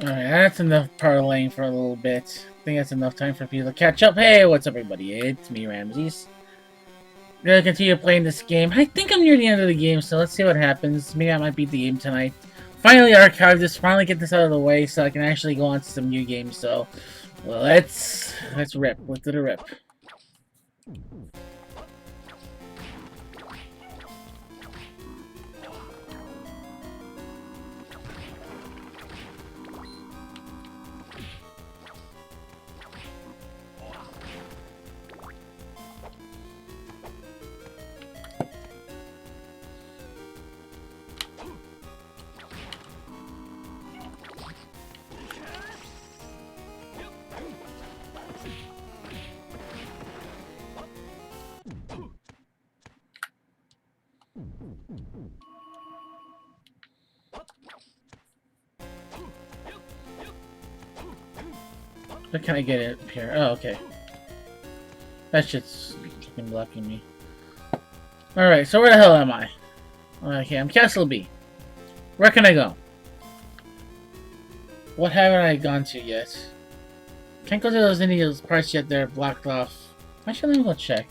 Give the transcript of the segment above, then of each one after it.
Alright, that's enough parlaying for a little bit. I think that's enough time for people to catch up. Hey, what's up, everybody? It's me, Ramses. I'm gonna continue playing this game. I think I'm near the end of the game, so let's see what happens. Maybe I might beat the game tonight. Finally archive this, finally get this out of the way so I can actually go on to some new games, so well, let's rip. Let's do the rip. Where can I get it up here? Oh, okay. That shit's fucking blocking me. Alright, so where the hell am I? Okay, I'm Castle B. Where can I go? What haven't I gone to yet? Can't go to those Indian parts yet, they're blocked off. Actually, let me go check.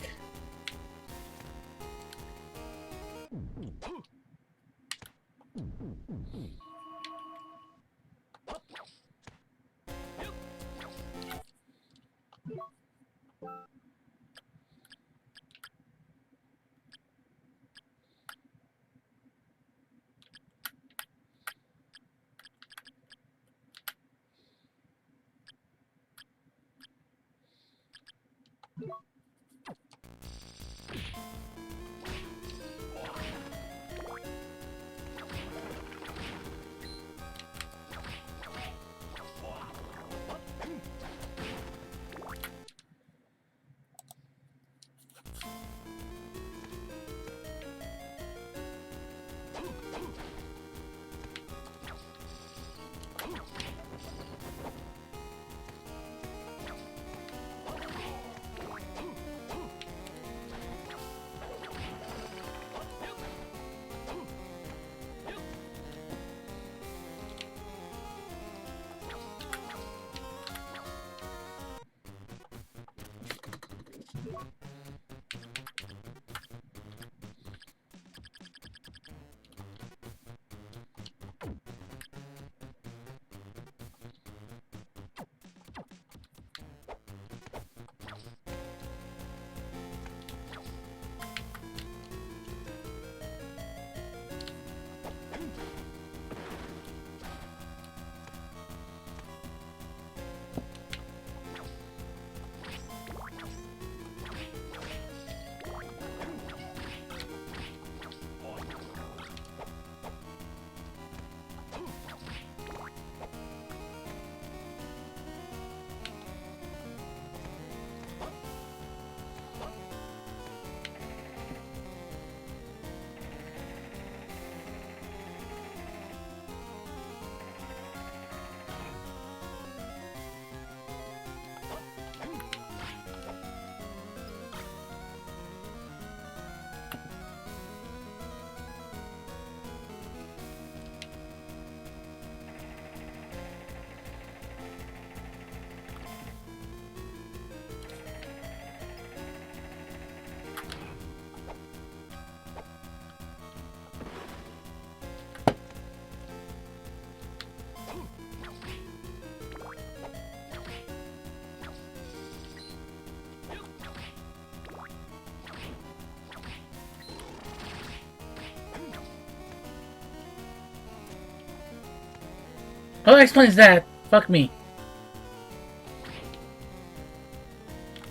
Oh, that explains that. Fuck me.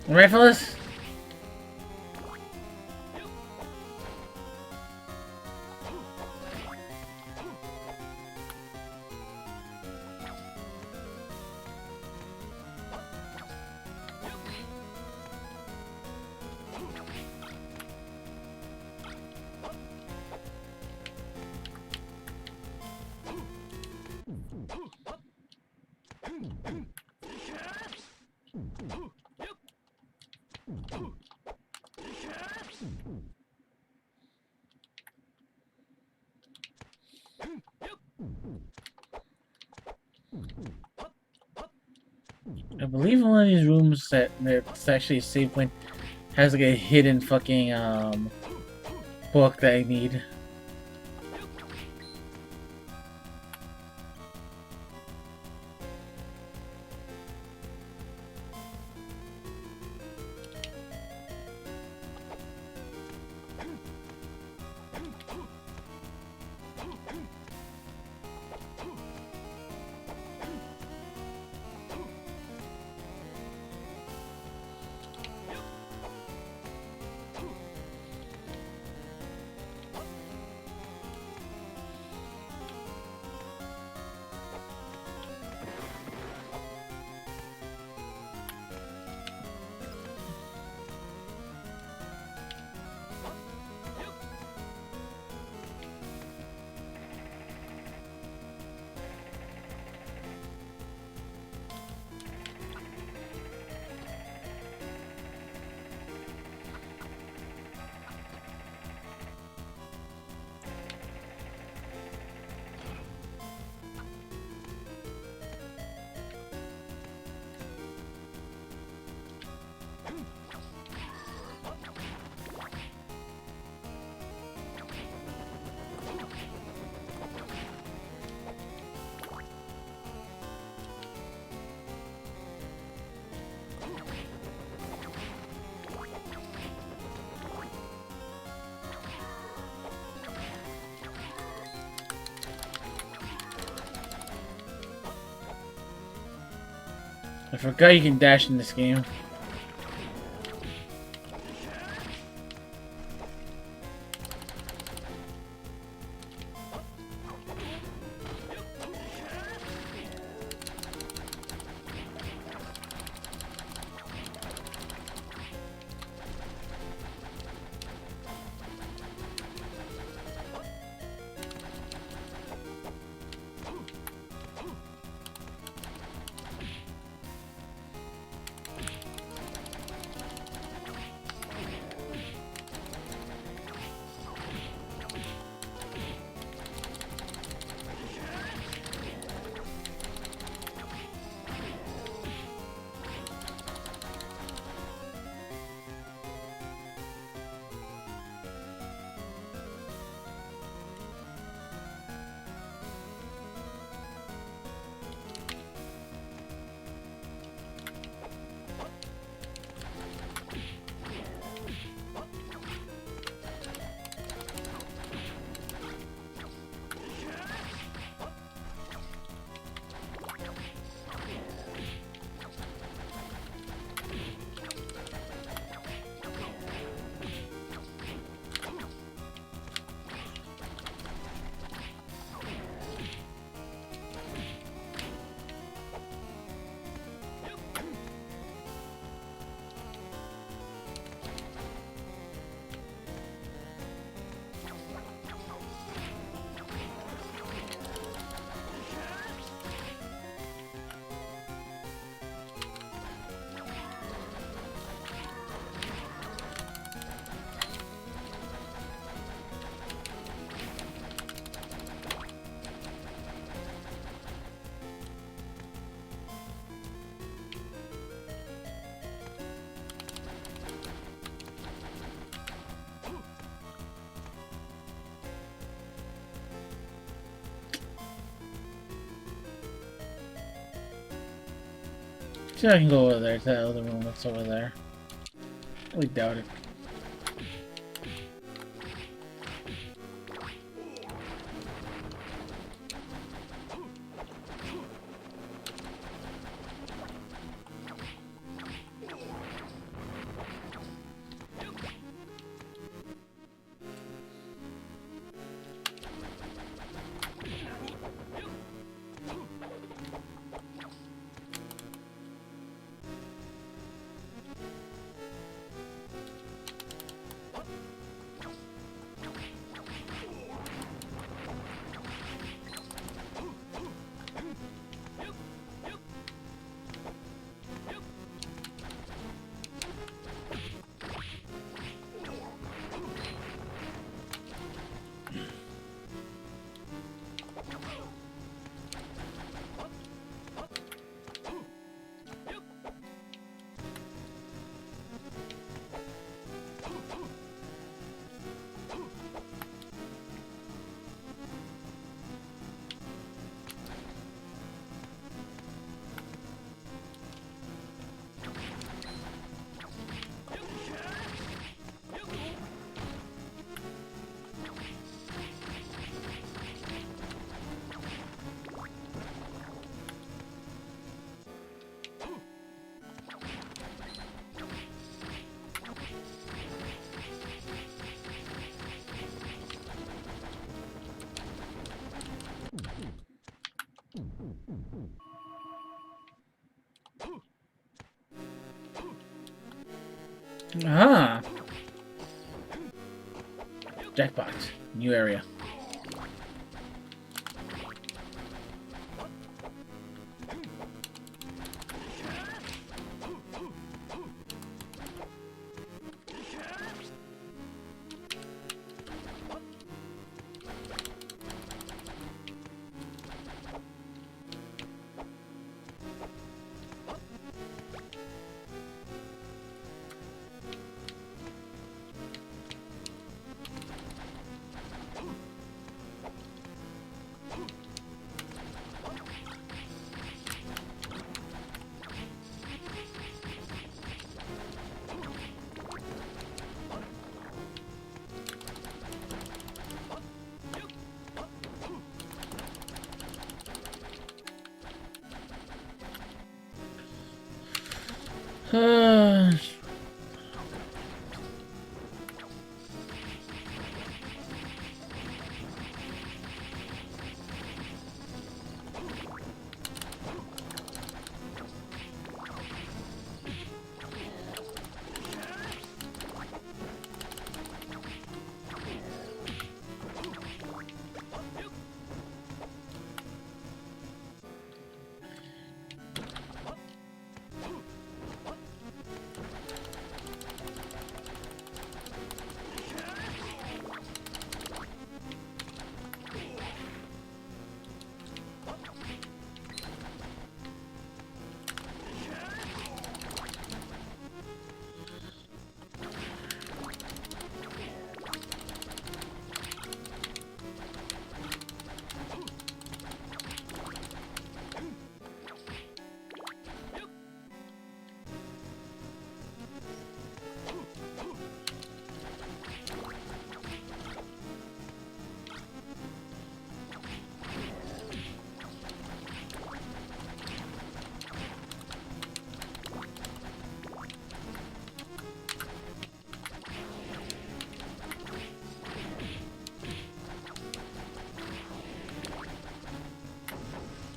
You ready for this? believe one of these rooms that's actually a save point has like a hidden fucking book that I need. I forgot you can dash in this game. See if I can go over there to that other room that's over there. I really doubt it. Ah. Jackpot. New area.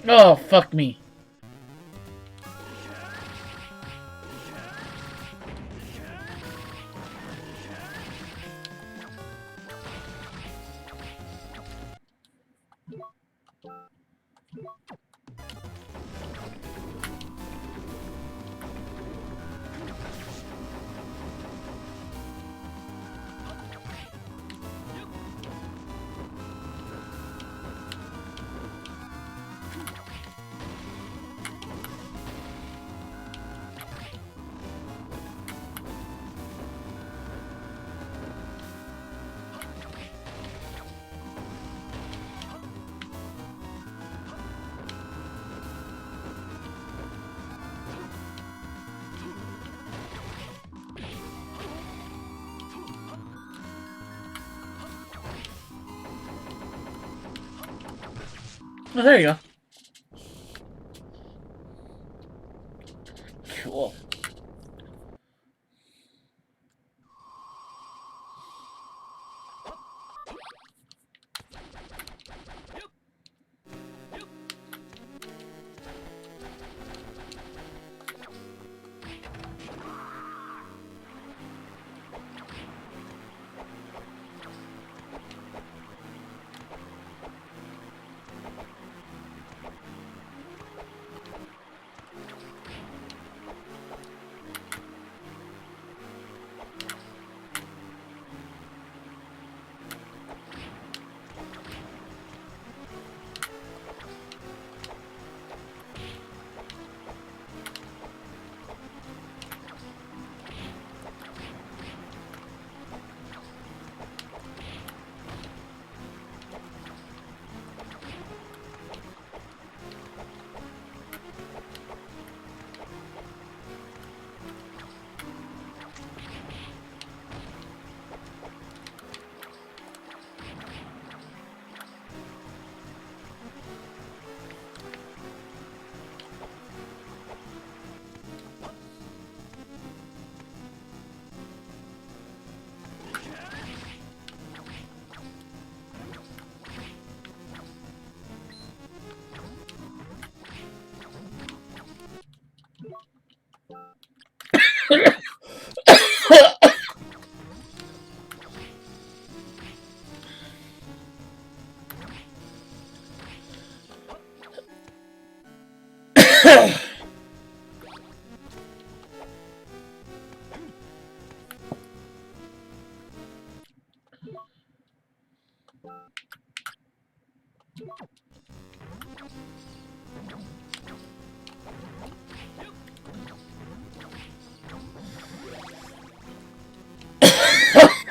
Oh, fuck me. Oh, there you go. Cool.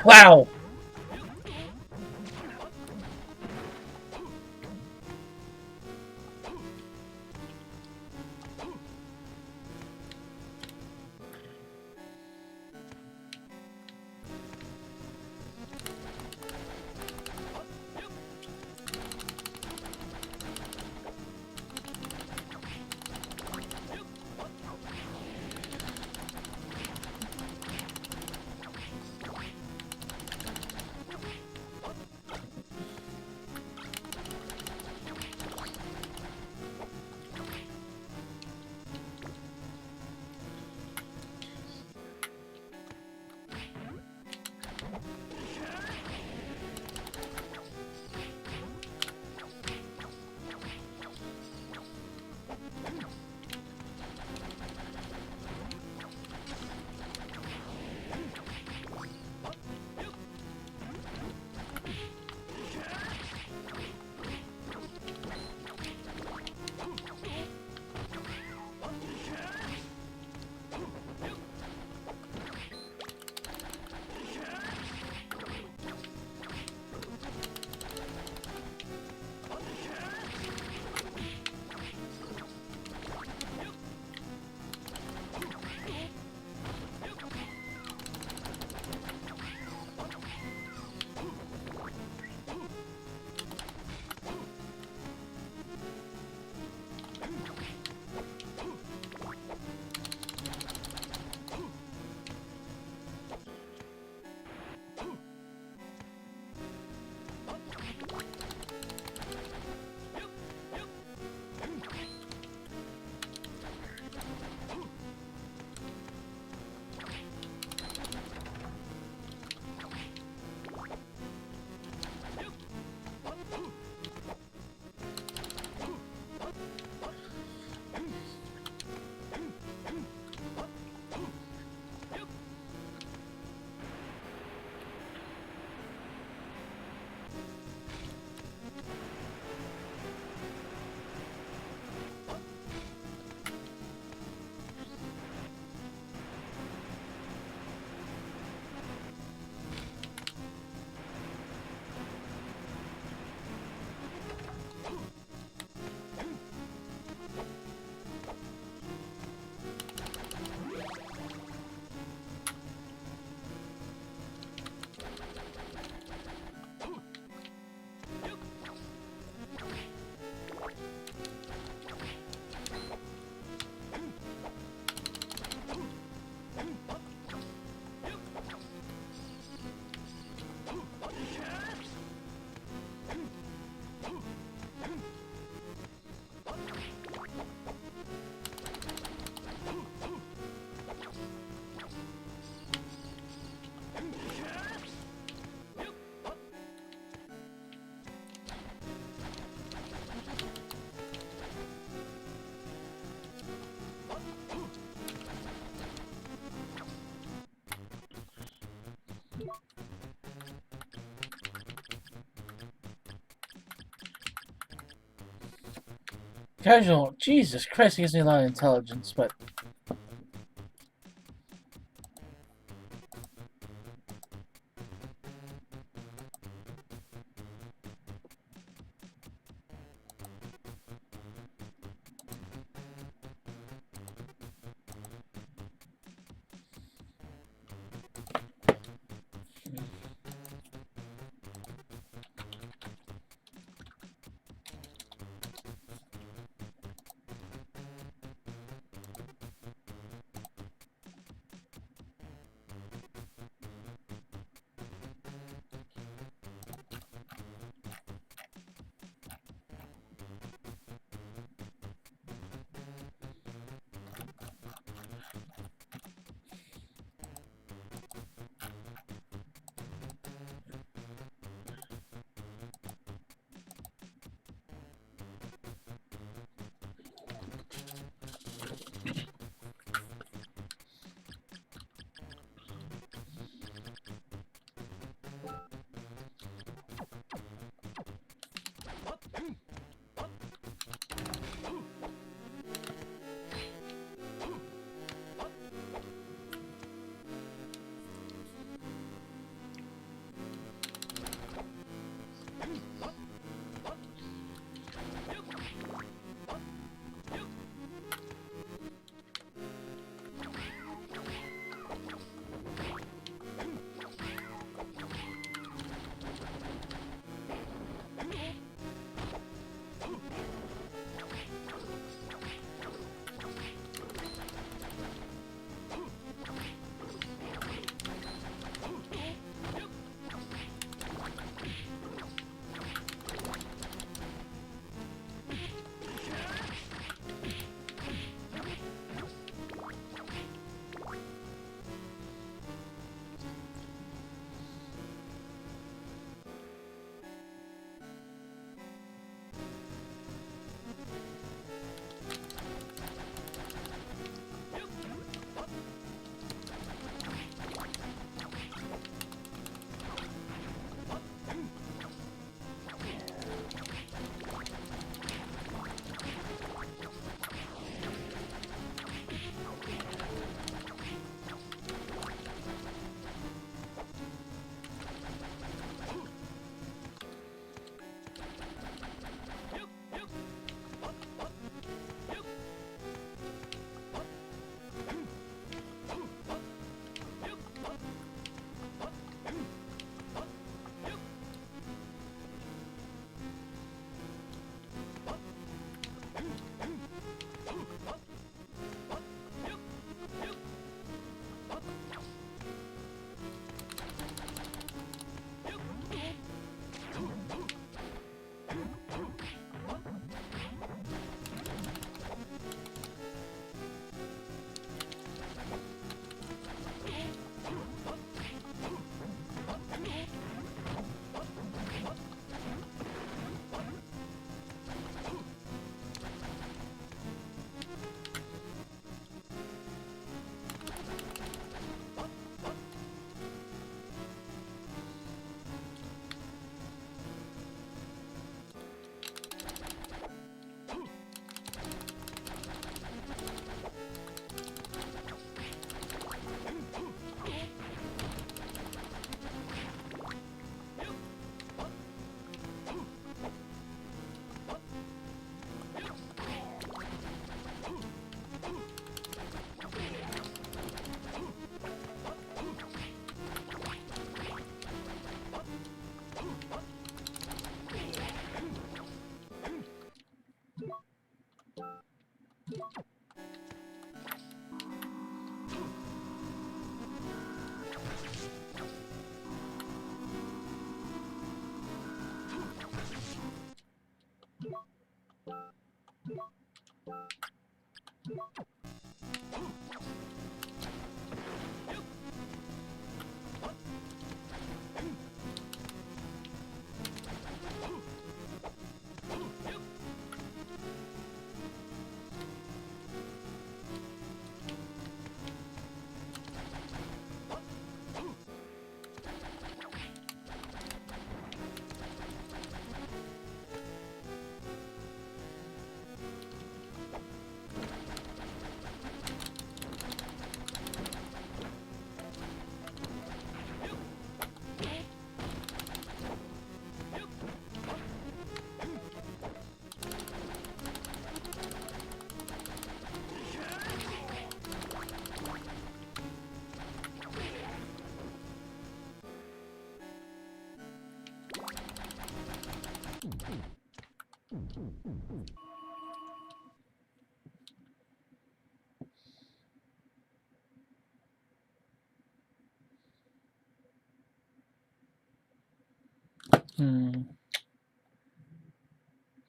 Wow. Casual. Jesus Christ, he gives me a lot of intelligence, but...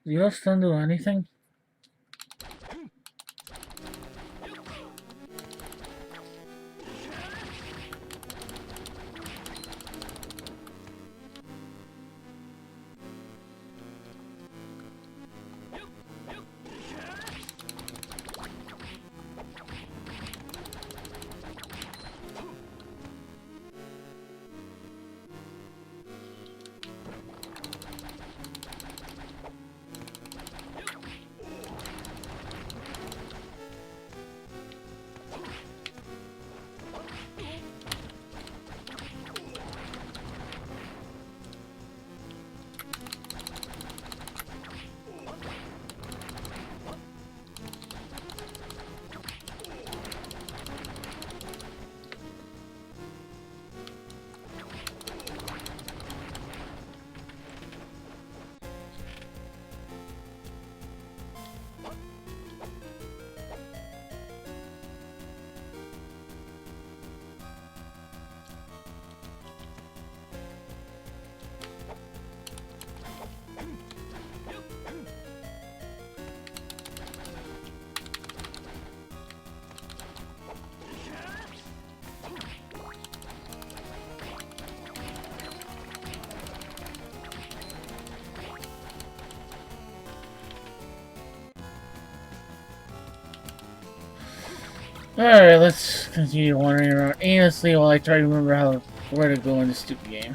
You don't do anything? Alright, let's continue wandering around aimlessly while I try to remember where to go in this stupid game.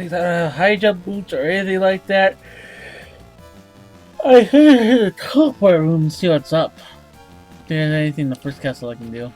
Since I don't have high jump boots or anything like that, I can hit the teleport room and see what's up. If there's anything in the first castle I can do.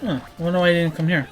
Huh, I wonder why I didn't come here.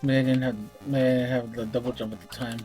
Maybe maybe I didn't have the double jump at the time.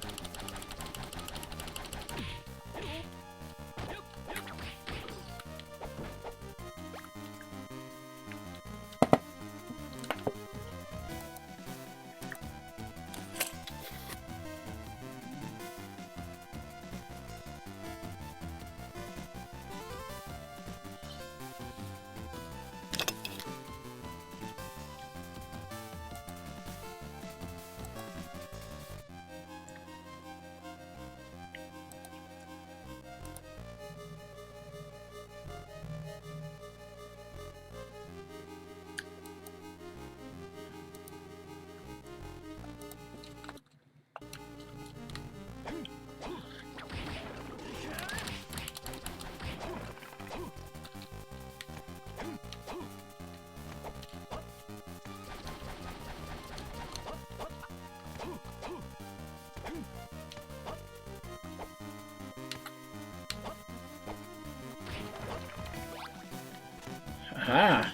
Aha!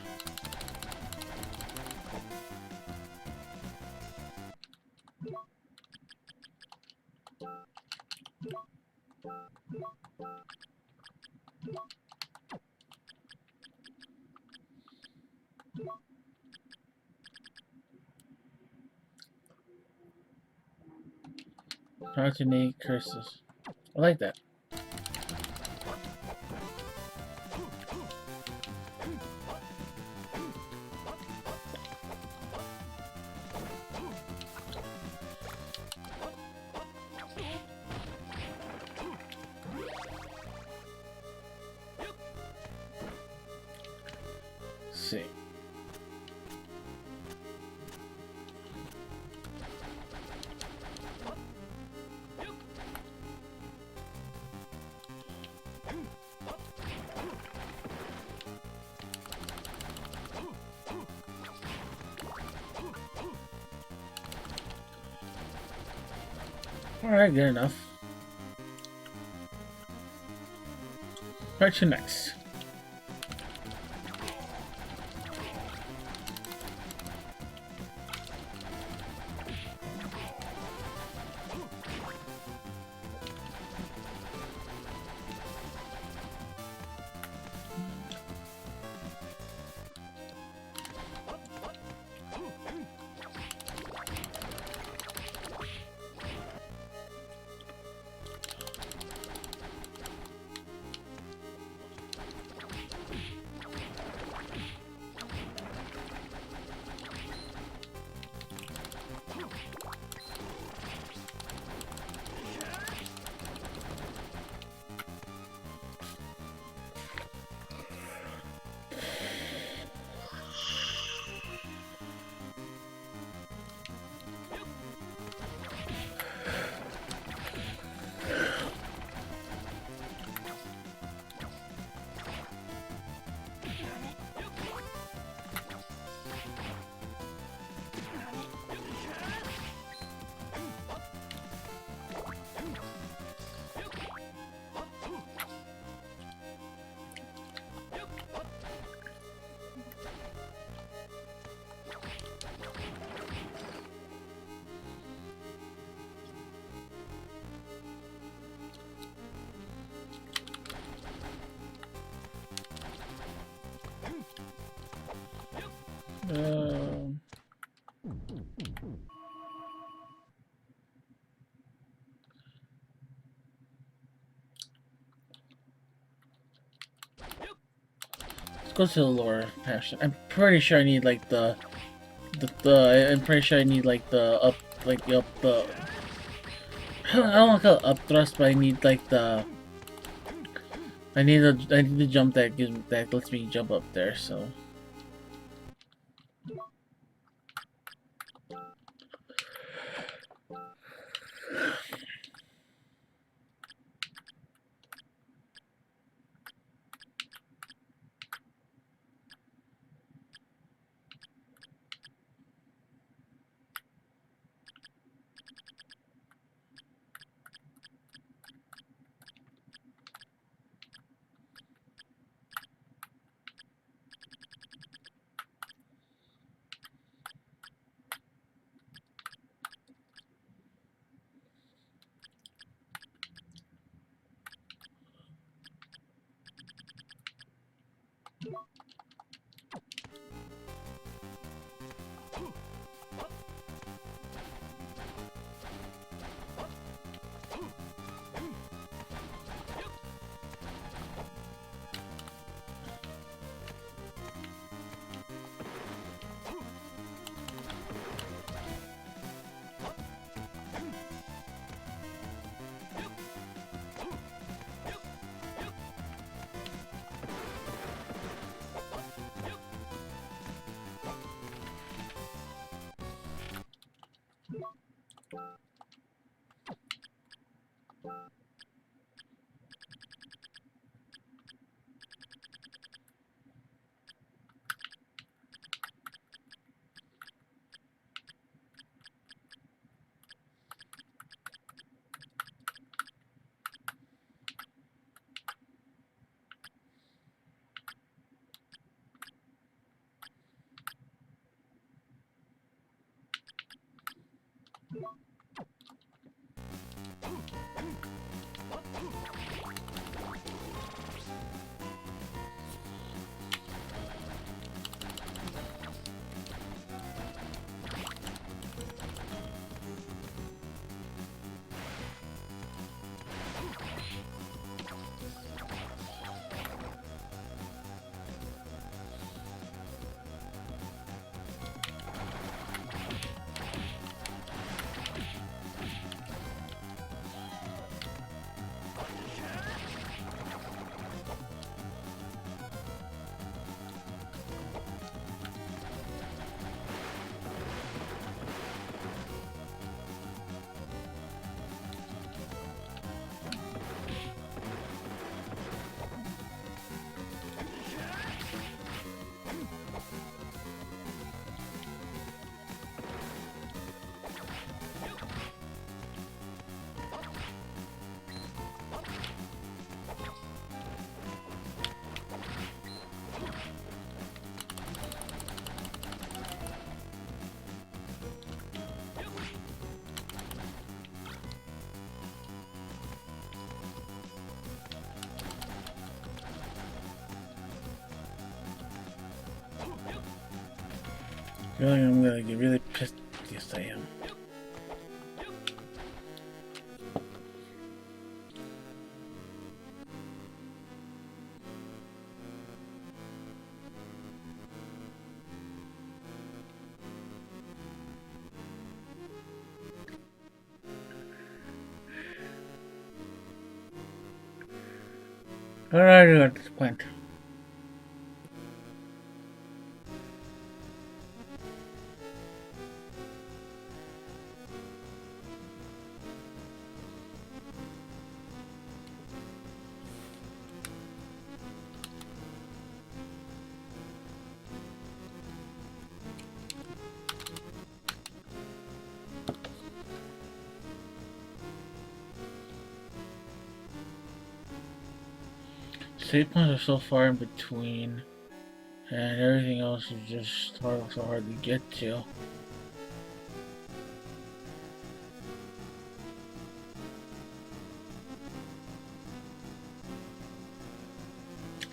Alternate curses. I like that. Let's see. Alright, good enough. Where to next? Um, let's go to the lower passion. I'm pretty sure I need like I'm pretty sure I need like the up, like the up, the. I don't want to call it up thrust, but I need like the. I need the jump that lets me jump up there. So. I feel like I'm gonna get really pissed. Yes, I am. What do I do at this point? Save points are so far in between, and everything else is just so hard to get to.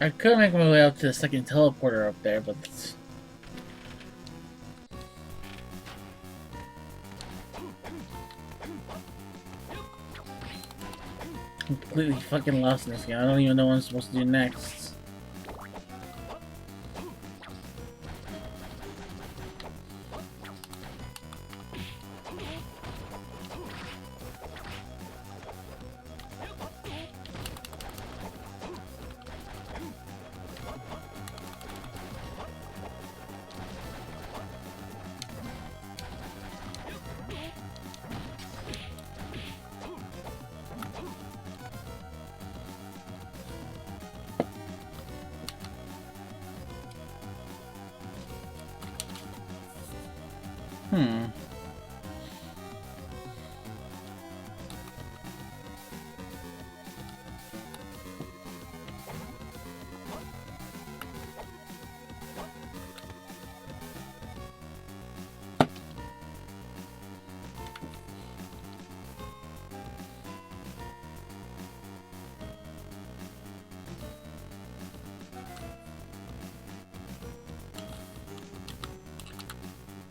I could make my way out to the second teleporter up there, but it's completely fucking lost in this game. I don't even know what I'm supposed to do next.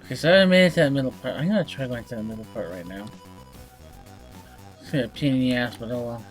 Okay, so I made it to that middle part. I'm gonna try going to the middle part right now. It's gonna be a pain in the ass, but oh well.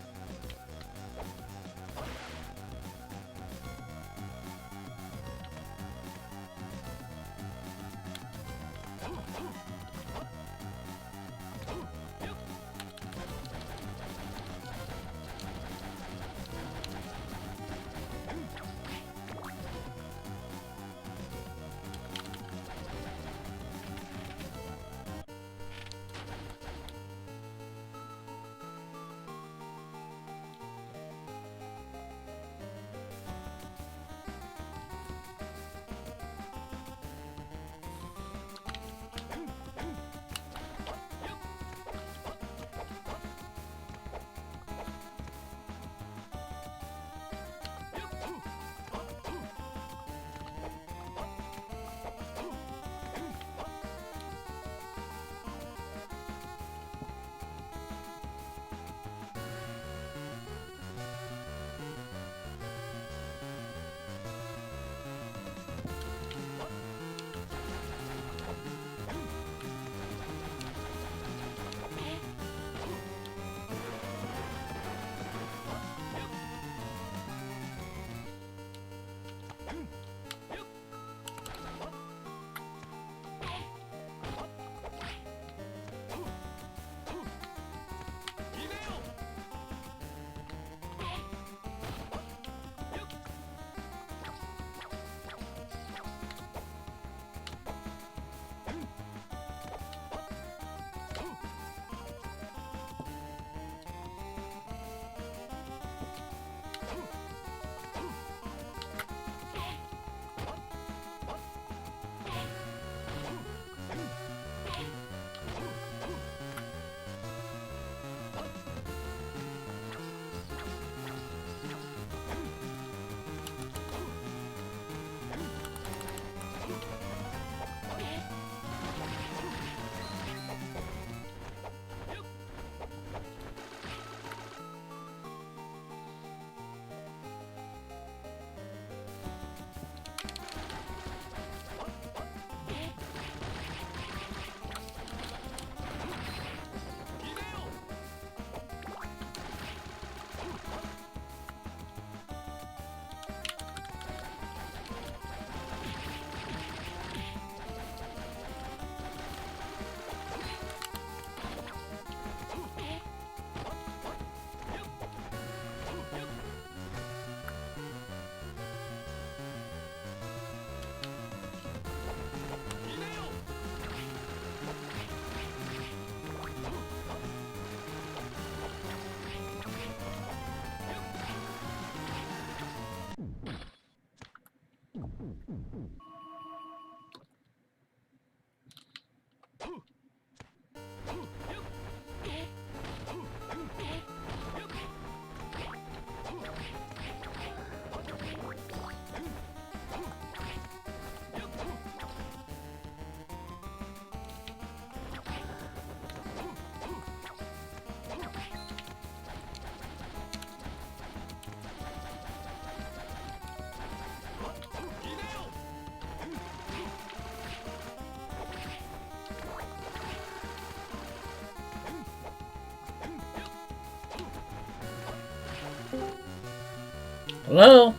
Hello?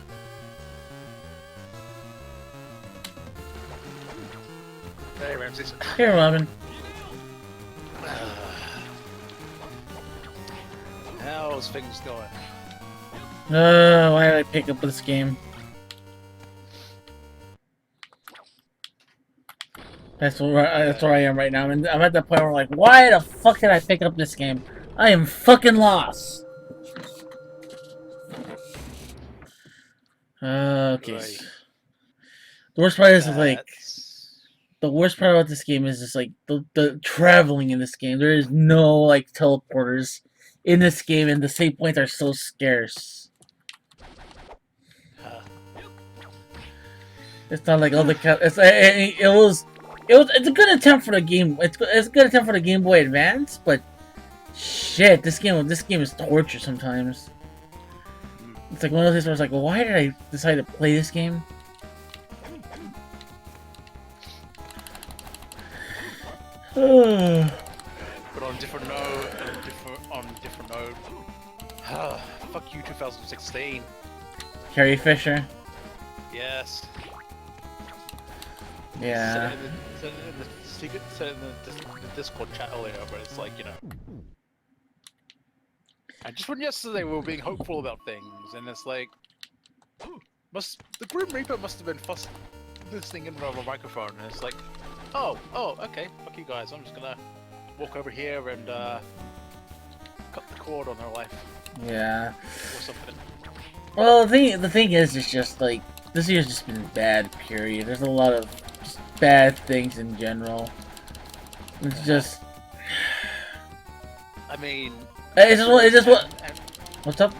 Hey, Ramses. Here, Robin. How's things going? Why did I pick up this game? That's where I am right now. I'm at the point where I'm like, why the fuck did I pick up this game? I am fucking lost. Okay. Right. The worst part is like That's... the worst part about this game is just like the traveling in this game. There is no like teleporters in this game, and the save points are so scarce. It's not like other. It's a good attempt for the game. It's a good attempt for the Game Boy Advance, but shit, this game is torture sometimes. It's like one of those things where I was like, well, why did I decide to play this game? But on different note, fuck you, 2016. Carrie Fisher. Yes. Yeah. Said it in the Discord chat earlier, but it's like, you know. And just when yesterday we were being hopeful about things, and it's like, the Grim Reaper must have been listening in over a microphone, and it's like, oh, okay, fuck you guys, I'm just gonna walk over here and cut the cord on her life. Yeah. Or something. Well, the thing is, it's just like this year's just been bad. Period. There's a lot of just bad things in general. It's just. I mean. It's just what. What's up?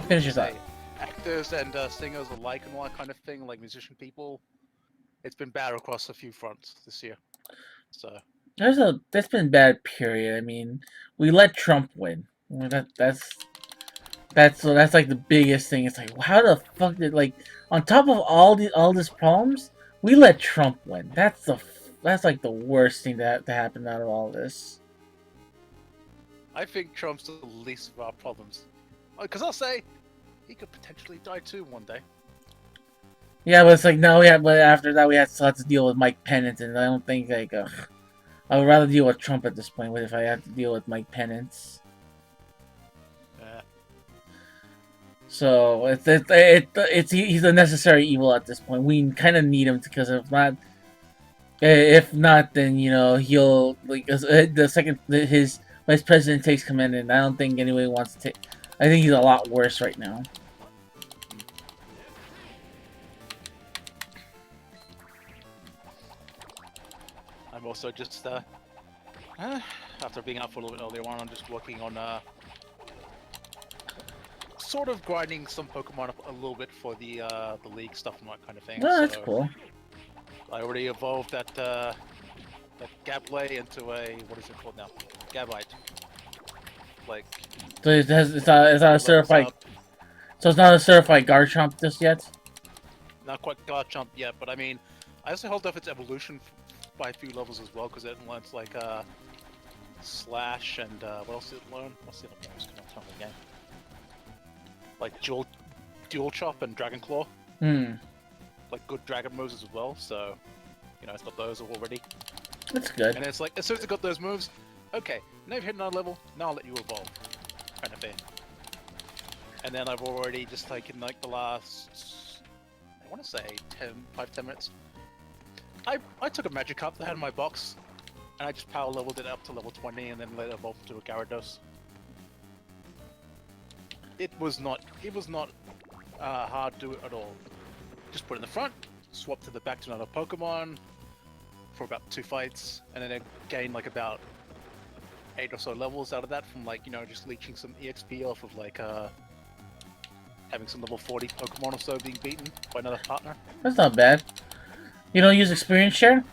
Finish your thought. Actors and singers alike and all that kind of thing, like musician people. It's been bad across a few fronts this year. So. That's been bad. Period. I mean, we let Trump win. That's like the biggest thing. It's like, how the fuck did, like, on top of all this problems, we let Trump win. That's like the worst thing that happened out of all this. I think Trump's the least of our problems. Because I'll say, he could potentially die too one day. Yeah, but it's like, no, but after that we had to deal with Mike Pence, and I don't think, like, I would rather deal with Trump at this point if I have to deal with Mike Pence. Yeah. So he's a necessary evil at this point. We kind of need him because if not, then, you know, he'll, like, the second his vice president takes command, and I don't think anybody wants to take. I think he's a lot worse right now. I'm also just after being out for a little bit earlier on, I'm just working on sort of grinding some Pokemon up a little bit for the league stuff and that kind of thing. Oh, that's cool. I already evolved that Gablay into a, what is it called now? Gabite. Like. So it's not a certified. So it's not a certified Garchomp just yet. Not quite Garchomp yet, but I mean, I also held off its evolution by a few levels as well, because it learns like Slash and what else did it learn? What's the other moves? Can I tell me again? Like Dual Chop and Dragon Claw. Like good dragon moves as well, so you know it's got those already. That's good. And it's like as soon as it got those moves, okay, now you've hit another level, now I'll let you evolve, kind of thing. And then I've already just like in like the last, I want to say 5-10 minutes, I took a Magikarp that I had in my box, and I just power leveled it up to level 20, and then let it evolve into a Gyarados. It was not hard to do it at all. just put it in the front, swap to the back to another Pokemon for about 2 fights, and then gain like about 8 or so levels out of that from like, you know, just leeching some EXP off of like having some level 40 Pokemon or so being beaten by another partner. That's not bad. You don't use experience share?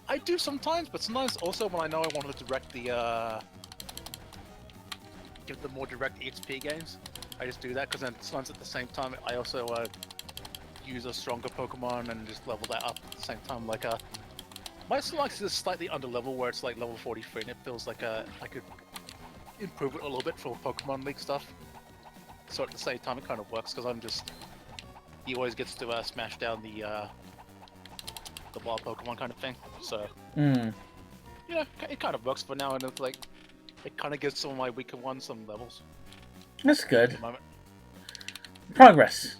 I do sometimes, but sometimes also when I know I want to direct the give them more direct EXP gains, I just do that because then sometimes at the same time I also use a stronger Pokemon and just level that up at the same time. Like my Snorlax is slightly under level where it's like level 43 and it feels like I could improve it a little bit for Pokemon League stuff. So at the same time it kind of works because he always gets to smash down the wild Pokemon kind of thing. So yeah, it kind of works for now, and it's like it kind of gives some of my weaker ones some levels. That's good. At the moment. Progress.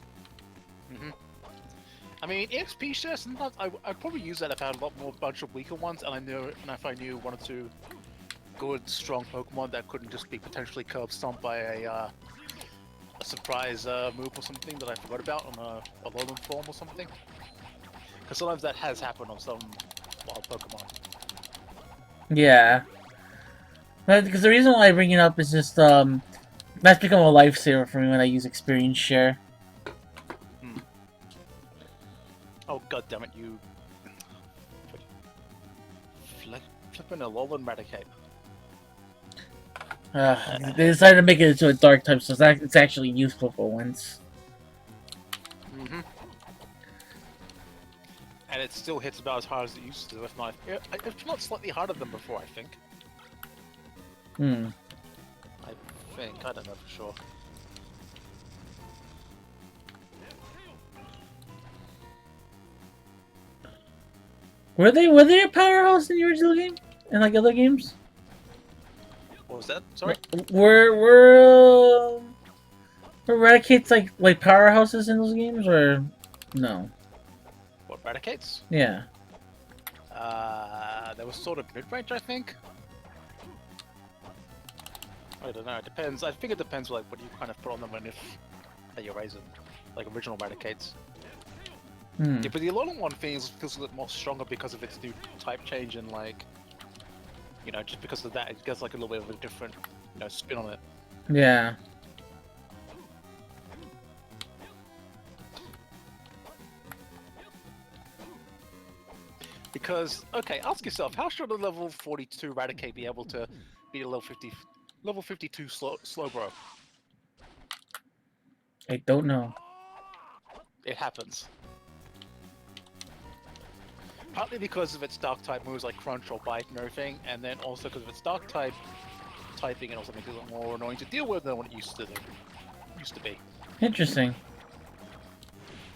I mean, EXP share, sometimes I'd probably use that if I had a lot more bunch of weaker ones, and if I knew 1 or 2 good, strong Pokemon that couldn't just be potentially curb stomped by a surprise move or something that I forgot about on a Alolan form or something. Because sometimes that has happened on some wild Pokemon. Yeah. Because the reason why I bring it up is just, that's become a lifesaver for me when I use experience share. Oh god damn it, you flipping a Alolan Raticate. They decided to make it into a dark type, so it's actually useful for once. And it still hits about as hard as it used to, if not slightly harder than before, I think. I don't know for sure. Were they a powerhouse in the original game? In like other games? What was that? Sorry? Were Raticates like powerhouses in those games, or no? What, Raticates? Yeah. There was sort of mid-range, I think. I don't know, it depends. I think it depends like what you kind of put on them and if that you're raising. Like original Raticates. Yeah, but the Alolan one feels a little more stronger because of its new type change and like, you know, just because of that, it gets like a little bit of a different, you know, spin on it. Yeah. Because, okay, ask yourself, how should a level 42 Raticate be able to beat a level 52 Slowbro? I don't know. It happens. Partly because of its dark type moves like Crunch or Bite and everything, and then also because of its dark type typing, it also makes it more annoying to deal with than what it used to be. Interesting.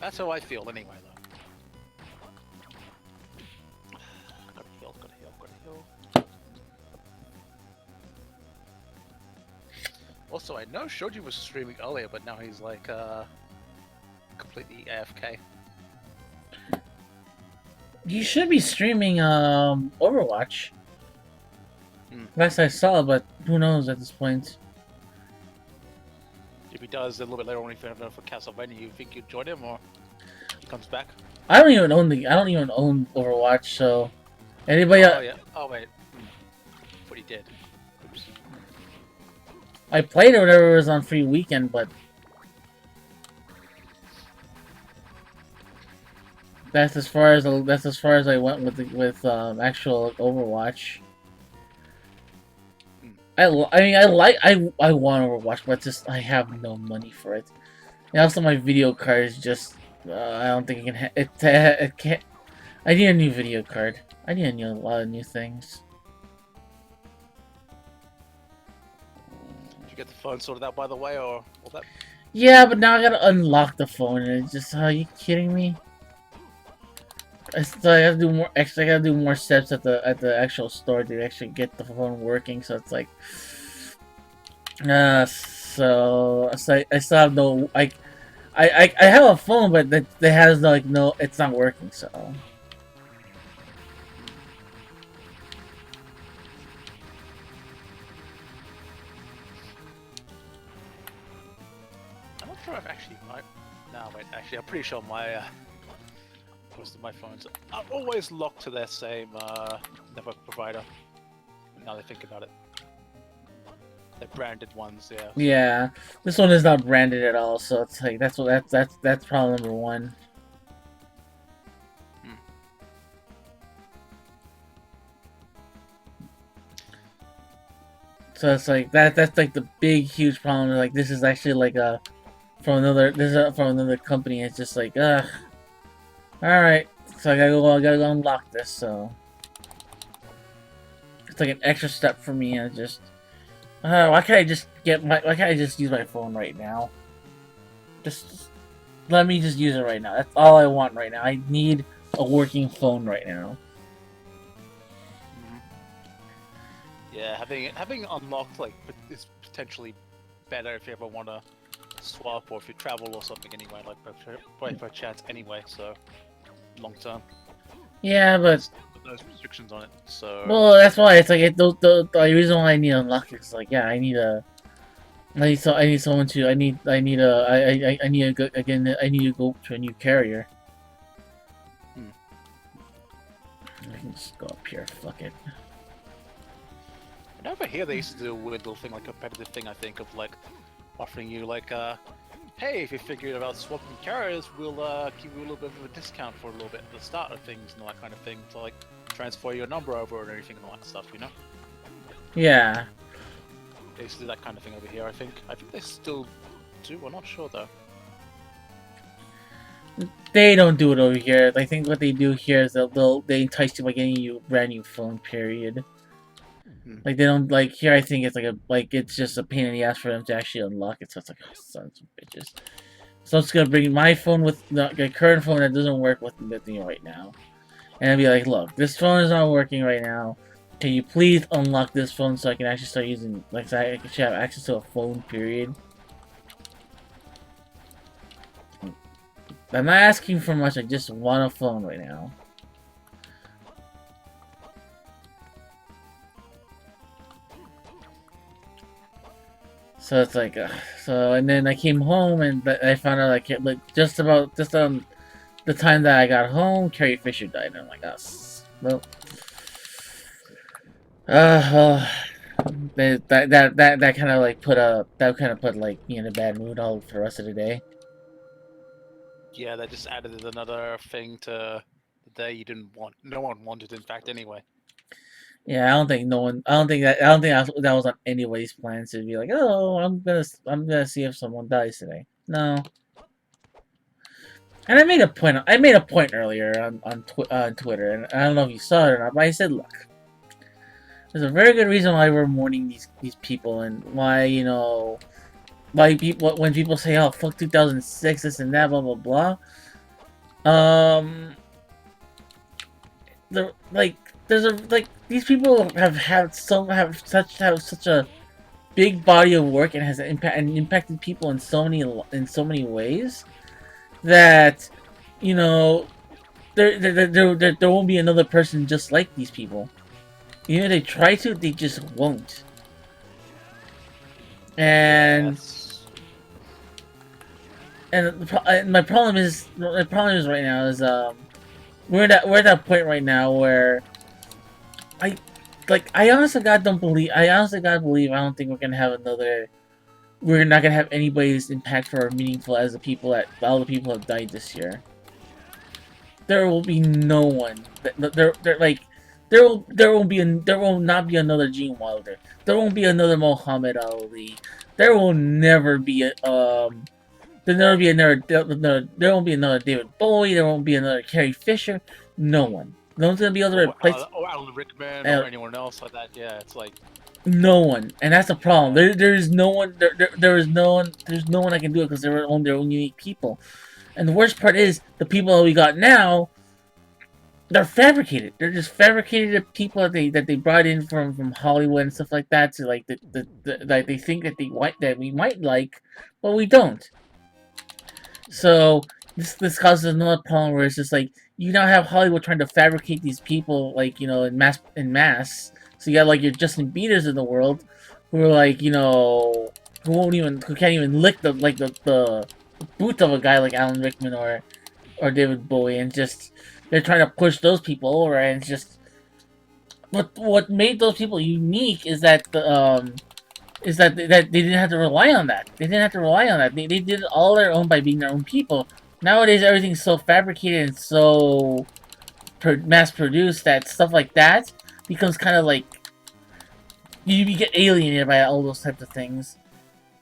That's how I feel anyway, though. Gotta heal. Also, I know Shoji was streaming earlier, but now he's like completely AFK. You should be streaming Overwatch. Last I saw, but who knows at this point. If he does a little bit later on, if you for Castlevania, you think you'd join him, or he comes back? I don't even own Overwatch, so anybody. Oh yeah. Oh wait. But he did. Oops. I played it whenever it was on free weekend, but that's as far as I went with actual Overwatch. I want Overwatch, but just I have no money for it. And also, my video card is just I don't think it can't. I need a new video card. I need a lot of new things. Did you get the phone sorted out, by the way, or all that? Yeah, but now I gotta unlock the phone, and it's just, are you kidding me? I gotta do more. Actually, I gotta do more steps at the actual store to actually get the phone working. So it's like, so I still have no. I have a phone, but that has no. It's not working. So. I'm not sure I've actually. No, wait. Actually, I'm pretty sure my most of my phones are always locked to their same network provider. Now that I think about it, they're branded ones. Yeah. Yeah, this one is not branded at all, so it's like that's problem number one. Hmm. So it's like that's like the big huge problem. Like this is actually like a from another company. It's just like all right. So I gotta go unlock this. So it's like an extra step for me. I just why can't I just why can't I just use my phone right now? Just let me just use it right now. That's all I want right now. I need a working phone right now. Mhm. Yeah, having it unlocked like is potentially better if you ever want to swap or if you travel or something anyway, like by chance anyway. So long term, Yeah, but with those restrictions on it. So well, that's why it's like the reason why I need to unlock it is like yeah, I need someone to I need to go again. I need to go to a new carrier. Hmm. I can just go up here. Fuck it. and over here they used to do a weird little thing, like a competitive thing. I think of like offering you like hey, if you figured about swapping carriers, we'll give you a little bit of a discount for a little bit at the start of things and all that kind of thing to like transfer your number over and everything and all that stuff, you know? Yeah. They used to do that kind of thing over here, I think. I think they still do, I'm not sure though. They don't do it over here. I think what they do here is they entice you by getting you a brand new phone. Period. Hmm. Like they don't like here. I think it's like it's just a pain in the ass for them to actually unlock it. So it's like oh, sons of bitches. So I'm just gonna bring my phone with the current phone that doesn't work with me right now, and I'll be like, look, this phone is not working right now. Can you please unlock this phone so I can actually start using like so I can have access to a phone? Period. I'm not asking for much. I just want a phone right now. So it's like, so and then I came home and I found out like just the time that I got home, Carrie Fisher died. And I'm like, oh, well, well, that kind of like put like me in a bad mood all for the rest of the day. Yeah, they just added another thing to the day you didn't want. No one wanted, in fact, anyway. Yeah, I don't think that was on anybody's plans to be like, oh, I'm gonna see if someone dies today. No. And I made a point earlier on Twitter, and I don't know if you saw it or not, but I said, look, there's a very good reason why we're mourning these people, and why why people when people say, oh fuck 2006, this and that, blah blah blah. The like there's a like these people have such a big body of work and has impacted people in so many ways that you know there won't be another person just like these people. Even if they try to, they just won't. And Yes. my problem is right now is we're at that point right now where I I honestly God don't believe I honestly God believe I don't think we're gonna have another we're not gonna have anybody's impact for meaningful as the people that all the people have died this year. There will be no one. There like there will not be another Gene Wilder. There won't be another Muhammad Ali. There will never be a there never be another there won't be another David Bowie. There won't be another Carrie Fisher. No one. No one's gonna be able to replace Or Alan Rickman or anyone else like that. Yeah, it's like no one, and that's the problem. There is no one. There is no one. There's no one that can do it because they're their own unique people. And the worst part is the people that we got now. They're fabricated. They're just fabricated people that they brought in from Hollywood and stuff like that to like like they think that we might like, but we don't. So this causes another problem where it's just like you now have Hollywood trying to fabricate these people like in mass. So you got like your Justin Biebers in the world who are like who can't even lick the boot of a guy like Alan Rickman or David Bowie, and just they're trying to push those people over, and it's just what made those people unique is that that they didn't have to rely on that. They didn't have to rely on that. They did it all their own by being their own people. Nowadays, everything's so fabricated and so mass produced that stuff like that becomes kind of like you get alienated by all those types of things,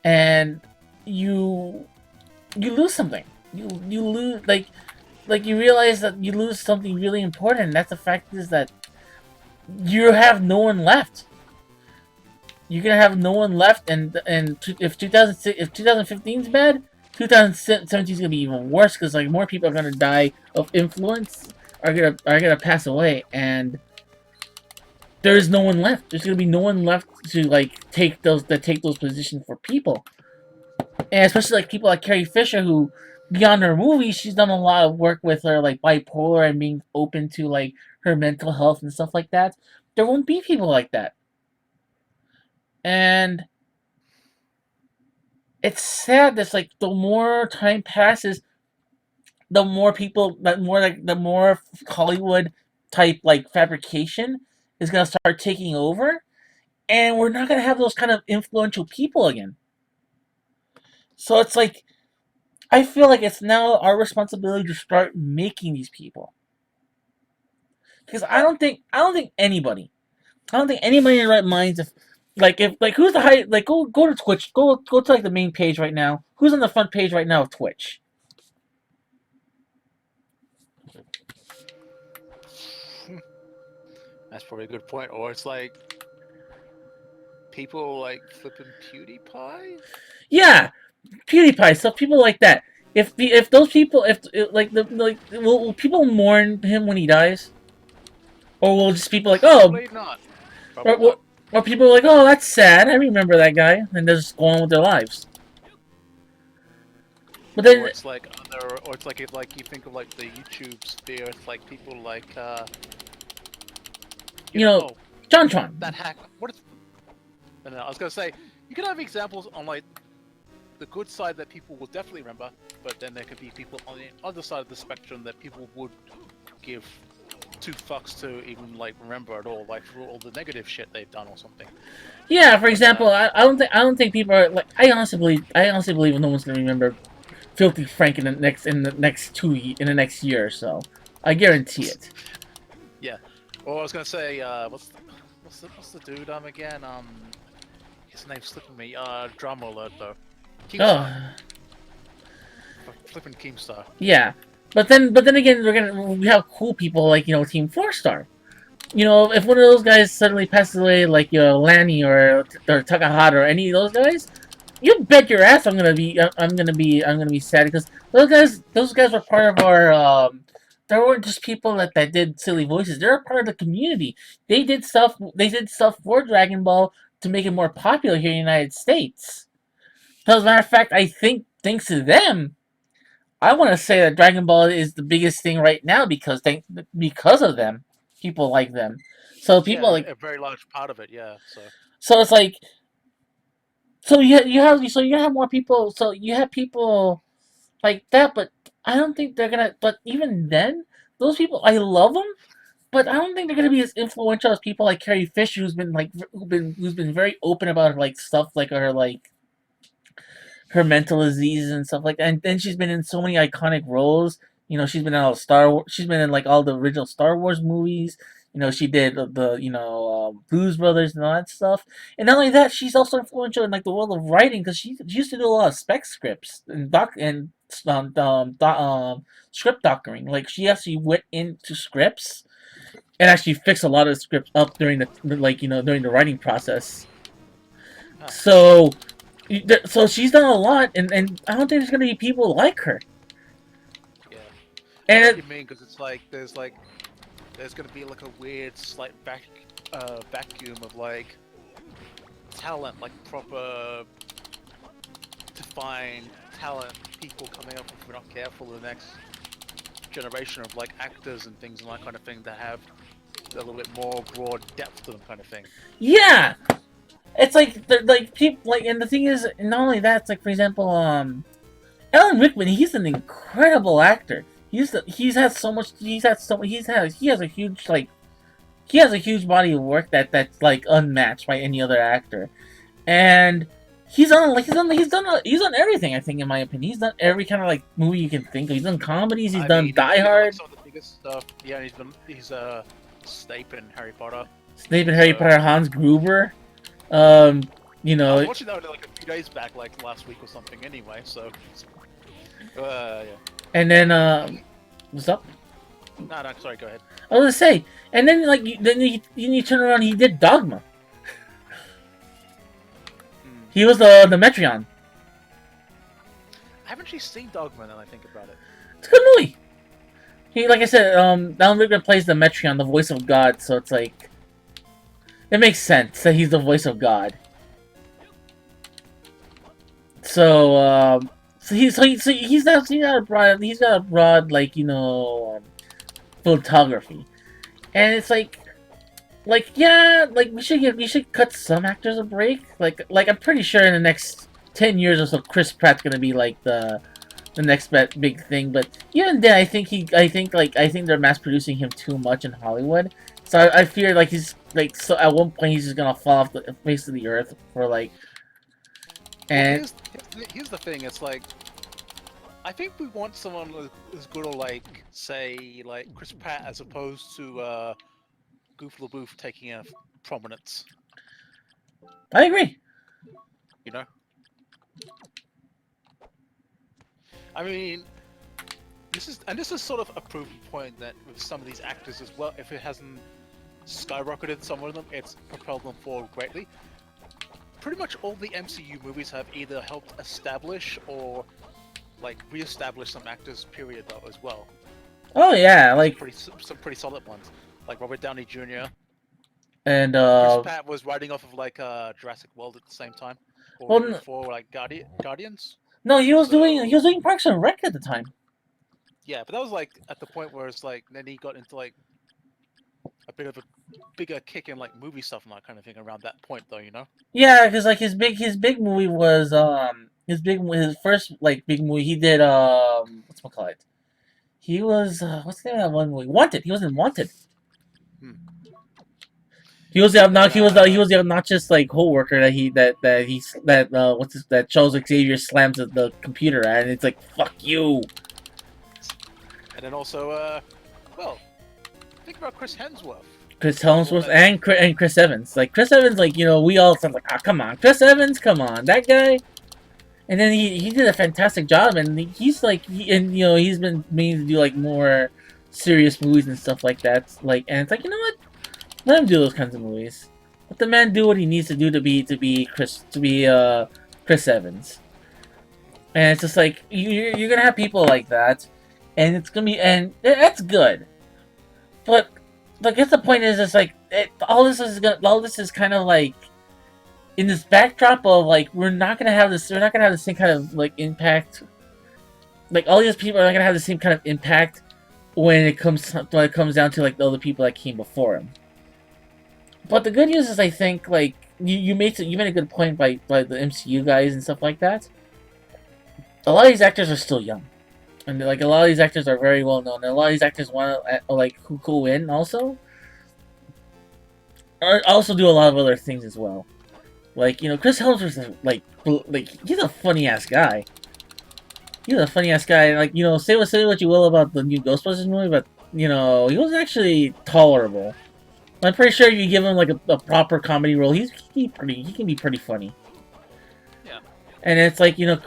and you you lose something. You lose like you realize that you lose something really important. And that's the fact is that you have no one left. You're gonna have no one left, and if 2006, if 2015 is bad, 2017 is gonna be even worse because like more people are gonna die of influence, are gonna pass away, and there is no one left. There's gonna be no one left to like take those positions for people, and especially like people like Carrie Fisher who. Beyond her movies, she's done a lot of work with her like bipolar and being open to like her mental health and stuff like that. There won't be people like that. And it's sad that like the more time passes, the more people, the more Hollywood type like fabrication is gonna start taking over, and we're not gonna have those kind of influential people again. So it's like I feel like it's now our responsibility to start making these people, because I don't think anybody in their right minds if who's the high like go to Twitch, go to like the main page right now. Who's on the front page right now of Twitch? That's probably a good point. Or it's like people like flipping PewDiePie. Yeah, PewDiePie stuff. People like that. If those people like will people mourn him when he dies, or will just people like Probably not. Probably or, not. or people are like that's sad. I remember that guy, and they're just going on with their lives. But then Or it's like other, or it's like if like you think of like the YouTube sphere, it's like people like you know oh, JonTron. that hack. What is? No, I was gonna say you can have examples on like the good side that people will definitely remember, but then there could be people on the other side of the spectrum that people would give two fucks to even like remember at all, like for all the negative shit they've done or something. Yeah, for example, I don't think people are like I honestly believe no one's gonna remember Filthy Frank in the next year or so. I guarantee it. Yeah. Well, I was gonna say, what's the dude again? His name's slipping me. Drama alert though. Keemstar. Flipping Keemstar. Yeah, but then again, we have cool people like Team 4 Star. If one of those guys suddenly passes away, like Lanny or Takahata or any of those guys, you bet your ass I'm gonna be sad because those guys were part of our they weren't just people that did silly voices. They're a part of the community. They did stuff for Dragon Ball to make it more popular here in the United States. As a matter of fact, I think thanks to them, I want to say that Dragon Ball is the biggest thing right now because of them. People like them. So people Yeah, like a very large part of it. Yeah. so it's like so you have more people. So you have people like that, but I don't think they're gonna. But even then, those people, I love them, but I don't think they're gonna be as influential as people like Carrie Fisher, who's been very open about like stuff like her mental disease and stuff like that. And then she's been in so many iconic roles. She's been in all Star Wars. She's been in like all the original Star Wars movies. She did the Blues Brothers and all that stuff. And not only that, she's also influential in like the world of writing because she used to do a lot of spec scripts and script doctoring. Like she actually went into scripts and actually fixed a lot of scripts up during during the writing process. Huh. So she's done a lot, and I don't think there's gonna be people like her. Yeah. And I know what you mean, because it's like there's gonna be like a weird slight vacuum of like talent, like proper defined talent people coming up if we're not careful. The next generation of like actors and things and that kind of thing that have a little bit more broad depth to them, kind of thing. yeah, it's like they're like people like, and the thing is, not only that, it's like for example, Alan Rickman, he's an incredible actor. He has a huge he has a huge body of work that's like unmatched by any other actor, and he's on everything. I think, in my opinion, he's done every kind of like movie you can think of. He's done comedies. He's done Die He's done, like, Hard. some of the biggest stuff. Yeah, he's Snape in Harry Potter. Snape and Harry Potter. Hans Gruber. You know. I was watching that like a few days back, like last week or something. Anyway, so. Yeah. And then what's up? No, sorry. Go ahead. I was gonna say, and then like you turn around, he did Dogma. He was the Metreon. I haven't actually seen Dogma now I think about it. It's a good movie. He, like I said, Alan Rickman plays the Metreon, the voice of God, so it's like it makes sense that he's the voice of God. So he's got a broad like, you know, photography, and it's like yeah, like we should cut some actors a break. Like I'm pretty sure in the next 10 years or so, Chris Pratt's gonna be like the next big thing. But even then, I think they're mass producing him too much in Hollywood. So I fear like he's like, so at one point he's just gonna fall off the face of the earth for like. And well, here's the thing. It's like, I think we want someone as good, or like, say, like Chris Pratt, as opposed to Goof LaBoof taking a prominence. I agree. You know? I mean, this is sort of a proof point that with some of these actors as well, if it hasn't skyrocketed some of them, it's propelled them forward greatly. Pretty much all the MCU movies have either helped establish or like re-establish some actors, period, though, as well. Oh yeah, like some pretty solid ones, like Robert Downey Jr. And Chris Pratt was riding off of like Jurassic World at the same time, or before like Guardians. No, he was doing Parks and Rec at the time. Yeah, but that was like at the point where it's like then he got into like a bit of a bigger kick in like movie stuff and that kind of thing around that point, though, you know. Yeah, because like his big movie was his first like big movie he did what's. He was what's the name of that one movie? Wanted. He was in Wanted. He was the obnoxious like co-worker that Charles Xavier slams the computer at, and it's like, fuck you. And then also well, think about Chris Hemsworth and Chris Evans. Like Chris Evans, like, you know, we all sound like, come on, Chris Evans, come on, that guy. And then he did a fantastic job, and he's been made to do like more serious movies and stuff like that. Like, and it's like, you know what? Let him do those kinds of movies. Let the man do what he needs to do to be Chris Evans. And it's just like you're gonna have people like that, and it's gonna be, and that's good. But I guess the point is, it's like all this is kind of like in this backdrop of like we're not gonna have the same kind of like impact. Like all these people are not gonna have the same kind of impact when it comes down to like the other people that came before him. But the good news is, I think, like you made a good point by the MCU guys and stuff like that. A lot of these actors are still young, and like a lot of these actors are very well known. And a lot of these actors want to like who go in also, or also do a lot of other things as well. Like, you know, Chris Hemsworth is like he's a funny ass guy. He's a funny ass guy. Like, you know, say what you will about the new Ghostbusters movie, but you know, he was actually tolerable. I'm pretty sure if you give him like a proper comedy role, he can be pretty funny. Yeah. And it's like, you know,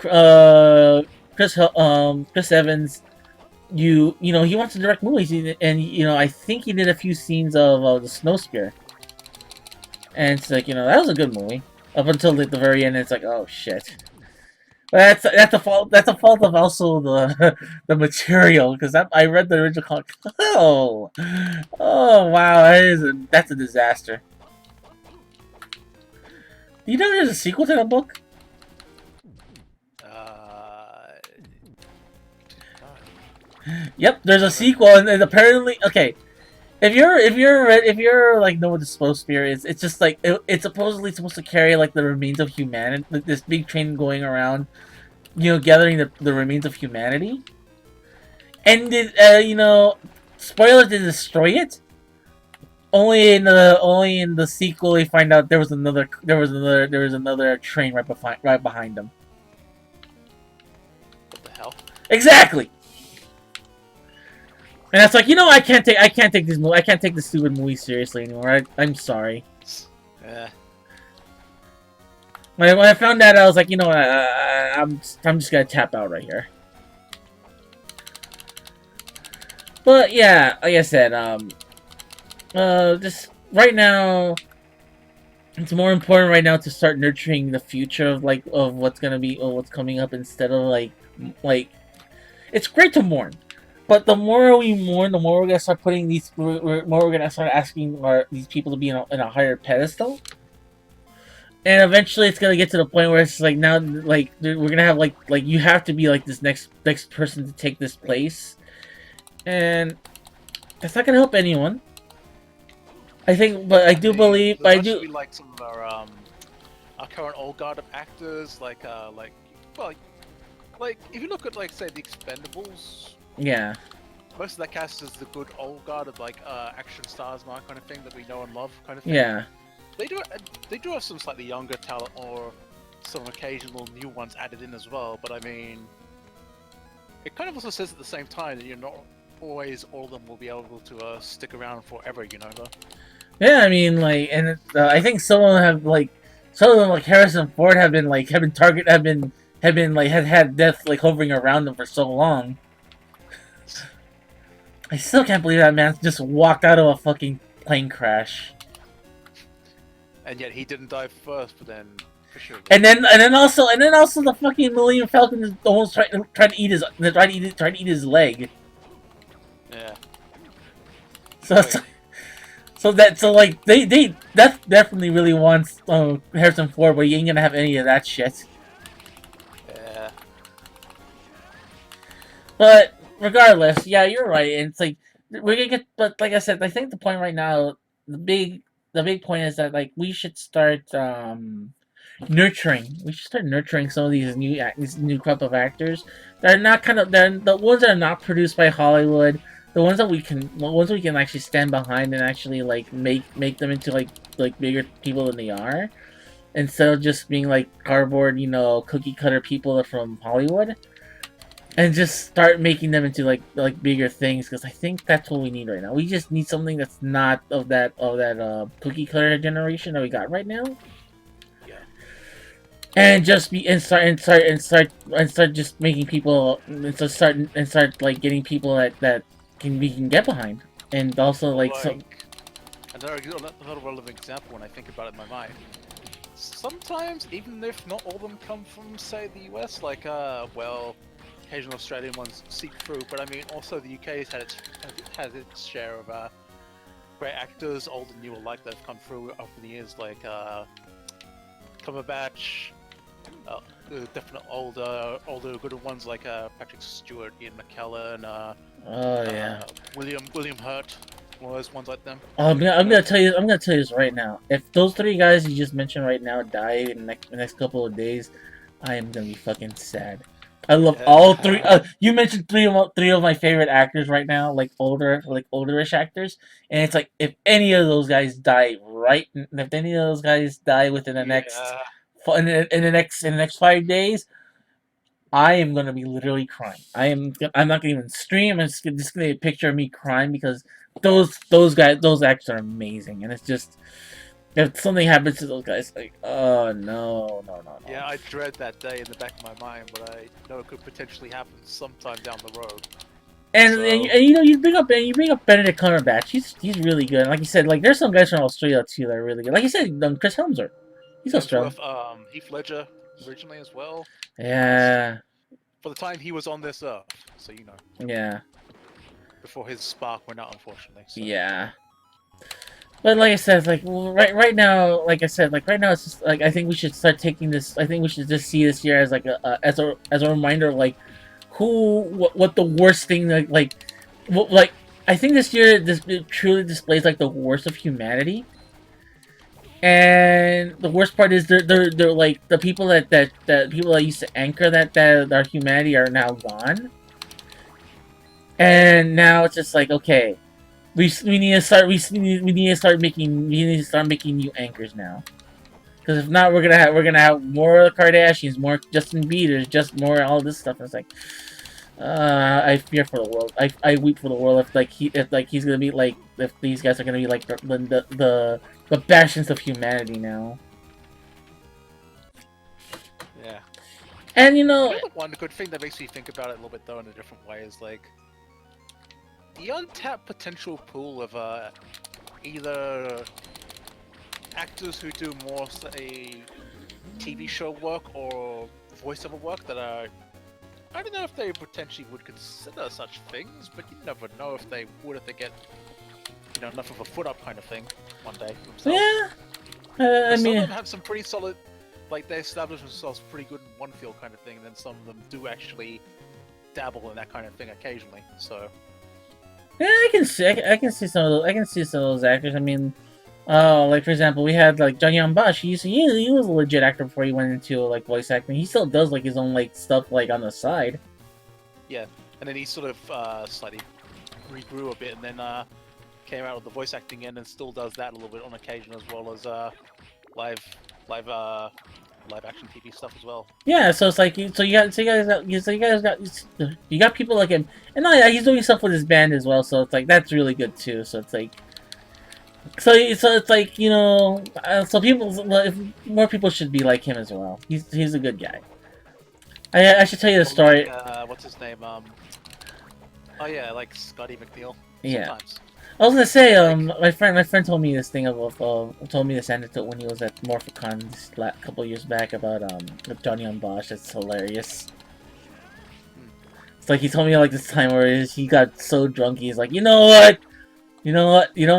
Chris Evans, you know, he wants to direct movies, and you know, I think he did a few scenes of the Snowsphere. And it's like, you know, that was a good movie up until like the very end. It's like, oh shit. But that's a fault. That's a fault of also the material, because I read the original comic. Oh wow, that's a disaster. Do you know there's a sequel to that book? Yep, there's a sequel, and apparently, okay. If you're like know what the Snowsphere is, it's just like it's supposedly supposed to carry like the remains of humanity, like this big train going around, gathering the remains of humanity. And did spoiler, to destroy it? Only in the sequel they find out there was another train right behind them. What the hell? Exactly. And that's like, I can't take this stupid movie seriously anymore. I'm sorry. Yeah. When I found that, I was like, I'm just gonna tap out right here. But yeah, like I said, just right now, it's more important right now to start nurturing the future of what's gonna be or what's coming up instead of like it's great to mourn, but the more we mourn, the more we're gonna start putting more we're gonna start asking these people to be in a higher pedestal, and eventually it's gonna get to the point where it's like now like we're gonna have like you have to be like this next person to take this place, and that's not gonna help anyone. I think, but I do believe, but I do. Be like some of our current old guard of actors, well, like if you look at like say the Expendables, Yeah. most of that cast is the good old guard of like action stars and that kind of thing that we know and love, kind of thing. Yeah. They do have some slightly younger talent or some occasional new ones added in as well. But I mean, it kind of also says at the same time that you're not always all of them will be able to stick around forever, though. Yeah, I mean, like, and I think some of them have like Harrison Ford have been had death like hovering around them for so long. I still can't believe that man just walked out of a fucking plane crash. And yet he didn't die first, but then for sure. And then also the fucking Millennium Falcon is almost tried to eat his leg. Yeah. So that definitely really wants Harrison Ford, but you ain't gonna have any of that shit. Yeah. But regardless, yeah, you're right. And it's like we're gonna get, but like I said, I think the point right now, the big point is that like we should start nurturing. We should start nurturing some of these new crop of actors. They're the ones that are not produced by Hollywood. The ones we can actually stand behind and actually like make them into like bigger people than they are, instead of just being like cardboard, cookie cutter people from Hollywood, and just start making them into like bigger things. Because I think that's what we need right now. We just need something that's not of that cookie cutter generation that we got right now. Yeah. And just start just making people start like getting people that we can get behind, and also another relevant example when I think about it in my mind. Sometimes, even if not all of them come from, say, the US, occasional Australian ones seep through, but I mean, also the UK has its share of great actors, old and new alike, that have come through over the years, like Cumberbatch, the definite older good ones like Patrick Stewart, Ian McKellen, William Hurt, one of those ones like them. I'm gonna tell you this right now. If those three guys you just mentioned right now die in the next couple of days, I am gonna be fucking sad. I love all three. You mentioned three of my favorite actors right now, like olderish actors, and it's like if any of those guys die within the next in the next 5 days, I am gonna be literally crying. I'm not gonna even stream. I'm just gonna be a picture of me crying because those actors are amazing, and it's just if something happens to those guys, like oh no. Yeah, I dread that day in the back of my mind, but I know it could potentially happen sometime down the road. And you bring up Benedict Cumberbatch. He's really good. And like you said, like there's some guys from Australia too that are really good. Like you said, Chris Hemsworth. He's Australian. Heath Ledger originally as well. Yeah. For the time he was on this earth, so you know. Yeah. Before his spark went out, unfortunately. So. Yeah. But like I said, right now, it's just like I think we should start taking this. I think we should just see this year as like as a reminder of like what the worst thing I think this year this truly displays like the worst of humanity. And the worst part is they're like the people that people that used to anchor that our humanity are now gone. And now it's just like, okay, we need to start we need to start making new anchors now. Because if not, we're gonna have more Kardashians, more Justin Biebers, just more all this stuff. And it's like, I fear for the world. I weep for the world if he's gonna be like if these guys are gonna be like the bastions of humanity now. Yeah. And The one good thing that makes me think about it a little bit though in a different way is like the untapped potential pool of either actors who do more say TV show work or voiceover work that are I don't know if they potentially would consider such things, but you never know if they would if they get enough of a foot up kind of thing one day themselves. yeah, I Some mean, of them have some pretty solid, like they establish themselves pretty good in one field kind of thing, and then some of them do actually dabble in that kind of thing occasionally. So yeah, I can see some of those. I can see some of those actors. I mean, like for example, we had like Johnny Bosch. He was a legit actor before he went into like voice acting. He still does like his own like stuff like on the side. yeah, and then he sort of slightly regrew a bit, and then came out with the voice acting end, and still does that a little bit on occasion, as well as live, live, uh, live action TV stuff as well. Yeah, so it's like you got people like him, and oh yeah, he's doing stuff with his band as well. So it's like that's really good too. So it's like so it's like so if more people should be like him as well. He's a good guy. I should tell you the story. Like, what's his name? Oh yeah, like Scotty McNeil. Yeah. Sometimes. I was gonna say, Like, my friend told me this thing told me this anecdote when he was at Morphicon this couple years back about with Johnny on Bosch. It's hilarious. It's like he told me like this time where he got so drunk he's like, you know what, you know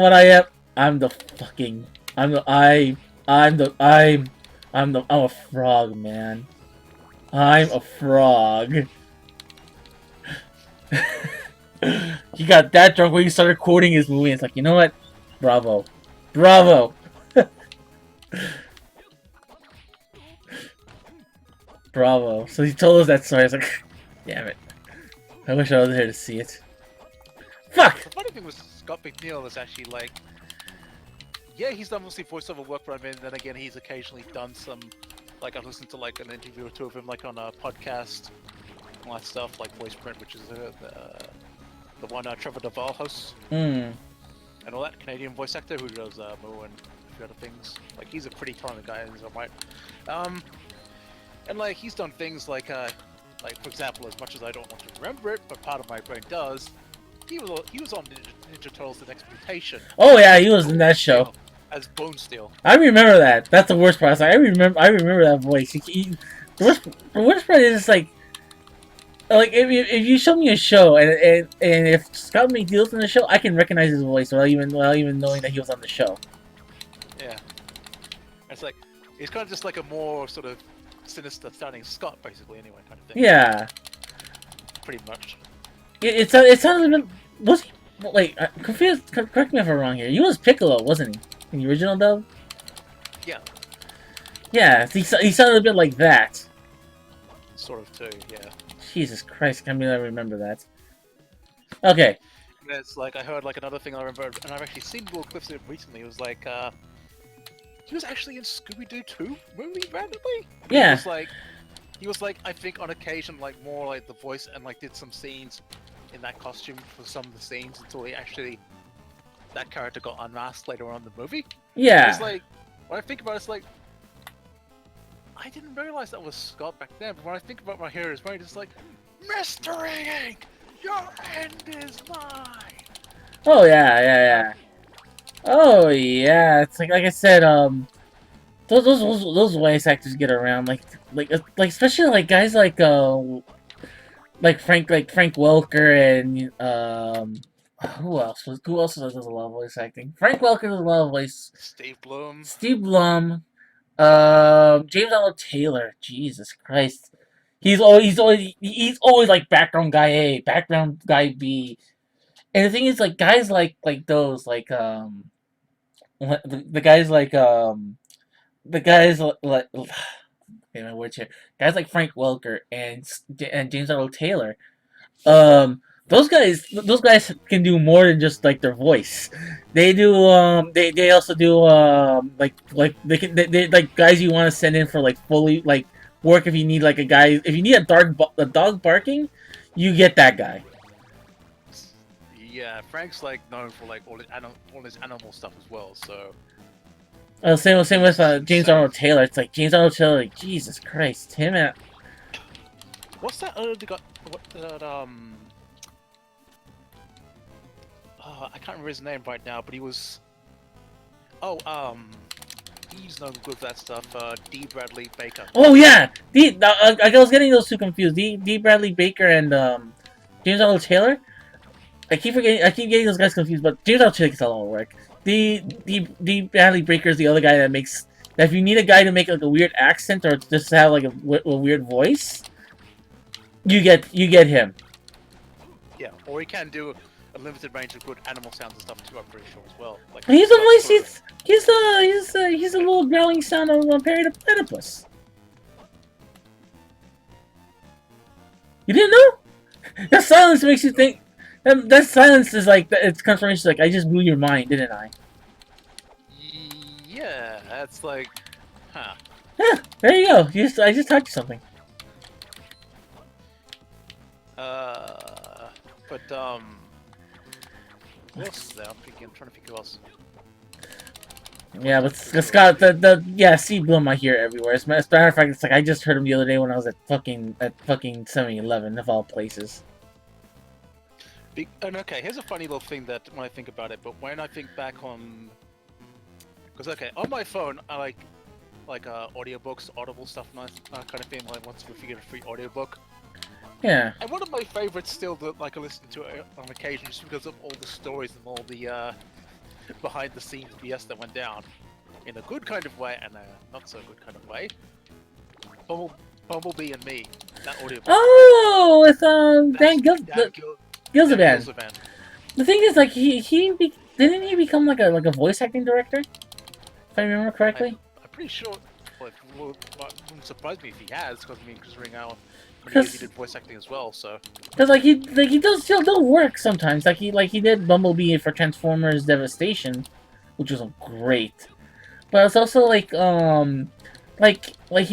what I am. I'm the fucking I'm the I'm a frog, man. I'm a frog. He got that drunk when he started quoting his movie. It's like, you know what? Bravo. Bravo. Bravo. So he told us that story. I was like, damn it. I wish I was there to see it. Fuck! the funny thing with Scott McNeil is actually like, yeah, he's done mostly voiceover work, but I mean, then again, he's occasionally done some, like I've listened to like an interview or two of him, like on a podcast, all that stuff, like Voice Print, which is the one Trevor Duvall hosts, Hmm. and all that Canadian voice actor who does Moo and a few other things. Like he's a pretty talented guy in his own right. And like he's done things like for example, as much as I don't want to remember it, but part of my brain does. He was on Ninja Turtles: The Next Mutation. Oh yeah, he was in that show. As Bone Steel. I remember that. That's the worst part. I remember that voice. The worst part is like if you show me a show and if Scott McNeil's in the show, I can recognize his voice without even knowing that he was on the show. Yeah. It's like he's kind of just like a more sort of sinister sounding Scott, basically. Anyway, kind of thing. Yeah. Pretty much. It sounds a bit. Was he like confused? Correct me if I'm wrong here. He was Piccolo, wasn't he? In the original dub? Yeah. Yeah, he sounded a bit like that. Sort of too, yeah. Jesus Christ, I mean I remember that. Okay. And it's like I heard like another thing I remember, and I've actually seen little clips of it recently. It was like he was actually in Scooby-Doo 2 movie randomly. Yeah. He was like I think on occasion like more like the voice and like did some scenes in that costume for some of the scenes until he actually that character got unmasked later on in the movie. Yeah. It's like when I think about it, it's like I didn't realize that was Scott back then. But when I think about my heroes, right, it's like Mr. Ink, your end is mine. Oh yeah. Oh yeah. It's like I said, those voice actors get around like especially like guys like Frank Welker and who else does a lot of voice acting? Frank Welker does a lot of voice. Steve Blum. James Arnold Taylor. Jesus Christ. He's always like background guy A, background guy B. And the thing is like guys like those the guys like the guys like okay, my words here. Guys like Frank Welker and James Arnold Taylor. Those guys can do more than just like their voice. They also do like they like guys you want to send in for like fully like work if you need like a guy if you need a dog barking, you get that guy. Yeah, Frank's like known for like all his animal stuff as well. So Same with he's James insane. Arnold Taylor. It's like James Arnold Taylor. Like Jesus Christ, him and What's that other guy? What that I can't remember his name right now, but he was. Oh, he's no good for that stuff. D. Bradley Baker. oh yeah, I was getting those two confused. D. Bradley Baker and James Arnold Taylor. I keep getting those guys confused, but James Arnold Taylor gets a lot of work. D. Bradley Baker is the other guy that makes that if you need a guy to make like a weird accent or just have like a weird voice, you get him. Yeah, or he can do a limited range of good animal sounds and stuff too. I'm pretty sure as well. Like He's a stuff voice. for- He's a little growling sound of a platypus. You didn't know? That silence makes you think. That silence is like it's confirmation. Like I just blew your mind, didn't I? Yeah, that's like, huh. Yeah, there you go. I just taught you something. But who else is there? I'm trying to think who else. Yeah, but Scott, yeah, sea blew my ear everywhere. As a matter of fact, it's like I just heard him the other day when I was at fucking 7-Eleven of all places. And okay, here's a funny little thing that when I think about it, but when I think back on, because okay, on my phone I like audiobooks, Audible stuff, and that kind of thing. Like once we get a free audiobook. Yeah. And one of my favorites still that like I listen to it on occasion just because of all the stories and all the behind the scenes BS that went down in a good kind of way and a not so good kind of way. Bumblebee and Me, that audiobook. Oh, with Dan Gilzaban. Gilzaban. The thing is, like didn't he become like a voice acting director? If I remember correctly. I'm pretty sure. Like, well, it wouldn't surprise me if he has, because I mean, considering how many years he did voice acting as well. So. Because he does still work sometimes. Like he did Bumblebee for Transformers Devastation, which was great. But it's also like he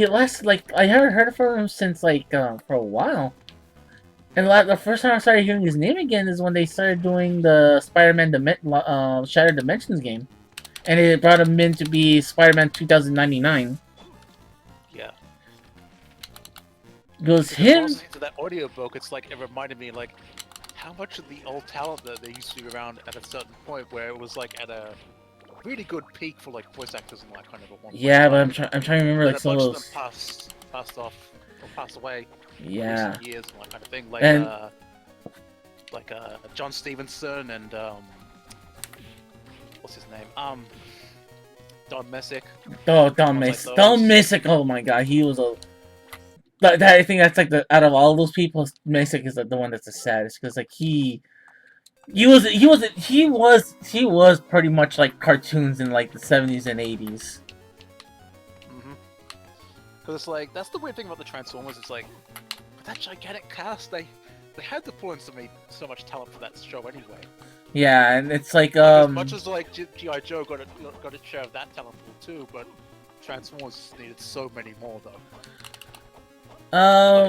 last like I haven't heard from him since like for a while. And the first time I started hearing his name again is when they started doing the Spider-Man Shattered Dimensions game, and it brought him in to be Spider-Man 2099. Yeah. Goes him. To that audiobook, it's like it reminded me like how much of the old talent that there used to be around at a certain point where it was like at a really good peak for like voice actors and that kind of a one. Yeah, but I'm trying to remember like some of those passed off or passed away. Yeah. Recent years and that kind of thing. Like John Stevenson and what's his name? Don Messick. Oh, Don Messick. Don Messick. Oh my God, he was a. I think that's like out of all those people, Messick is the one that's the saddest because like he was pretty much like cartoons in like the 70s and 80s. Because it's like that's the weird thing about the Transformers. It's like with that gigantic cast, they had to pull in so much talent for that show anyway. Yeah, and it's like as much as like G.I. Joe got a share of that talent pool too, but Transformers needed so many more though.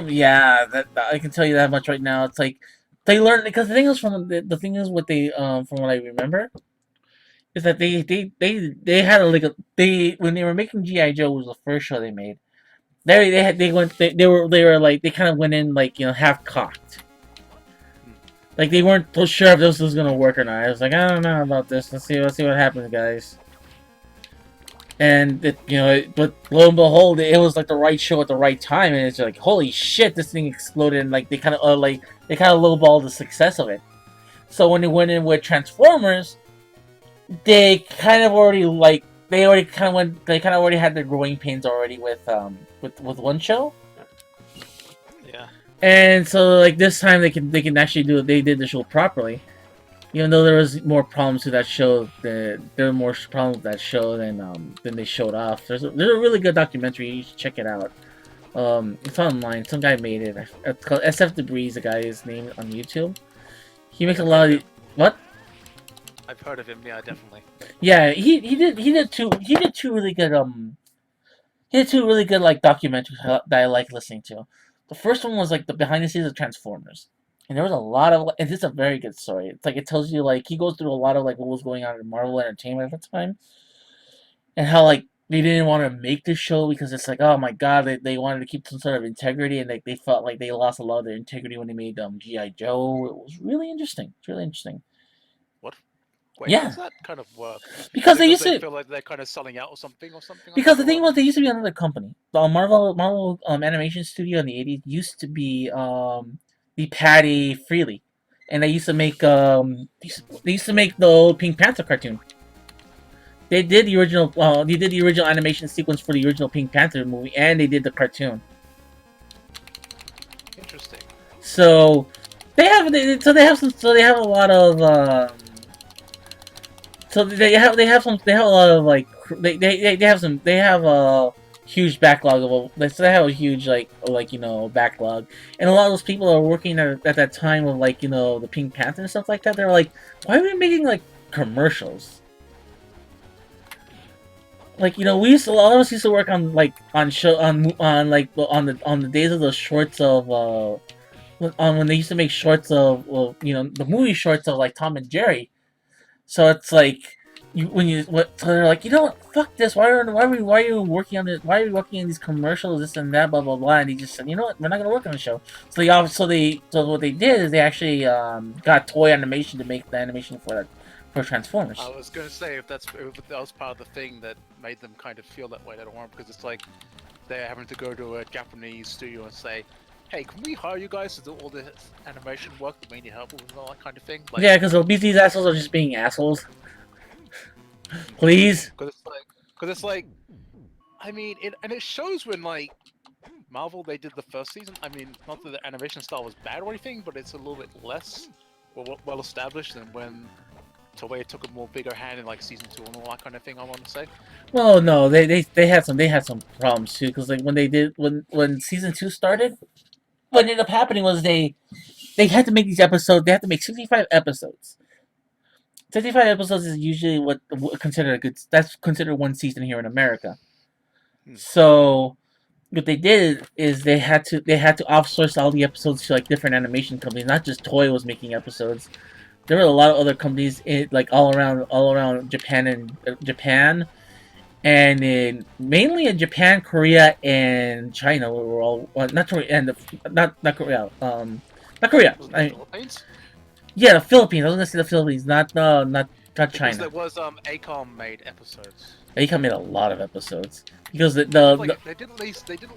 Yeah, that I can tell you that much right now. It's like they learned because the thing is the thing is what they from what I remember is that they had when they were making G.I. Joe was the first show they made. They were like they kind of went in like half cocked. Like they weren't so sure if this was gonna work or not. I was like, I don't know about this. Let's see what happens, guys. And but lo and behold, it was like the right show at the right time, and it's like, holy shit, this thing exploded, and like they kind of lowballed the success of it. So when they went in with Transformers, they kind of already had their growing pains already with one show. Yeah. And so like this time they can actually they did the show properly. Even though there was more problems with that show, there were more problems with that show than they showed off. There's a really good documentary. You should check it out. It's online. Some guy made it. It's called SF Debris. The guy's name on YouTube. He makes a lot of what? I've heard of him. Yeah, definitely. Yeah, he did two really good he did two really good like documentaries that I like listening to. The first one was like the behind the scenes of Transformers, and there was a lot of. And it's a very good story. It's like it tells you like he goes through a lot of like what was going on in Marvel Entertainment at the time, and how like they didn't want to make this show because it's like oh my god they wanted to keep some sort of integrity and like they felt like they lost a lot of their integrity when they made GI Joe. It was really interesting. It's really interesting. What? Wait, how Yeah, does that kind of work? because Is it they because used they to. feel like they're kind of selling out or something like Because that, the thing or was, they used to be another company. The Marvel Animation Studio in the '80s used to be the Patty Freely, and they used to make the old Pink Panther cartoon. They did the original. They did the original animation sequence for the original Pink Panther movie, and they did the cartoon. interesting? So they have a lot of so they have a lot of like they have a huge backlog of they have a huge backlog, and a lot of those people that were working at that time of the Pink Panther and stuff like that. They're like, why are we making like commercials? Like we used to, a lot of us used to work on on the days of the shorts of on when they used to make shorts of the movie shorts of like Tom and Jerry. So it's like so they're like, fuck this. Why are you working on it? Why are you working on these commercials? This and that, blah blah blah. And he just said, you know what? We're not gonna work on the show. So what they did is they actually got toy animation to make the animation for Transformers. I was gonna say if that was part of the thing that made them kind of feel that way. They don't want because it's like they're having to go to a Japanese studio and say, "Hey, can we hire you guys to do all this animation work that we need help with and all that kind of thing?" Like, Yeah, because these assholes are just being assholes. Please. Because it's like, I mean, it shows when like Marvel they did the first season. I mean, not that the animation style was bad or anything, but it's a little bit less well established than when Toei took a more bigger hand in like season 2 and all that kind of thing. I want to say. Well, no, they had some problems too because like when season 2 started, what ended up happening was they had to make these episodes. They had to make 65 episodes. 65 episodes is usually considered a good. That's considered one season here in America. So what they did is they had to outsource all the episodes to like different animation companies. Not just Toei was making episodes. There were a lot of other companies like all around Japan, and mainly in Japan, Korea, and China. We were all not Korea and not Korea. Not Korea. Was it the Philippines? Yeah, the Philippines. I was gonna say the Philippines, not Because China. there was Acom made episodes. They made a lot of episodes because They did at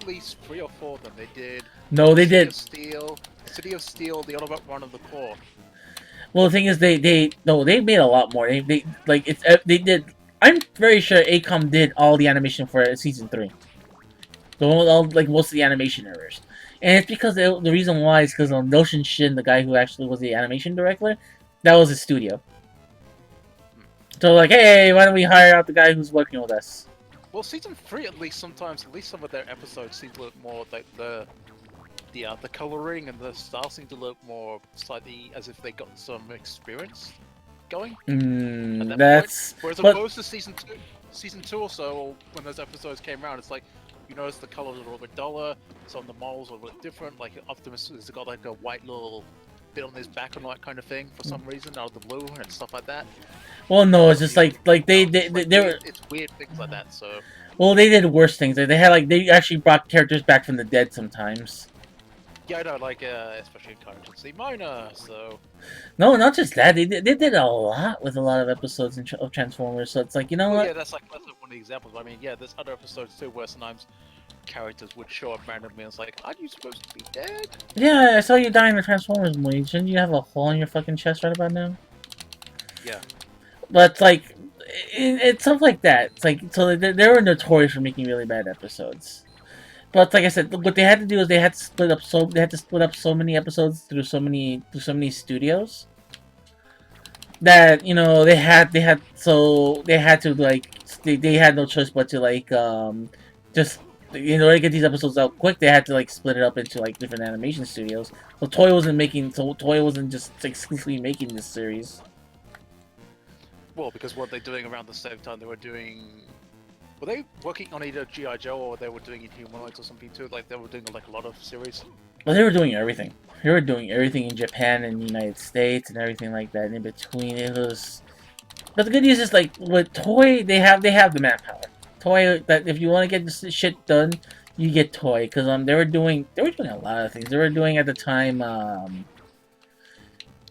least 3 or 4 of them. They did. no, they City did. of Steel, City of Steel, the Autobot Run of the Core. Well, the thing is, they made a lot more. They did. I'm very sure Acom did all the animation for season 3. All like most of the animation errors, and it's because the reason why is because Notion Shin, the guy who actually was the animation director, that was his studio. So like, hey, why don't we hire out the guy who's working with us? Well, season 3 at least sometimes, at least some of their episodes seem to look more like the coloring and the style seems to look more slightly as if they got some experience going. At that That's point. Whereas opposed to season two or so, when those episodes came around, it's like you notice the colors are a little bit duller. Some of the models are a little bit different. Like Optimus has got like a white little bit on his back and all that kind of thing for some reason out of the blue and stuff like that. well, no, it's just like they were. It's weird things like that. So Well, they did worse things. They actually brought characters back from the dead sometimes. yeah, I know, like especially in Carnage C Minor. So No, not just that. They did a lot with a lot of episodes of Transformers. So it's like, you know what? yeah, that's one of the examples. I mean, yeah, there's other episodes too where sometimes characters would show up randomly and it's like, aren't you supposed to be dead? Yeah, I saw you die in the Transformers movie. Shouldn't you have a hole in your fucking chest right about now? Yeah. But like, it's stuff like that. It's like so they were notorious for making really bad episodes. But like I said, what they had to do is they had to split up so many episodes through so many studios. that they had to like they had no choice but to like just in order to get these episodes out quick, they had to like split it up into like different animation studios. Toy wasn't just exclusively making this series. Well, because what they're doing around the same time, they were doing. Were they working on either G.I. Joe or they were doing Inhumanoids or something too? Like they were doing like a lot of series. Well, they were doing everything. They were doing everything in Japan and the United States and everything like that. And in between, it was. But the good news is, like with Toy, they have the manpower. Toy, that if you want to get this shit done, you get Toy, because they were doing a lot of things. They were doing at the time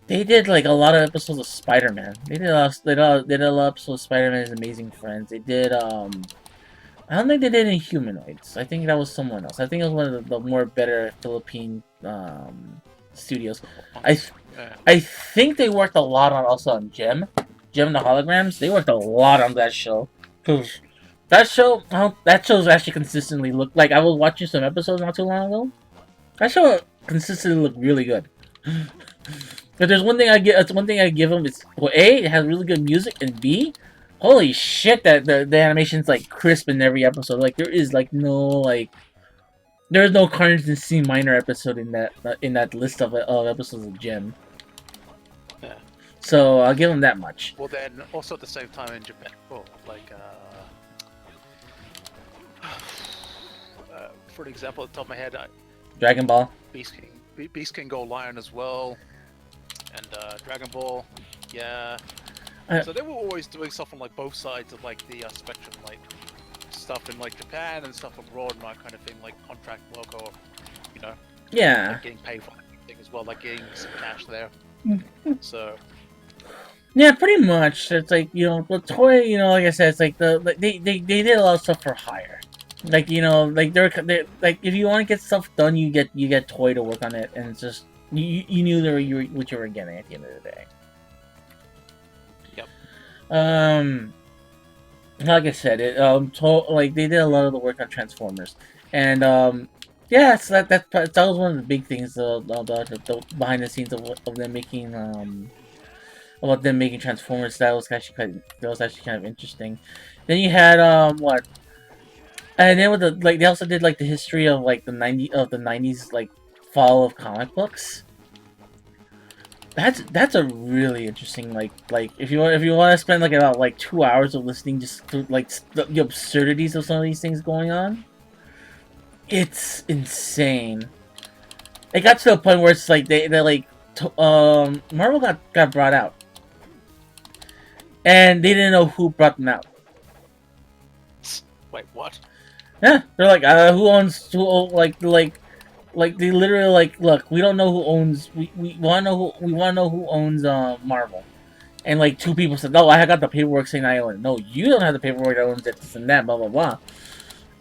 they did like a lot of episodes of Spider-Man. They did a lot of episodes of Spider-Man's Amazing Friends. They did I don't think they did Inhumanoids. I think that was someone else. I think it was one of the more better Philippine studios. I think they worked a lot on also on Gem the Holograms. They worked a lot on that show. Cause that show's actually consistently looked like I was watching some episodes not too long ago. That show consistently looked really good. If there's one thing that's one thing I give them is, well, A, it has really good music, and B, holy shit, that the animation's like crisp in every episode. Like there is like there's no Carnage in C minor episode in that list of episodes of Gem. Yeah. So I'll give them that much. Well, then also at the same time in Japan, for an example, at the top of my head, Dragon Ball. Beast King Go Lion as well, and Dragon Ball, yeah. So they were always doing stuff on like both sides of like the spectrum, like stuff in like Japan and stuff abroad and that kind of thing, like contract work or Yeah. like getting paid for everything as well, like getting some cash there. So yeah, pretty much. It's like the Toy. Like I said, it's like they did a lot of stuff for hire. Like like they're like if you want to get stuff done, you get Toy to work on it, and it's just you knew what you were getting at the end of the day. Yep. Like I said, like they did a lot of the work on Transformers, and yeah, so that was one of the big things the behind the scenes of them making about them making Transformers. That was actually kind of interesting. Then you had what. And then with they also did like the history of like the 90s like fall of comic books. That's a really interesting like if you want to spend like about like 2 hours of listening just to like the absurdities of some of these things going on. It's insane. It got to the point where it's like they Marvel got brought out, and they didn't know who brought them out. Wait, what? Yeah, they're like, who they literally like, look, we don't know who owns. We want to know who owns Marvel, and like 2 people said, no, I got the paperwork saying I own it. No, you don't have the paperwork that owns it, this and that, blah blah blah.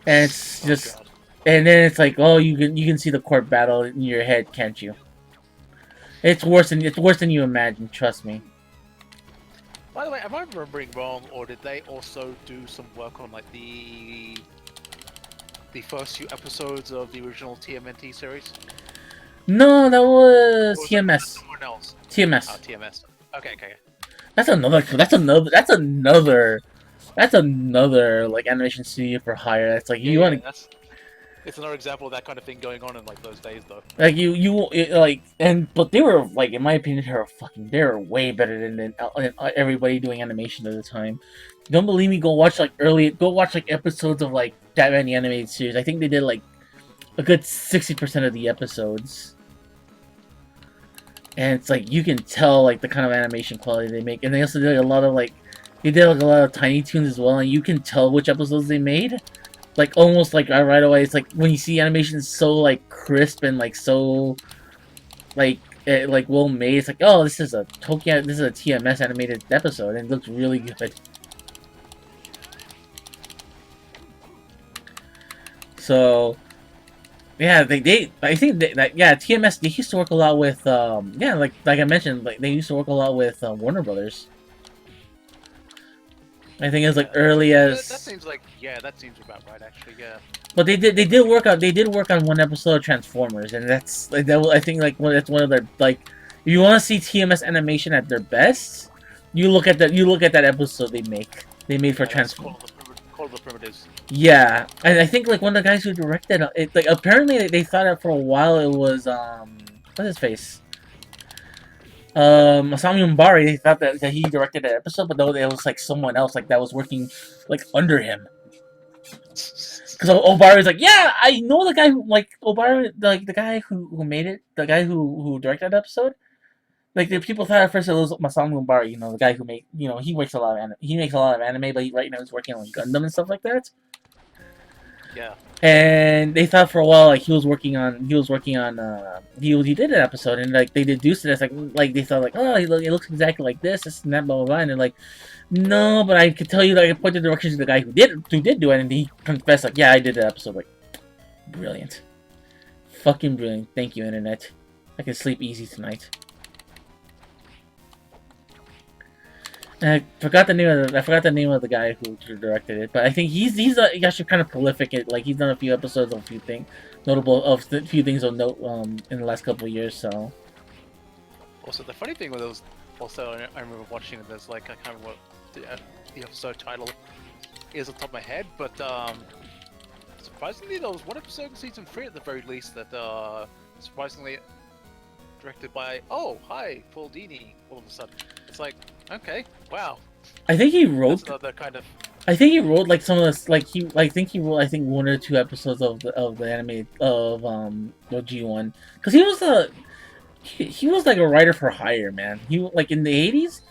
And it's just, and then it's like, oh, you can see the court battle in your head, can't you? It's worse than you imagine. Trust me. By the way, am I remembering wrong, or did they also do some work on like the first few episodes of the original TMNT series? No, that was TMS. Someone else. TMS. Oh, TMS. Okay. That's another like animation studio for hire. That's like you want to. It's another example of that kind of thing going on in like those days, though. Like but they were like, in my opinion, they were way better than everybody doing animation at the time. Don't believe me? Go watch like episodes of like Batman the Animated Series. I think they did like a good 60% of the episodes, and it's like you can tell like the kind of animation quality they make. And they also did a lot of Tiny Toons as well, and you can tell which episodes they made. Like almost like right away, it's like when you see animation so like crisp and like so like well made. It's like, oh, this is a TMS animated episode, and it looks really good. So yeah, I think TMS, they used to work a lot with like I mentioned, like they used to work a lot with Warner Brothers. I think it was like early as that seems about right, actually. Yeah. But they did work on one episode of Transformers, and that's like I think like that's one of their like, if you want to see TMS animation at their best, You look at that. You look at that episode they make. They made for Yeah, that's Transform. Call of the Primitives. Yeah, and I think like one of the guys who directed it, like apparently they thought that for a while it was what's his face, Masami Umbari. They thought that he directed that episode, but no, it was like someone else like that was working like under him. Because Obari was like, yeah, I know the guy who like Obari, like the guy who made it, the guy who directed that episode. Like the people thought at first it was Masamu Umbari, you know, the guy who made, you know, he makes a lot of he makes a lot of anime, but right now he's working on Gundam and stuff like that. Yeah. And they thought for a while like he was working on he did an episode and like they deduced it as like they thought like, oh, it looks exactly like this and that, blah blah blah, and they're like, no, but I could tell you, like, I pointed the directions to the guy who did do it, and he confessed like, yeah, I did the episode. Like, brilliant, fucking brilliant. Thank you, internet. I can sleep easy tonight. And I forgot the name of the guy who directed it, but I think he's actually kind of prolific. Like he's done a few episodes of a few things, a few things of note in the last couple of years. So Also, the funny thing with those, also I remember watching it. There's like I can't remember what the episode title is off the top of my head, but surprisingly there was one episode in season 3 at the very least that surprisingly directed by Paul Dini. All of a sudden, it's like, okay, wow. I think he wrote. That's another kind of. I think he wrote like some of this, like I think he wrote one or two episodes of the anime of the G1, because he was like a writer for hire, man. He like in the 80s,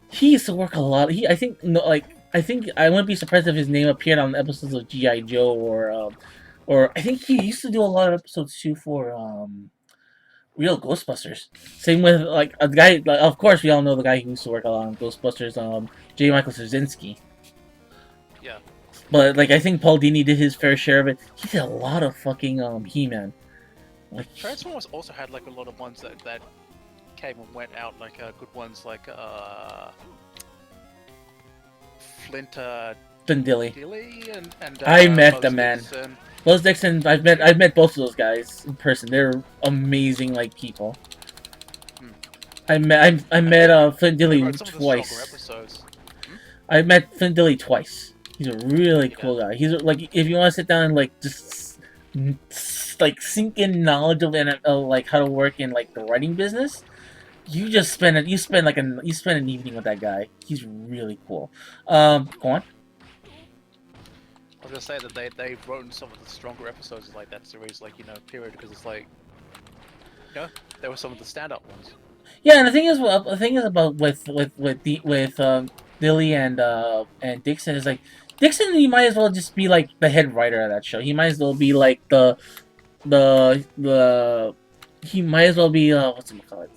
he used to work a lot. I think no, like I think I wouldn't be surprised if his name appeared on episodes of GI Joe or I think he used to do a lot of episodes too for Real Ghostbusters. Same with like a guy. Like, of course, we all know the guy who used to work a lot on Ghostbusters. J. Michael Straczynski. Yeah. But like I think Paul Dini did his fair share of it. He did a lot of fucking He-Man. Like Transformers also had like a lot of ones that came and went out, like good ones like Flint Dilly. Dilly and I met Buzz the man. Dixon. Buzz Dixon. I've met both of those guys in person. They're amazing, like people. I met Flint Dilly twice. Episodes. I met Flint Dilly twice. He's a really cool guy. He's like, if you want to sit down and like just like sink in knowledge of like how to work in like the writing business, you spend an evening with that guy. He's really cool. Go on. I was gonna say that they've written some of the stronger episodes of like that series, like period, because it's like, they were some of the stand-up ones. Yeah, and the thing is about with Dilly and Dixon is like Dixon. He might as well just be like the head writer of that show. He might as well be like the he might as well be what's it called?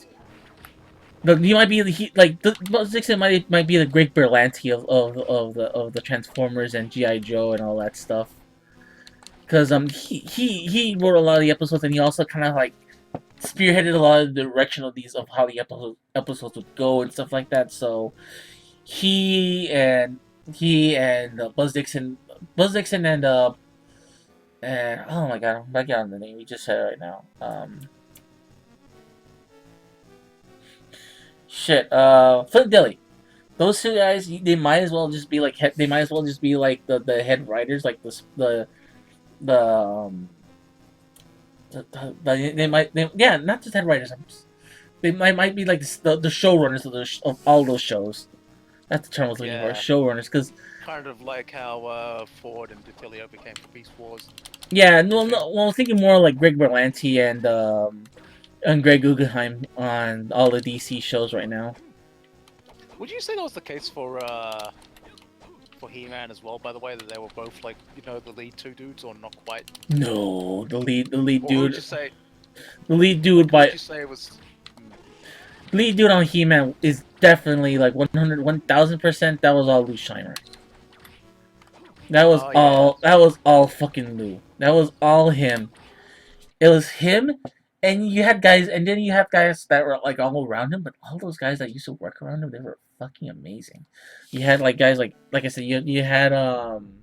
He might be Dixon might be the Greg Berlanti of the Transformers and GI Joe and all that stuff. Because he wrote a lot of the episodes, and he also kind of like spearheaded a lot of the direction of how the episodes would go and stuff like that. So he and Buzz Dixon and oh my god, I'm blanking on the name. We just said it right now. Flint Dilly. Those two guys, they might as well just be like the head writers, like not just head writers. They might be like the showrunners of all those shows. That's the term I was looking for. Showrunners, because kind of like how Ford and DiTilio became the Beast Wars. Yeah, no, well, I'm thinking more like Greg Berlanti and Greg Guggenheim on all the DC shows right now. Would you say that was the case for He-Man as well? By the way, that they were both like the lead two dudes, or not quite? No, the lead dude. Would you say? The lead dude by. Would you say it was? Lead dude on He-Man is definitely like 1,000%. That was all Lou Scheimer. That was all. That was all fucking Lou. That was all him. It was him, and you had guys, and then you have guys that were like all around him. But all those guys that used to work around him, they were fucking amazing. You had like guys like I said, you had one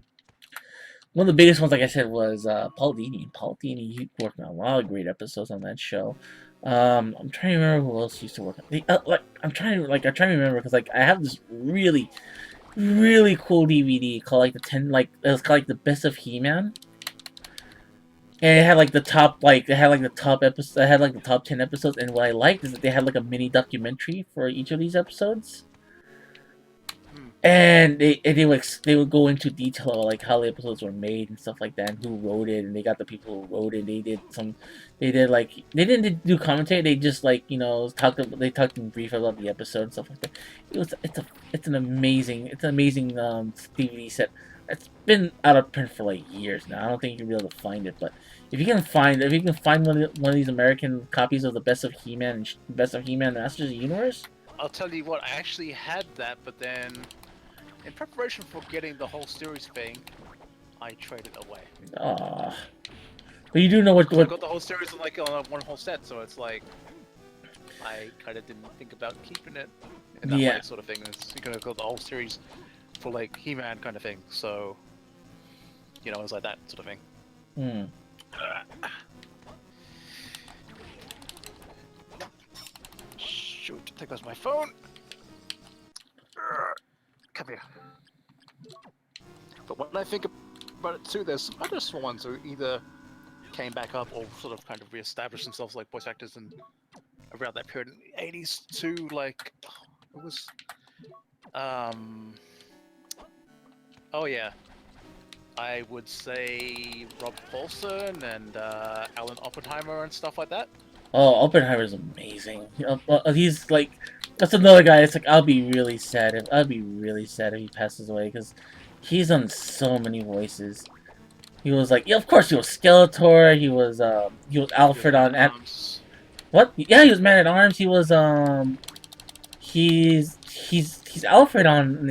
of the biggest ones, like I said, was Paul Dini. Paul Dini, he worked on a lot of great episodes on that show. I'm trying to remember who else used to work on. I'm trying to remember because like I have this really cool DVD called like the 10 like it was called like the best of He-Man. And it had like the top episodes. It had like the top 10 episodes. And what I liked is that they had like a mini documentary for each of these episodes. Hmm. And they would go into detail about like how the episodes were made and stuff like that, and who wrote it, and they got the people who wrote it. They didn't do commentary. They just like they talked in brief about the episode and stuff like that. It's an amazing DVD set. It's been out of print for like years now. I don't think you'll be able to find it, but if you can find one of these American copies of the Best of He-Man and Best of He-Man Masters of the Universe. I'll tell you what, I actually had that, but then in preparation for getting the whole series thing, I traded away. Ah. But you do know what I got the whole series on one whole set, so it's like I kind of didn't think about keeping it in that way, sort of thing. It's gonna go the whole series for like He-Man kind of thing, so it's like that sort of thing. Hmm. Shoot! There goes my phone. Come here. But when I think about it too, there's some other ones who either came back up or sort of kind of reestablished themselves like voice actors in around that period in the 80s too. Like it was, oh yeah, I would say Rob Paulson and Alan Oppenheimer and stuff like that. Oh, Oppenheimer's amazing. He's like, that's another guy. It's like I'd be really sad if he passes away because he's done so many voices. He was like, yeah, of course he was Skeletor. He was Alfred on what? Yeah, he was Man at Arms. He was he's Alfred on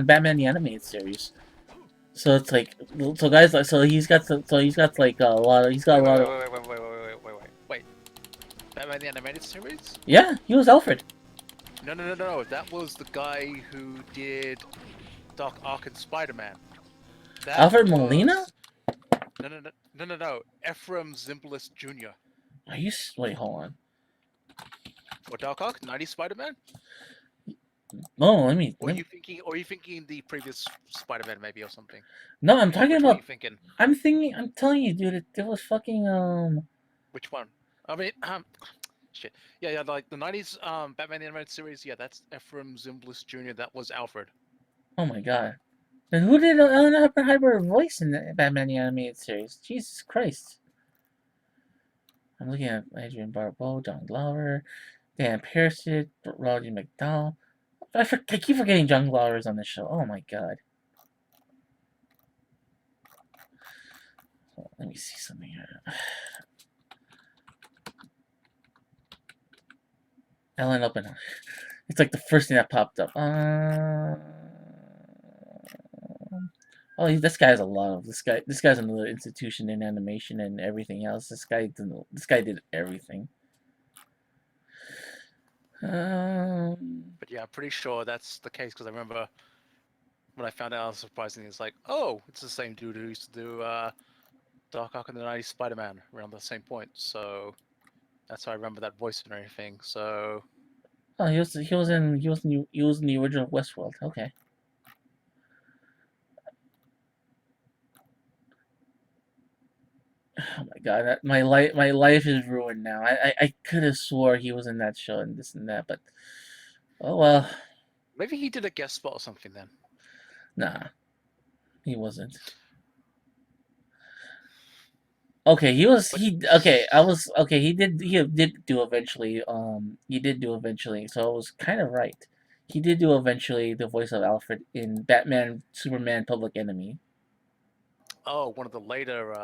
Batman the Animated Series. So it's like guys like he's got like a lot of Wait. Batman the Animated Series? Yeah, he was Alfred. No. That was the guy who did Doc Ock and Spider-Man. Alfred Molina? No. Ephraim Zimbalist Jr. Are you? Wait, hold on. Or Doc Ock, 90s Spider-Man? No, let me. Or are you thinking the previous Spider-Man maybe or something? No, I'm talking about. What are you thinking? I'm telling you, dude. It was fucking Which one? I mean, shit. Yeah, like the 90s Batman the Animated Series. Yeah, that's Ephraim Zimbalist Jr. That was Alfred. Oh my god. And who did Alan Oppenheimer voice in the Batman the Animated Series? Jesus Christ. I'm looking at Adrian Barbeau, John Glover, Dan Pearson, Roddy McDowell. I keep forgetting John Glover's on the show. Oh my god. Oh, let me see something here. Alan Oppenheimer. It's like the first thing that popped up. Oh, this guy has a lot of this guy. This guy's another institution in animation and everything else. This guy did everything. But yeah, I'm pretty sure that's the case because I remember when I found out, I was surprisingly, it's like, oh, it's the same dude who used to do Doc Ock and the 90s Spider-Man around the same point. So that's how I remember that voice and everything. So oh, he was in the original Westworld. Okay. Oh my god, my life is ruined now. I could have swore he was in that show and this and that, but oh well. maybe he did a guest spot or something then. Nah, he wasn't. Okay, he was okay. He did do eventually. He did do eventually. So I was kind of right. He did do eventually the voice of Alfred in Batman, Superman, Public Enemy. Oh, one of the later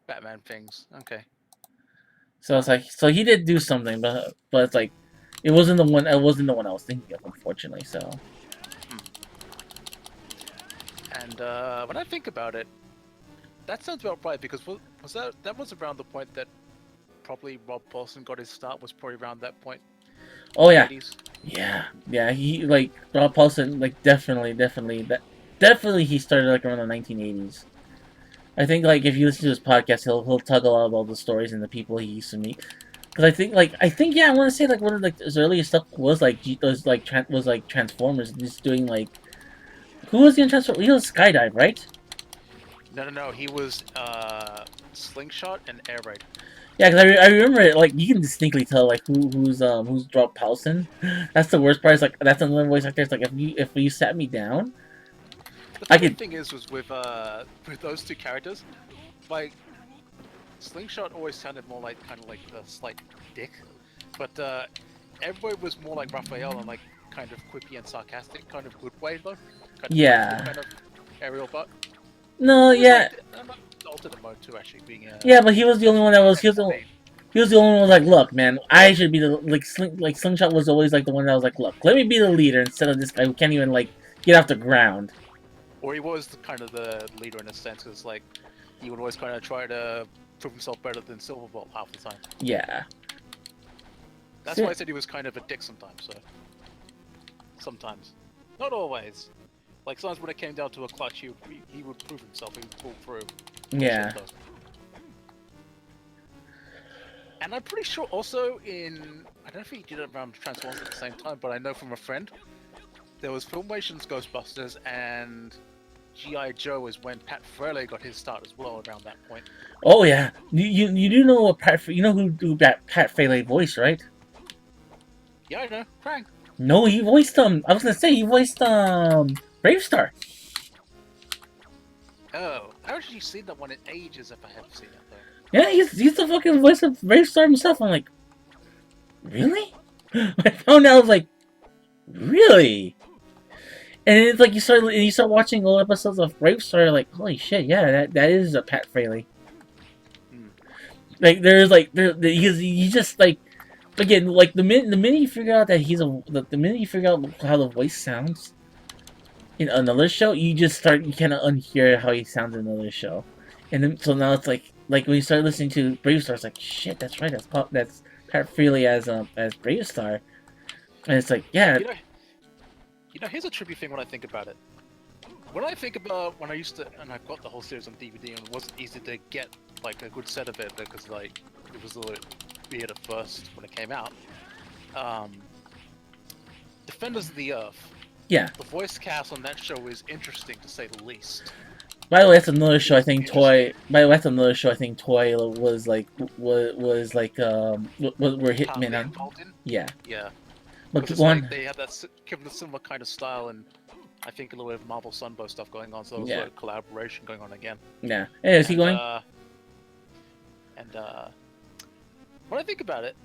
Batman things. Okay. So it's like, so he did do something, but it's like, it wasn't the one. It wasn't the one I was thinking of, unfortunately. So. And when I think about it, that sounds about right because that was around the point that probably Rob Paulson got his start. Was probably around that point. Oh yeah. 80s. Yeah. He like Rob Paulson, like definitely he started like around the 1980s. I think like if you listen to his podcast, he'll talk a lot about the stories and the people he used to meet. Because I think yeah, I want to say like one of like his earliest stuff was like was like Transformers, just doing like who was the in Transformers? He was Skydive, right? No, no, no. He was slingshot and air raid. Yeah, because I remember it, like you can distinctly tell like who's dropped Paulson. That's the worst part. Is like that's another voice actor. It's like if you sat me down, The I funny could thing is, was with those two characters, like slingshot always sounded more like kind of like a slight dick, but everybody was more like Raphael and like kind of quippy and sarcastic, kind of good way though, kind of playful yeah kind of aerial butt. no I just yeah like the alternate mode too, actually being yeah, but he was the only one that was kind of insane. he was the only one who was like, look, man, I should be the like Slingshot was always like the one that was like, look, let me be the leader instead of this guy who can't even like get off the ground. Or he was kind of the leader in a sense, because like he would always kind of try to prove himself better than Silverbolt half the time. Yeah. That's why I said he was kind of a dick sometimes. So sometimes, not always. Like sometimes when it came down to a clutch, he would prove himself. He would pull through. Yeah. And I'm pretty sure also in I don't know if he did it around Transformers at the same time, but I know from a friend there was Filmation's Ghostbusters and G.I. Joe is when Pat Fraley got his start as well around that point. Oh yeah. You do know what you know who that Pat Faley voice, right? Yeah, I know. Krang. No, he voiced I was gonna say he voiced Bravestar. Oh, I actually seen that one in ages if I have seen that though. Yeah, he's the fucking voice of Bravestar himself. I'm like, really? I found out I was like, really? And it's like you start watching old episodes of Bravestar, like, holy shit, yeah, that is a Pat Fraley. Hmm. Like there's like he just like again like the minute you figure out that the minute you figure out how the voice sounds in another show, you kind of unhear how he sounds in another show, and then so now it's like when you start listening to Bravestar, it's like shit, that's right, that's Pat Fraley as Bravestar, and it's like yeah, Here's a trippy thing when I think about it. When I think about when I used to, and I got the whole series on DVD, and it wasn't easy to get like a good set of it because like it was a little weird at first when it came out. Defenders of the Earth. yeah. The voice cast on that show is interesting to say the least. By the way, that's another show I think Toy. By the way, that's another show I think Toy was like were Hitman Partly on. involved in. Yeah, Yeah. but Because one. like they had that given a similar kind of style, and I think a little bit of Marvel Sunbow stuff going on, so there was Yeah. a collaboration going on again. Yeah. Hey, is he going? When I think about it,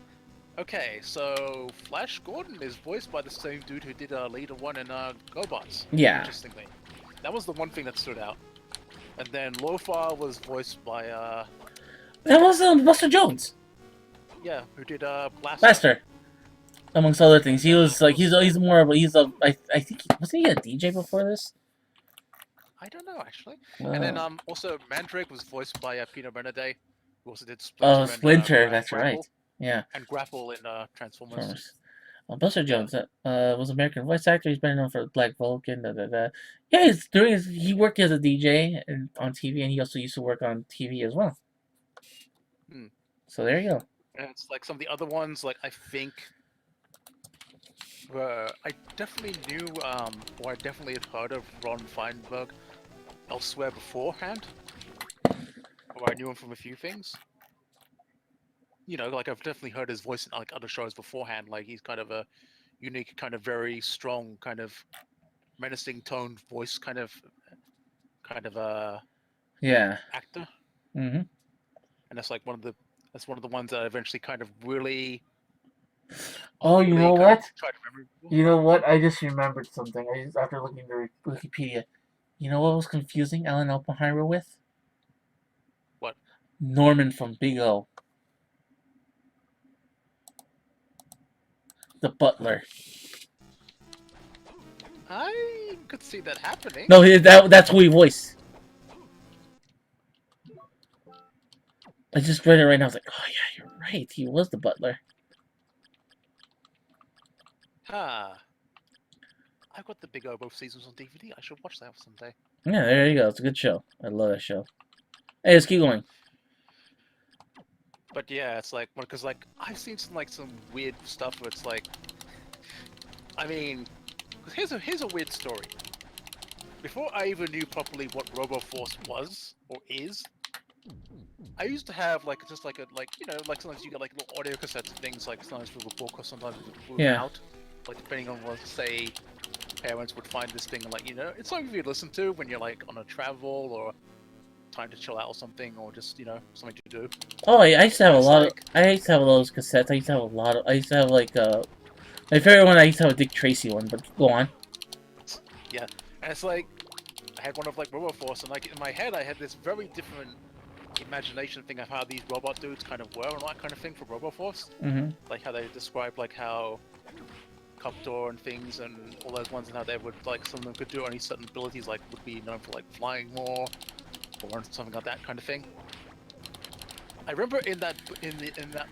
okay, so Flash Gordon is voiced by the same dude who did Leader 1 and GoBots. Yeah. Interestingly. That was the one thing that stood out. And then Lofar was voiced by, That was Buster Jones. yeah, who did Blaster. Blaster. Amongst other things, he was like he's more of I think wasn't he a DJ before this? I don't know, actually. And then also Mandrake was voiced by Pino Beneday, who also did Oh, Splinter Splinter, and that's Grapple, right. Yeah. and Grapple in Transformers. Buster Jones was American voice actor. He's better known for Black Vulcan. Da, da, da. Yeah, he worked as a DJ on TV, and he also used to work on TV as well. Hmm. So there you go. And it's like some of the other ones, like I think I definitely knew, or I definitely had heard of Ron Feinberg elsewhere beforehand, or I knew him from a few things. You know, like I've definitely heard his voice in like other shows beforehand. Like he's kind of a unique, kind of very strong, kind of menacing toned voice, kind of Yeah. actor. Mm-hmm. And that's like one of the ones that I eventually kind of really. Oh, you know kind what? of tried to remember. You know what? I just remembered something. After looking at Wikipedia, you know what was confusing Alan Oppenheimer with? What? Norman from Big O, the butler. I could see that happening. No, that's who he voiced. I just read it right now. I was like, oh yeah, you're right. He was the butler. Huh. I've got the Big O both seasons on DVD. I should watch that someday. Yeah, there you go. It's a good show. I love that show. Hey, let's keep going. But yeah, it's like because like I've seen some weird stuff where it's like, I mean, here's a weird story. Before I even knew properly what RoboForce was or is, I used to have just like like sometimes you get like little audio cassettes and things like sometimes with a book or sometimes with a book Yeah. out, like depending on what say parents would find this thing and it's something you'd listen to when you're like on a travel or time to chill out or something or just something to do. Oh, I used to have a It's lot of. like I used to have those cassettes. I used to have a lot of. I used to have like my favorite one. I used to have a Dick Tracy one, but go on. yeah, and it's like I had one of like RoboForce and like in my head I had this very different imagination thing of how these robot dudes kind of were and all that kind of thing for RoboForce. Mm-hmm. Like how they described like how Coptor and things and all those ones and how they would like some of them could do only certain abilities like would be known for like flying more or something like that kind of thing. I remember in that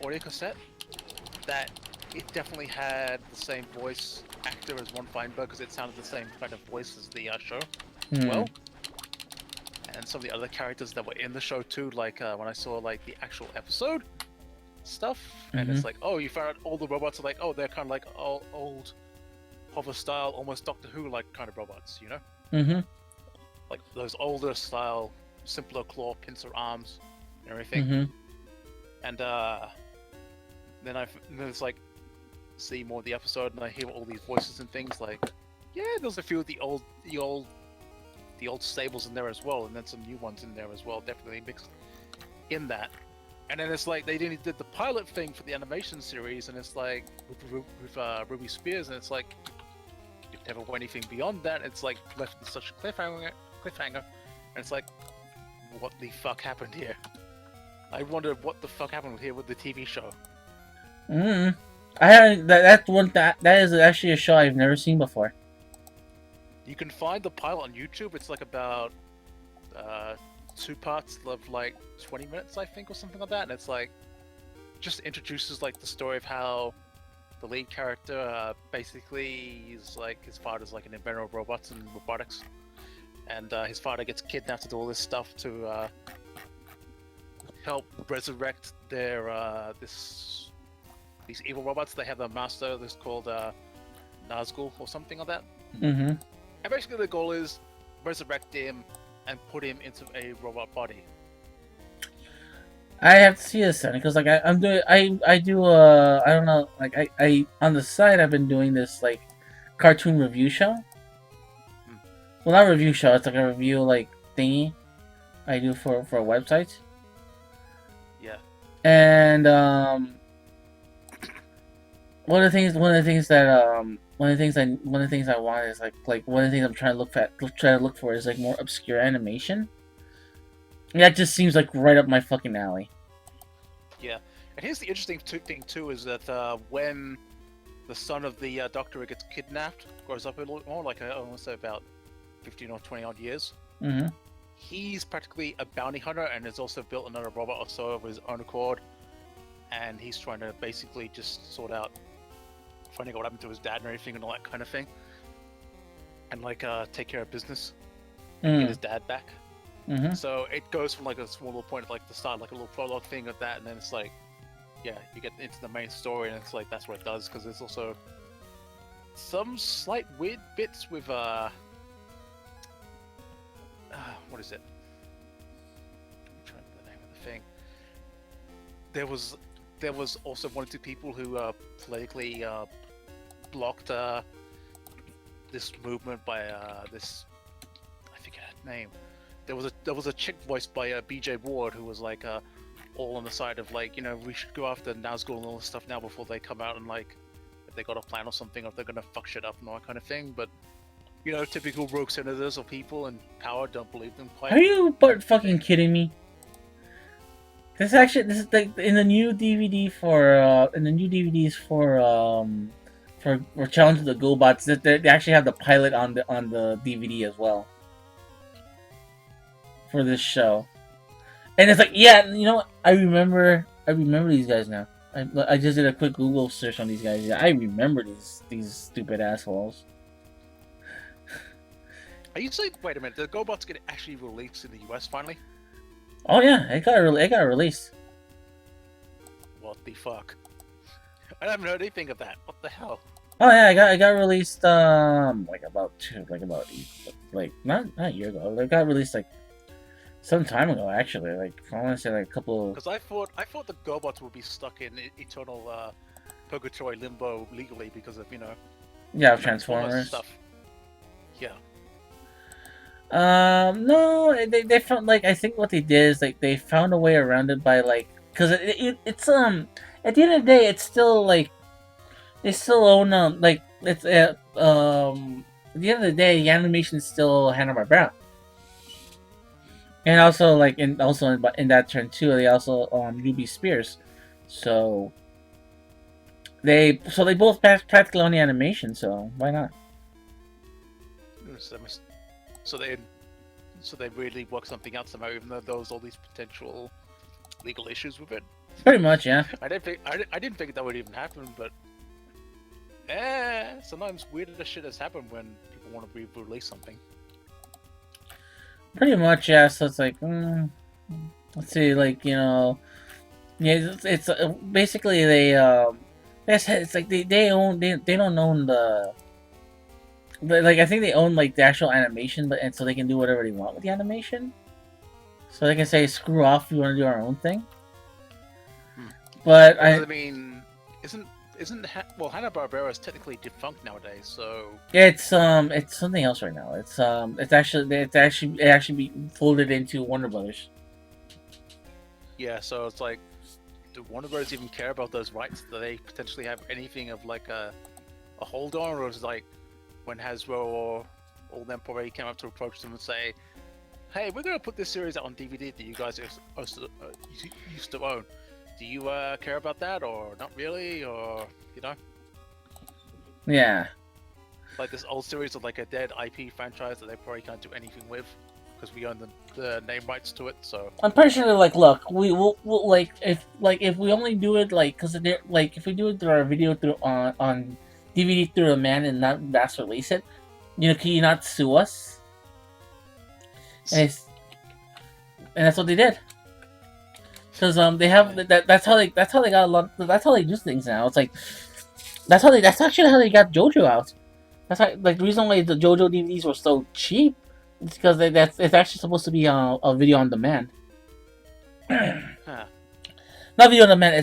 audio cassette that it definitely had the same voice actor as Ron Feinberg because it sounded the same kind of voice as the show. Mm. Well, and some of the other characters that were in the show too, like when I saw like the actual episode stuff, and it's like, oh, you found out all the robots are like, oh, they're kind of like old hover style, almost Doctor Who like kind of robots, you know? Mm-hmm. Like those older style, simpler claw, pincer arms, and everything. Mm-hmm. And then it's like see more of the episode, and I hear all these voices and things like, yeah, there's a few of the old stables in there as well, and then some new ones in there as well, definitely mixed in that. And then it's like they did the pilot thing for the animation series, and it's like with Ruby Spears, and it's like it never went anything beyond that. It's like left in such a cliffhanger, and it's like, what the fuck happened here? I wondered what the fuck happened here with the TV show. Mm. I haven't. That is actually a show I've never seen before. You can find the pilot on YouTube. It's like about 2 parts of like 20 minutes, I think, or something like that. And it's like just introduces like the story of how the lead character basically is like his father's like an inventor of robots and robotics, and his father gets kidnapped to do all this stuff to help resurrect their these evil robots. They have a master that's called Nazgul or something like that. Mm-hmm. And basically the goal is resurrect him and put him into a robot body. I have to see this then because like I'm doing I do I don't know, like I on the side I've been doing this like cartoon review show. Well, not review show. It's like a review like thingy I do for a website. Yeah. And one of the things I want is like one of the things I'm trying to look for is like more obscure animation. And that just seems like right up my fucking alley. Yeah, and here's the interesting thing too is that when the son of the doctor gets kidnapped, grows up a little more, like I want to say about 15 or 20 odd years. Mm-hmm. He's practically a bounty hunter and has also built another robot or so of his own accord, and he's trying to basically just sort out finding out what happened to his dad and everything and all that kind of thing, and like take care of business and get his dad back. Mm-hmm. So it goes from like a small little point, like the start, like a little prologue thing of that, and then it's like, yeah, you get into the main story, and it's like that's what it does because there's also some slight weird bits with what is it? I'm trying to remember the name of the thing. There was also one or two people who politically blocked this movement by this, I forget her name. There was a chick voiced by BJ Ward who was like all on the side of like, we should go after Nazgul and all this stuff now before they come out and like if they got a plan or something, or if they're gonna fuck shit up and all that kind of thing. But typical rogue senators or people in power don't believe them quite. Are you but fucking kidding me? This is like in the new DVD for Challenge of the GoBots. They actually have the pilot on the DVD as well for this show, and it's like, yeah, what? I remember these guys now. I just did a quick Google search on these guys. I remember these stupid assholes. Are you saying? Wait a minute. The GoBots get actually released in the US finally? Oh yeah, it got released. What the fuck? I haven't heard anything of that. What the hell? Oh yeah, I got released like not a year ago. It got released like some time ago actually. Like I want to say like a couple. Because I thought the GoBots would be stuck in eternal purgatory limbo legally because of Yeah, Transformers Transformers. stuff. Yeah. No, they found like I think what they did is like they found a way around it by like because it's at the end of the day it's still like they still own like it's at the end of the day the animation is still Hanna-Barbera. And also, like in that turn too, they also UB Spears, so they both practically own the animation. So why not? So, so they so they really worked something out somehow, even though there was all these potential legal issues with it. Pretty much, yeah. I didn't think that would even happen, but sometimes weirder shit has happened when people want to re-release something. Pretty much, yeah. So it's like, let's see, like yeah, it's basically it's like they own they don't own like I think they own like the actual animation, but and so they can do whatever they want with the animation. So they can say, "Screw off, we want to do our own thing." But I mean, well, Hanna-Barbera is technically defunct nowadays, so it's something else right now. It's actually be folded into Warner Brothers. yeah. So it's like, do Warner Brothers even care about those rights? Do they potentially have anything of like a hold on, or is it like when Hasbro or all them probably came up to approach them and say, "Hey, we're gonna put this series out on DVD that you guys used to own. Do you care about that, or not really, or Yeah. like this old series of like a dead IP franchise that they probably can't do anything with because we own the name rights to it." So I'm pretty sure they're like, look, we'll like if we only do it like because they're like if we do it through our video through on DVD through a man and not mass release it, can you not sue us? And that's what they did. Because they have that's how they got a lot. That's how they do things now. It's like that's actually how they got JoJo out. That's how, like the reason why the JoJo DVDs were so cheap. It's because it's actually supposed to be a video on demand. huh. Not video on demand.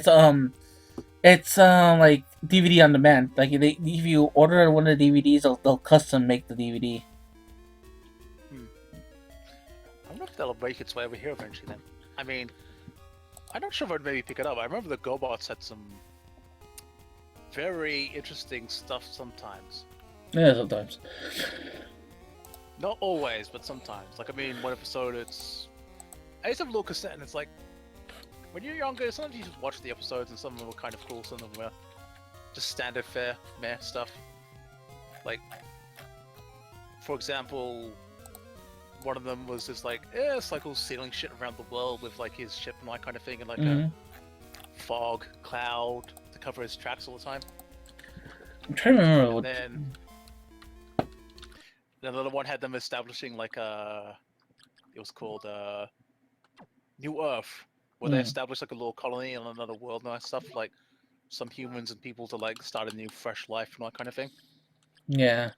It's like DVD on demand. Like if you order one of the DVDs, they'll custom make the DVD. I wonder if that'll make its way over here eventually. Then, I mean, I'm not sure if I'd maybe pick it up. I remember the GoBots had some very interesting stuff sometimes. Yeah, sometimes. Not always, but sometimes. Like, I mean, one episode I used to have a little cassette, and it's like, when you're younger, sometimes you just watch the episodes, and some of them were kind of cool, some of them were just standard fare, meh stuff. Like, for example, one of them was just like, cycle sailing shit around the world with like his ship and that kind of thing, and like a fog cloud to cover his tracks all the time. I'm trying to remember what. Then another one had them establishing like it was called New Earth, where they established like a little colony on another world and that stuff, like some humans and people to like start a new fresh life and that kind of thing. Yeah.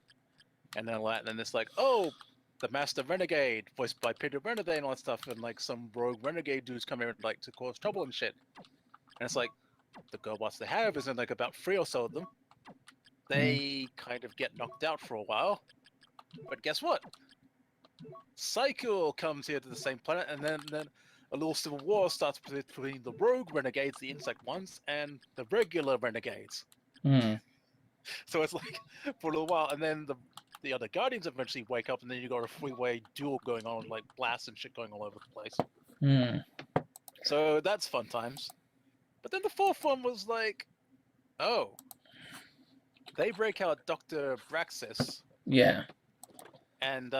And then it's like, oh, the Master Renegade, voiced by Peter Renegade and all that stuff, and like some rogue renegade dudes come here like to cause trouble and shit. And it's like the GoBots they have isn't like about 3 or so of them. They kind of get knocked out for a while. But guess what? Psycho comes here to the same planet, and then a little civil war starts between the rogue renegades, the insect ones, and the regular renegades. So it's like for a little while, and then the other Guardians eventually wake up, and then you got a freeway duel going on, like blasts and shit going all over the place. So that's fun times. But then the fourth one was like, oh, they break out Dr. Braxis. Yeah. And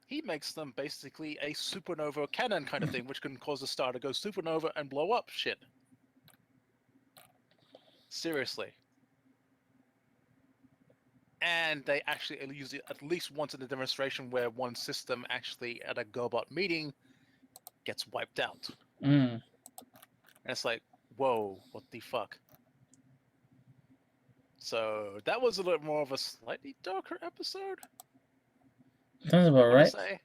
he makes them basically a supernova cannon kind of thing, which can cause a star to go supernova and blow up shit. Seriously. And they actually use it at least once in a demonstration where one system actually at a GoBot meeting gets wiped out. And it's like, whoa, what the fuck? So that was a little more of a slightly darker episode, Sounds I about want right. to say.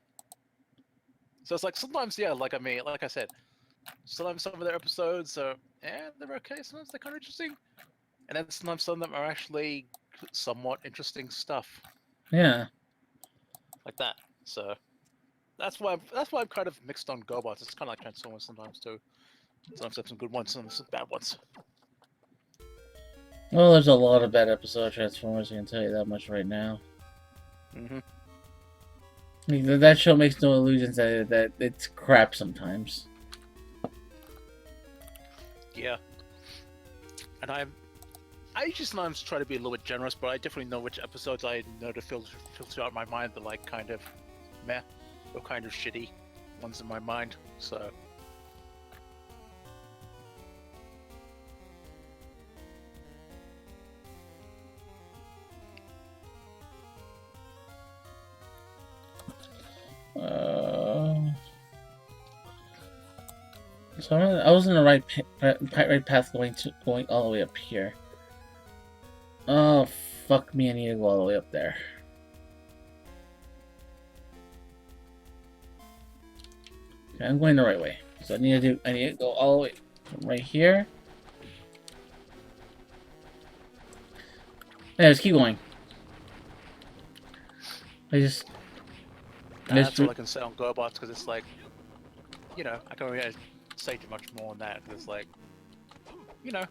So it's like sometimes, yeah, like I said, sometimes some of their episodes are, they're okay. Sometimes they're kind of interesting, and then sometimes some of them are actually somewhat interesting stuff Yeah. like that. So that's why I'm kind of mixed on GoBots. It's kind of like Transformers sometimes too. Sometimes have some good ones, sometimes some bad ones. Well, there's a lot of bad episode of Transformers, I can tell you that much right now. Mm-hmm. I mean, that show makes no illusions that it's crap sometimes. Yeah, and I just sometimes try to be a little bit generous, but I definitely know which episodes I know to filter out my mind. The like kind of meh or kind of shitty ones in my mind. So. So I was in the right path going all the way up here. Oh fuck me! I need to go all the way up there. Okay, I'm going the right way. So I need to go all the way from right here. Anyways, keep going. That's all I can say on GoBots because it's like, I can't really say too much more on that. It's like, and I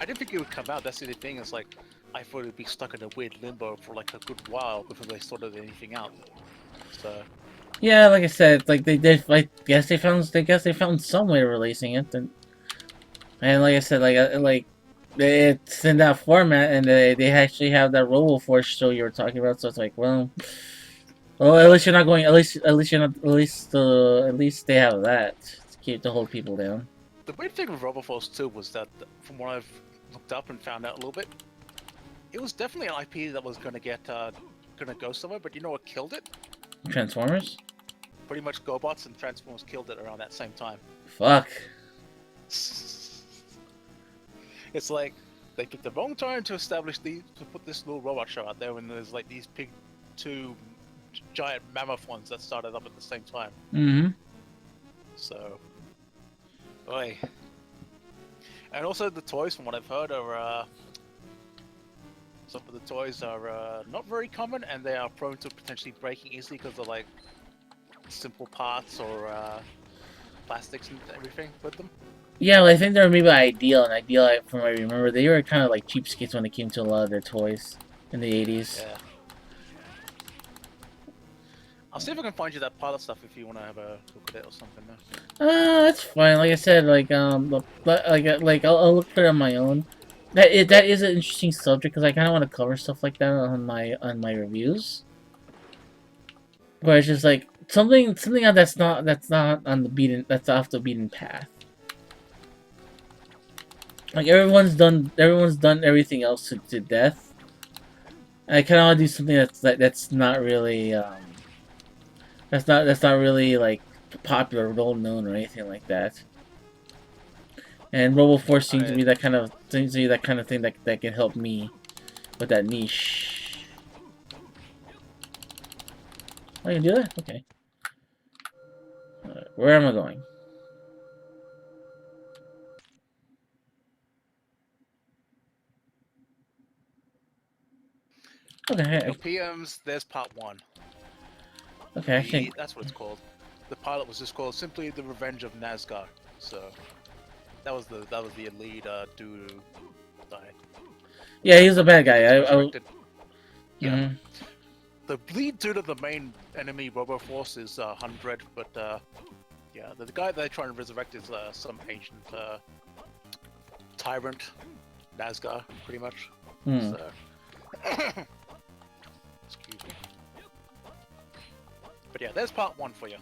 didn't think it would come out. That's the thing. It's like I thought it'd be stuck in a weird limbo for like a good while before they sorted anything out. So yeah, like I said, like they did. I guess they found some way of releasing it, and like I said, like it's in that format, and they actually have that RoboForce show you were talking about. So it's like, well, at least you're not going. At least you're not. At least they have that to hold people down. the weird thing with RoboForce 2 was that, from what I've looked up and found out a little bit, it was definitely an IP that was gonna go somewhere. But you know what killed it? Transformers. Pretty much GoBots and Transformers killed it around that same time. Fuck. It's like they picked the wrong time to put this little robot show out there when there's like these two giant mammoth ones that started up at the same time. Mm-hmm. So, boy. And also the toys, from what I've heard, are some of the toys are not very common, and they are prone to potentially breaking easily because of like simple parts or plastics and everything with them. Yeah, well, I think they were made by Ideal, and Ideal, from what I remember, they were kind of like cheapskates when it came to a lot of their toys in the 80s. Yeah. I'll see if I can find you that pilot stuff if you want to have a look at it or something. That's fine. Like I said, I'll look for it on my own. That is an interesting subject because I kind of want to cover stuff like that on my reviews. Where it's just like something that's not on the that's off the beaten path. Like everyone's done everything else to death. And I kind of want to do something that's not really that's not really like popular, well known, or anything like that. And RoboForce seems to be that kind of thing that can help me with that niche. Oh, you can do that? Okay. Where am I going? Okay. Your PMs, there's part 1. Okay, I think that's what it's called. The pilot was just called simply The Revenge of Nazgar. So that was the lead dude who died. Yeah, he's a bad guy. Yeah. Mm-hmm. The lead dude of the main enemy RoboForce is 100, but yeah, the guy they're trying to resurrect is some ancient tyrant, Nazgar, pretty much. So. Excuse me. But yeah, there's part 1 for you.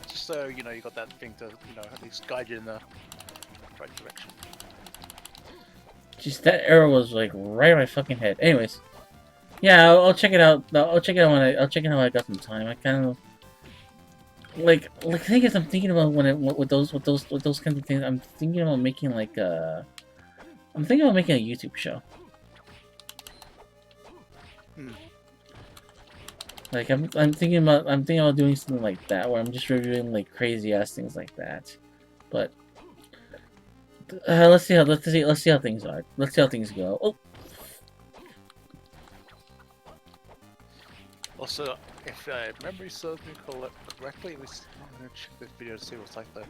Just so you know, you got that thing to at least guide you in the right direction. Jeez, that arrow was like right in my fucking head. Anyways, yeah, I'll check it out. I'll check it out when I got some time. I kind of the thing is, I'm thinking about with those kinds of things. I'm thinking about making like I'm thinking about making a YouTube show. Hmm. Like I'm thinking about doing something like that where I'm just reviewing like crazy ass things like that. But let's see how things are. Let's see how things go. Oh, Also, if memory serves me correctly, I'm gonna check this video to see what's like there.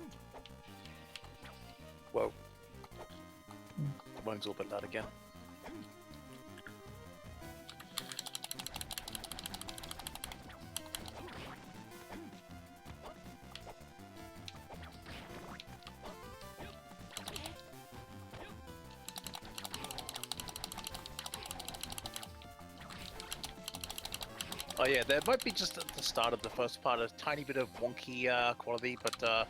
Whoa. The volume's all a bit loud again. Oh yeah, there might be just at the start of the first part a tiny bit of wonky quality, but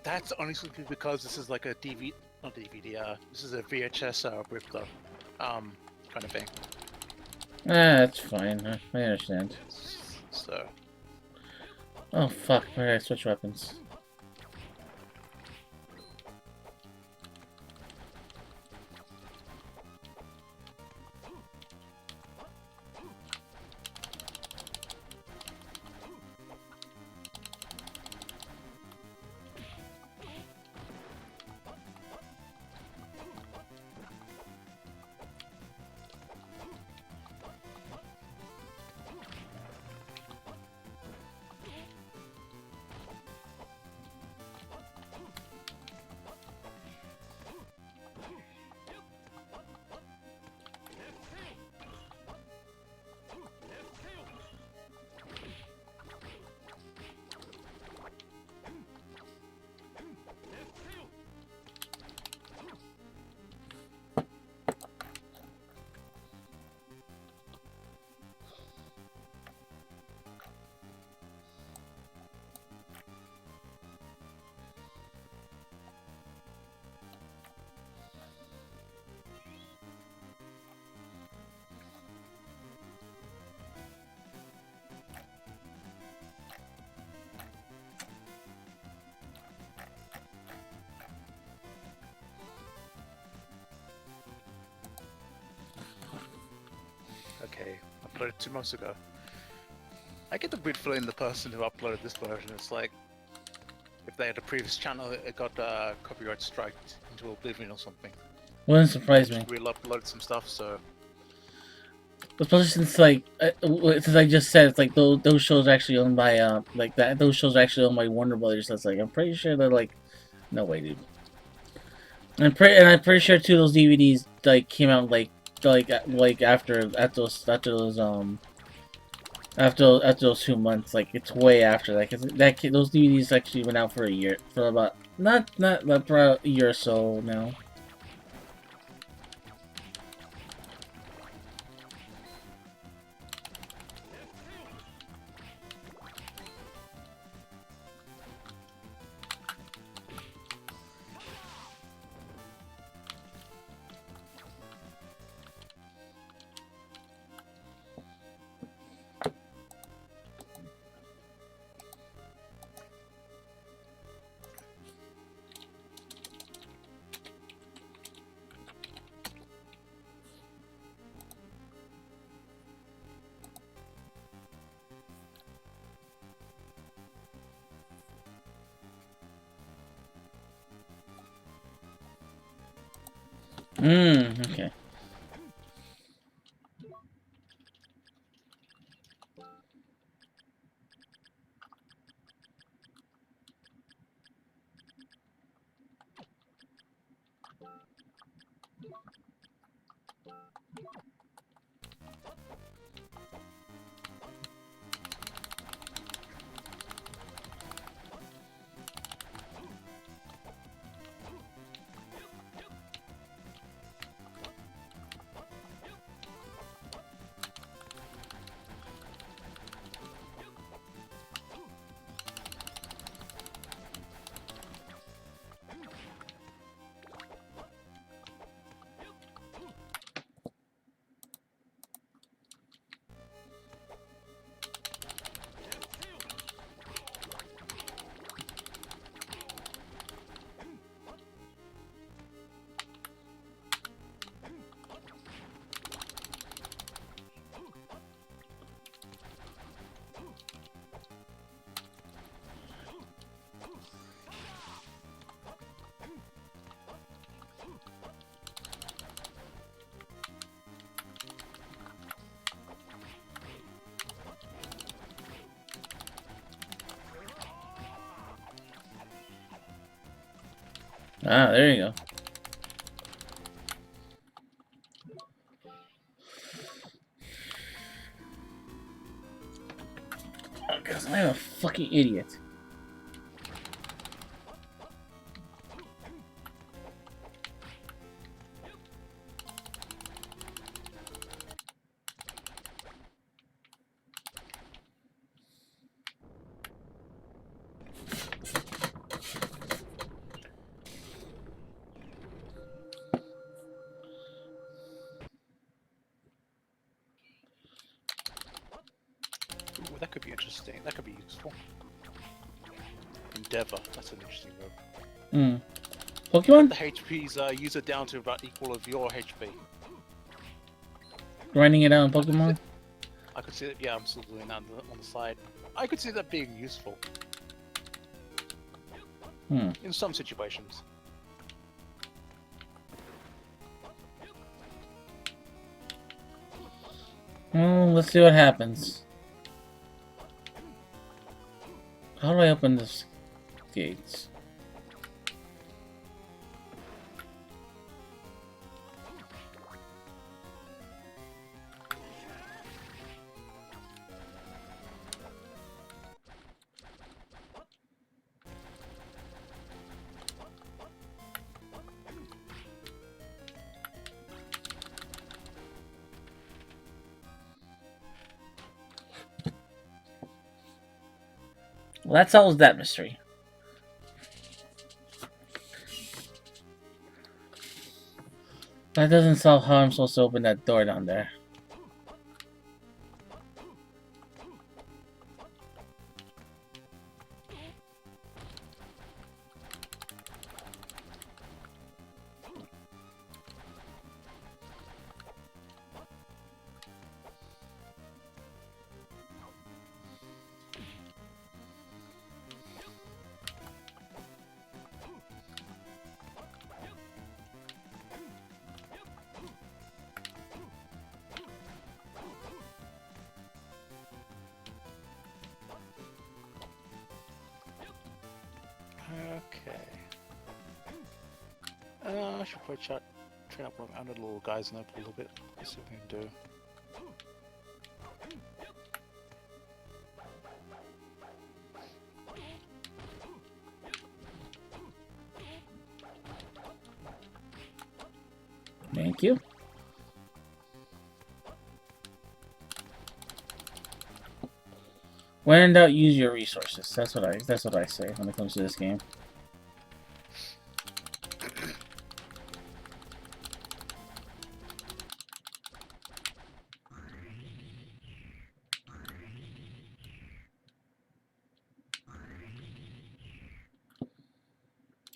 that's only simply because this is like a DVD, not DVD, this is a VHS rip-off, kind of thing. that's fine. I understand. So, Oh fuck! Where did I switch weapons? okay, uploaded 2 months ago. I get the weird feeling the person who uploaded this version is like, if they had a previous channel, it got copyright striked into oblivion or something. Wouldn't surprise me. Just re-uploaded some stuff, so... Especially since since I just said it's like those shows are actually owned by like that those shows are actually owned by Warner Brothers. That's like I'm pretty sure they're like, no way, dude. I'm pretty sure too those DVDs like came out like after those 2 months. Like it's way after that because those DVDs actually went out for a year for about not for a year or so now. Okay. Ah, there you go. Because I'm a fucking idiot. Ooh, that could be interesting. That could be useful. Endeavor. That's an interesting move. Hmm. Pokemon? The HP's user down to about equal of your HP. Grinding it out in Pokemon? I could see that. Yeah, I'm still doing that on the side. I could see that being useful Hmm. in some situations. Well, let's see what happens. How do I open this gates? Well, that solves that mystery. That doesn't solve how I'm supposed to open that door down there. Okay. I should probably train up one of the little guys in there a little bit. Let's see what we can do. Thank you. When in doubt, use your resources. That's what I say when it comes to this game.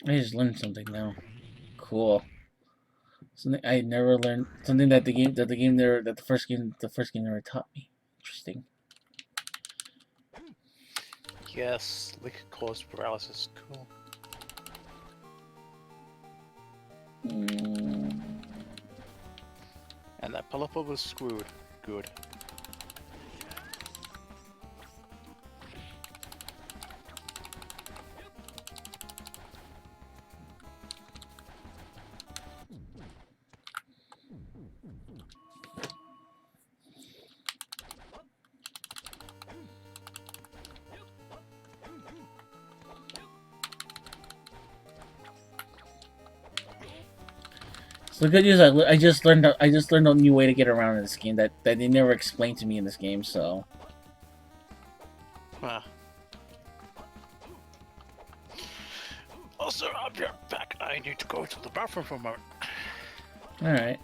I just learned something now. Cool. Something I never learned. Something that the first game never taught me. Interesting. Yes, liquid caused paralysis. Cool. And that Palapa was screwed. Good. So the good news, I just learned a new way to get around in this game that they never explained to me in this game. So. Ah. Also, I'll be right back. I need to go to the bathroom for a moment. All right.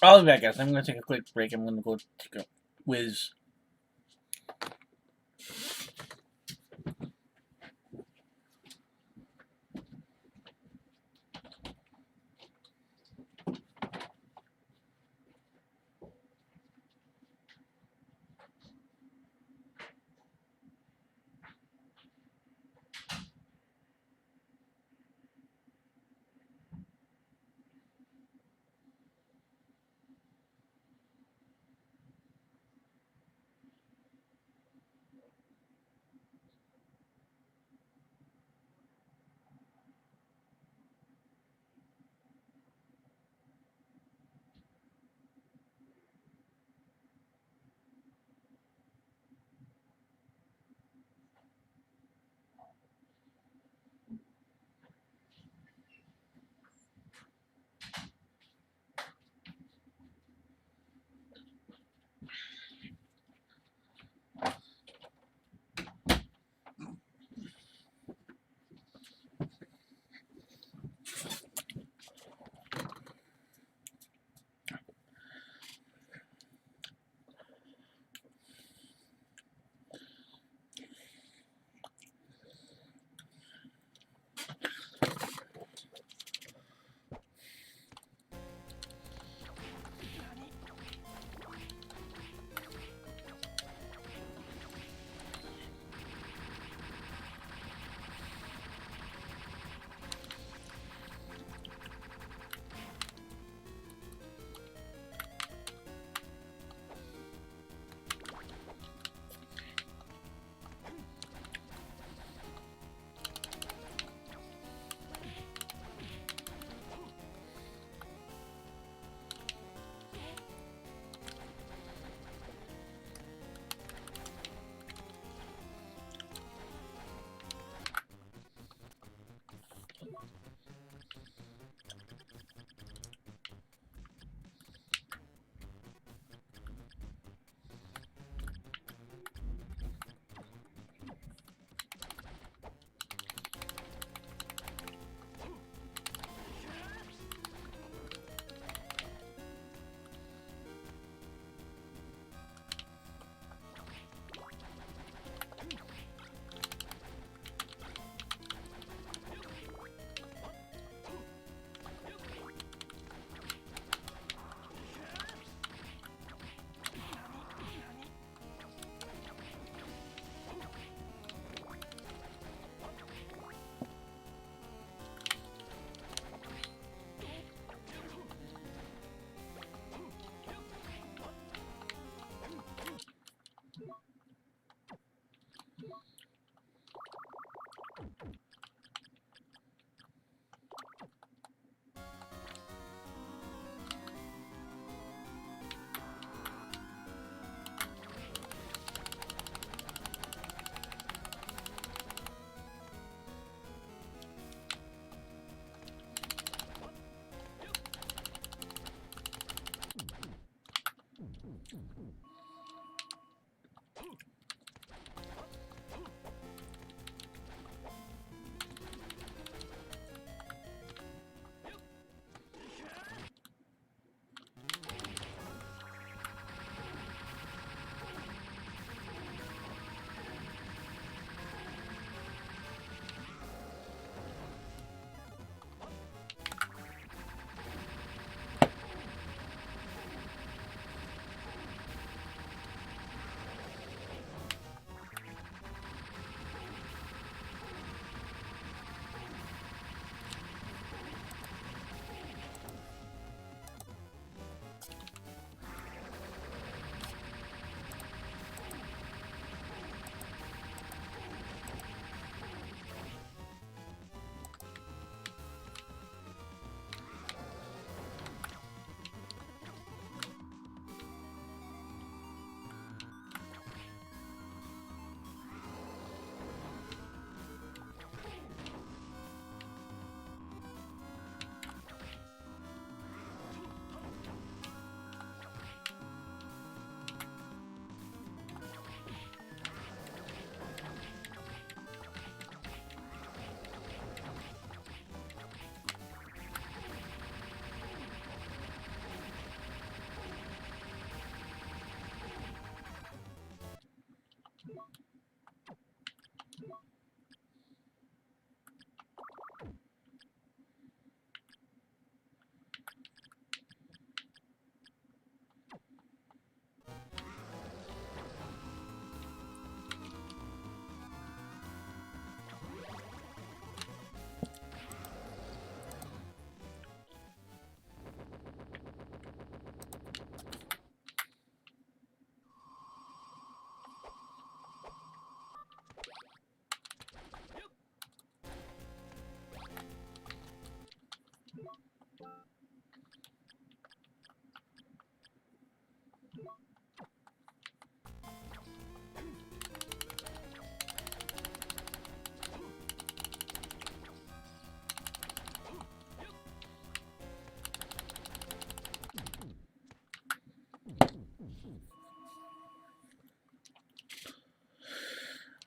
I'll be back, guys. I'm going to take a quick break. I'm going to go take a whiz.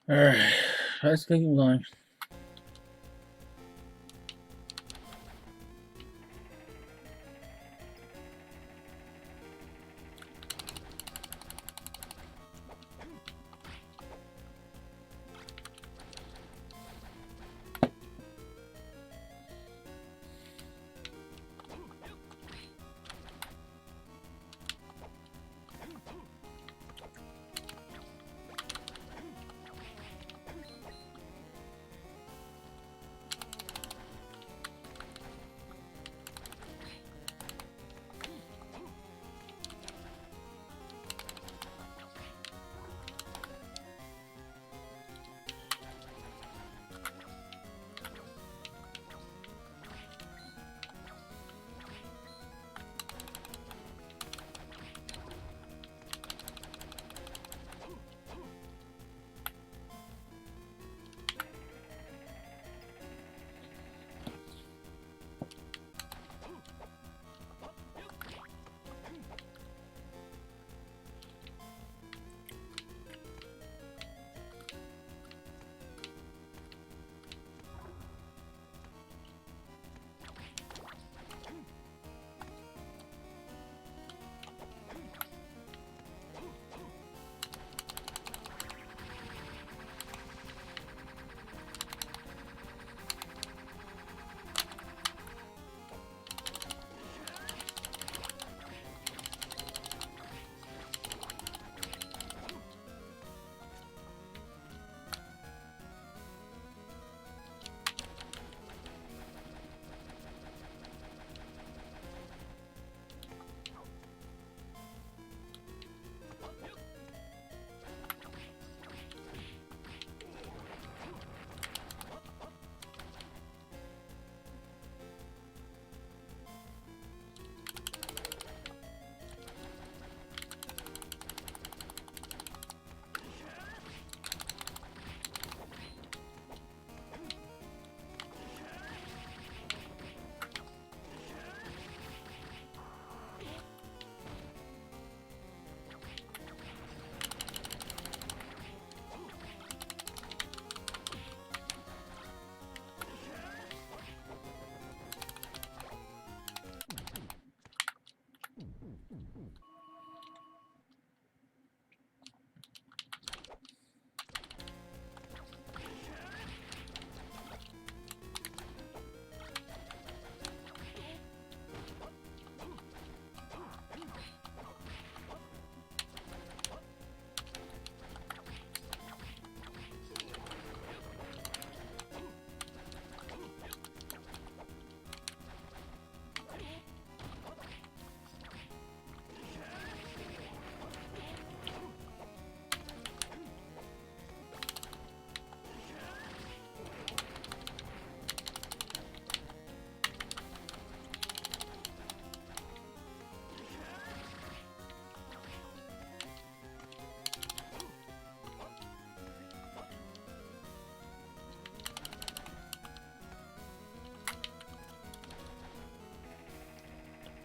Alright, let's keep going.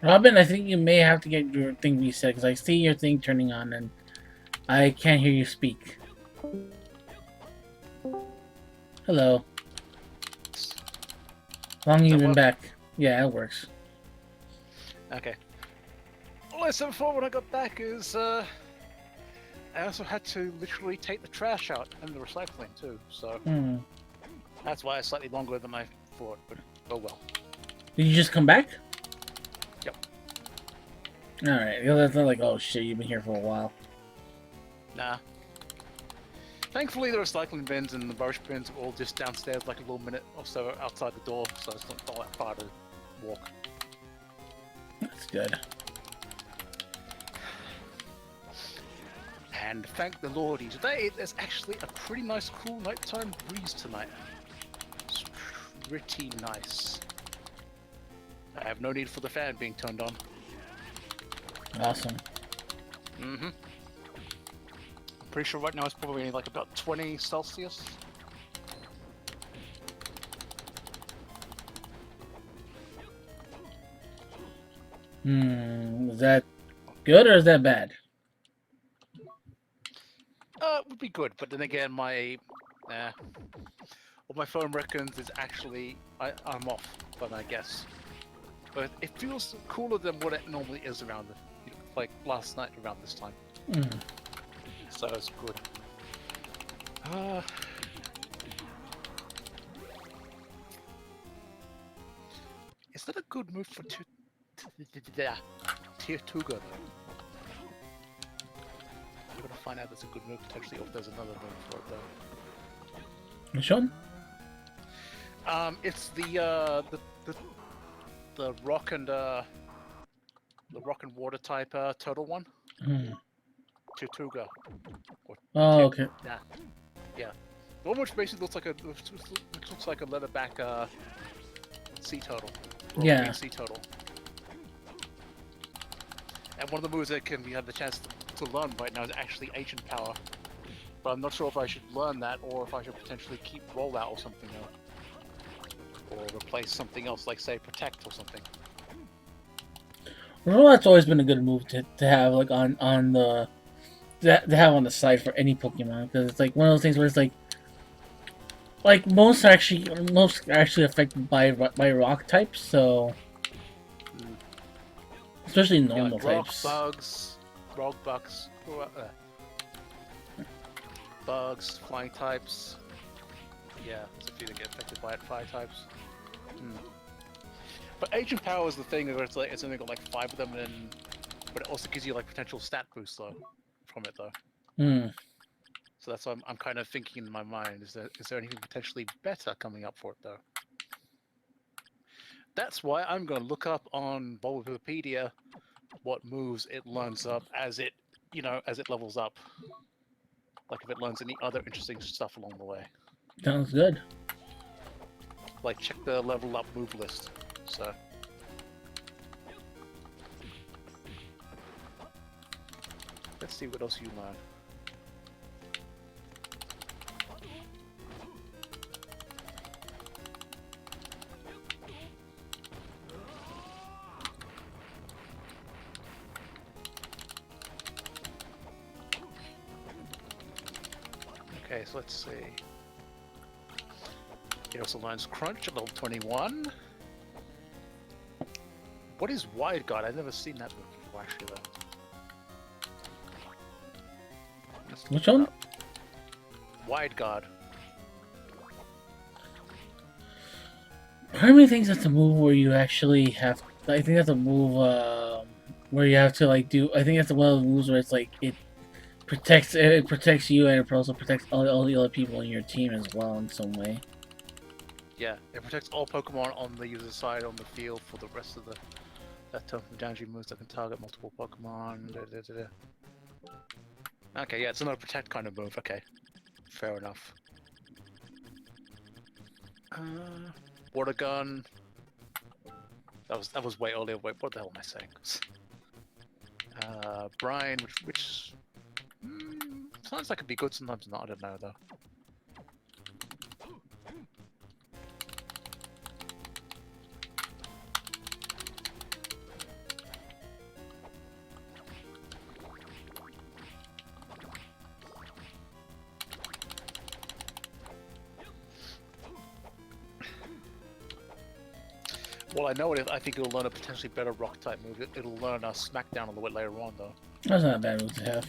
Robin, I think you may have to get your thing reset because I see your thing turning on and I can't hear you speak. Hello. How long have you been back? Yeah, it works. Okay. All I said before when I got back is I also had to literally take the trash out and the recycling too, so that's why it's slightly longer than I thought, but oh well. Did you just come back? Yep. Alright, that's not like, oh shit, you've been here for a while. Nah. Thankfully, the recycling bins and the rubbish bins are all just downstairs, like a little minute or so outside the door, so it's not all that far to walk. That's good. And thank the Lordy, today there's actually a pretty nice, cool nighttime breeze tonight. It's pretty nice. I have no need for the fan being turned on. Awesome. Mm-hmm. I'm pretty sure right now it's probably like about 20 Celsius. Is that good or is that bad? It would be good, but then again, what my phone reckons is actually I'm off, but I guess. But it feels cooler than what it normally is around, like last night around this time. So it's good. Is that a good move for tier 2 though? I'm gonna find out if it's a good move potentially, or if there's another move for it though. Which one? It's the rock and water type turtle one. Tortuga. Oh, okay. Yeah. The one which basically looks like a leatherback sea turtle. Yeah. Sea turtle. And one of the moves that we have the chance to learn right now is actually Ancient Power. But I'm not sure if I should learn that or if I should potentially keep Rollout or something though. Or replace something else like say Protect or something. Well, that's always been a good move to have like on the to have on the side for any Pokemon, because it's like one of those things where it's like most actually affected by rock types, so especially normal types. Rock bugs, bugs, flying types. Yeah, there's a few that get affected by it. Fire types. But Agent Power is the thing where it's only got like 5 of them, but it also gives you like potential stat boosts though from it though. So that's what I'm kind of thinking in my mind. Is there anything potentially better coming up for it though? That's why I'm going to look up on Bulbapedia what moves it learns up as it levels up. Like if it learns any other interesting stuff along the way. Sounds good. Like check the level up move list. So. Let's see what else you learn. Okay, so let's see. It also learns Crunch at level 21. What is Wide Guard? I've never seen that move before, actually, though. Which one? Wide Guard. Part of me thinks that's a move where you actually have. I think that's a move where you have to like do. I think that's one of those moves where it's like it protects you, and it also protects all the other people in your team as well in some way. Yeah, it protects all Pokemon on the user side on the field for the rest of that turn from damaging moves that can target multiple Pokemon. Okay, yeah, it's another protect kind of move. Okay, fair enough. Water Gun. That was way earlier. Wait, what the hell am I saying? Brine, which sometimes that could be good, sometimes not. I don't know though. Well, I know it. I think it'll learn a potentially better rock type move. It'll learn a Smackdown a little bit later on, though. That's not a bad move to have.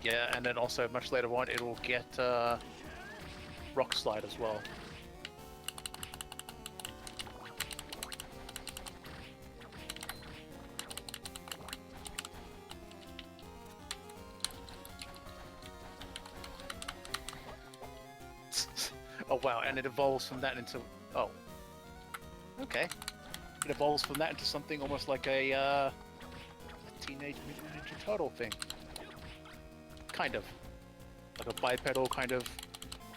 Yeah, and then also much later on, it'll get Rock Slide as well. Oh wow, and it evolves from that into okay. It evolves from that into something almost like a Teenage Mutant Ninja Turtle thing. Kind of. Like a bipedal kind of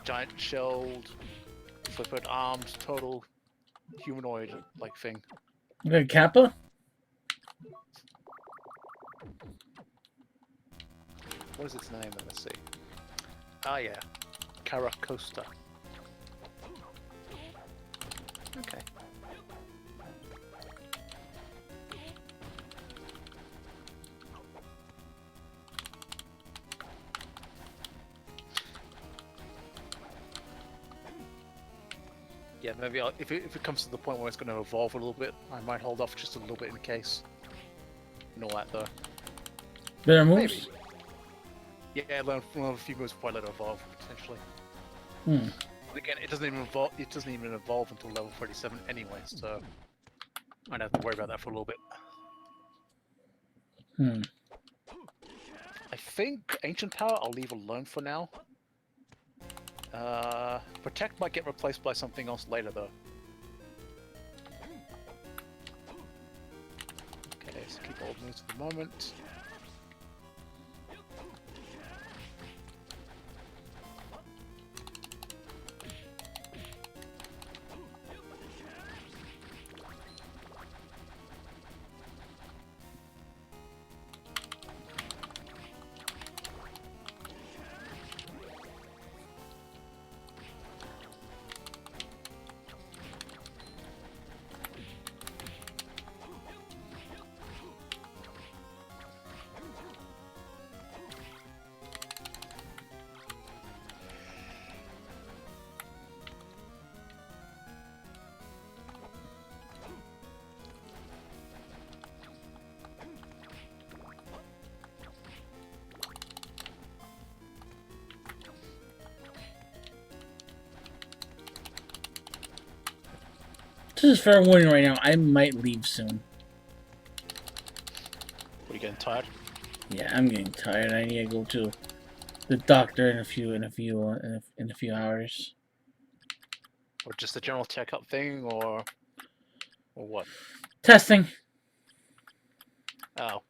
giant shelled, flippered arms, total humanoid like thing. Okay, Kappa? What is its name? Let's see. Ah, yeah. Caracosta. Okay. Yeah, maybe if it comes to the point where it's going to evolve a little bit, I might hold off just a little bit in case. And all that, though. Better moves? Maybe. Yeah, learn a few moves before I let it evolve, potentially. Hmm. But again, it doesn't even evolve. It doesn't even evolve until level 37 anyway, so I'd have to worry about that for a little bit. Hmm. I think Ancient Power I'll leave alone for now. Protect might get replaced by something else later, though. Okay, so keep all moves for the moment. Just fair warning right now, I might leave soon. What, are you getting tired? Yeah, I'm getting tired. I need to go to the doctor in a few hours. Or just a general checkup thing, or what? Testing. Oh.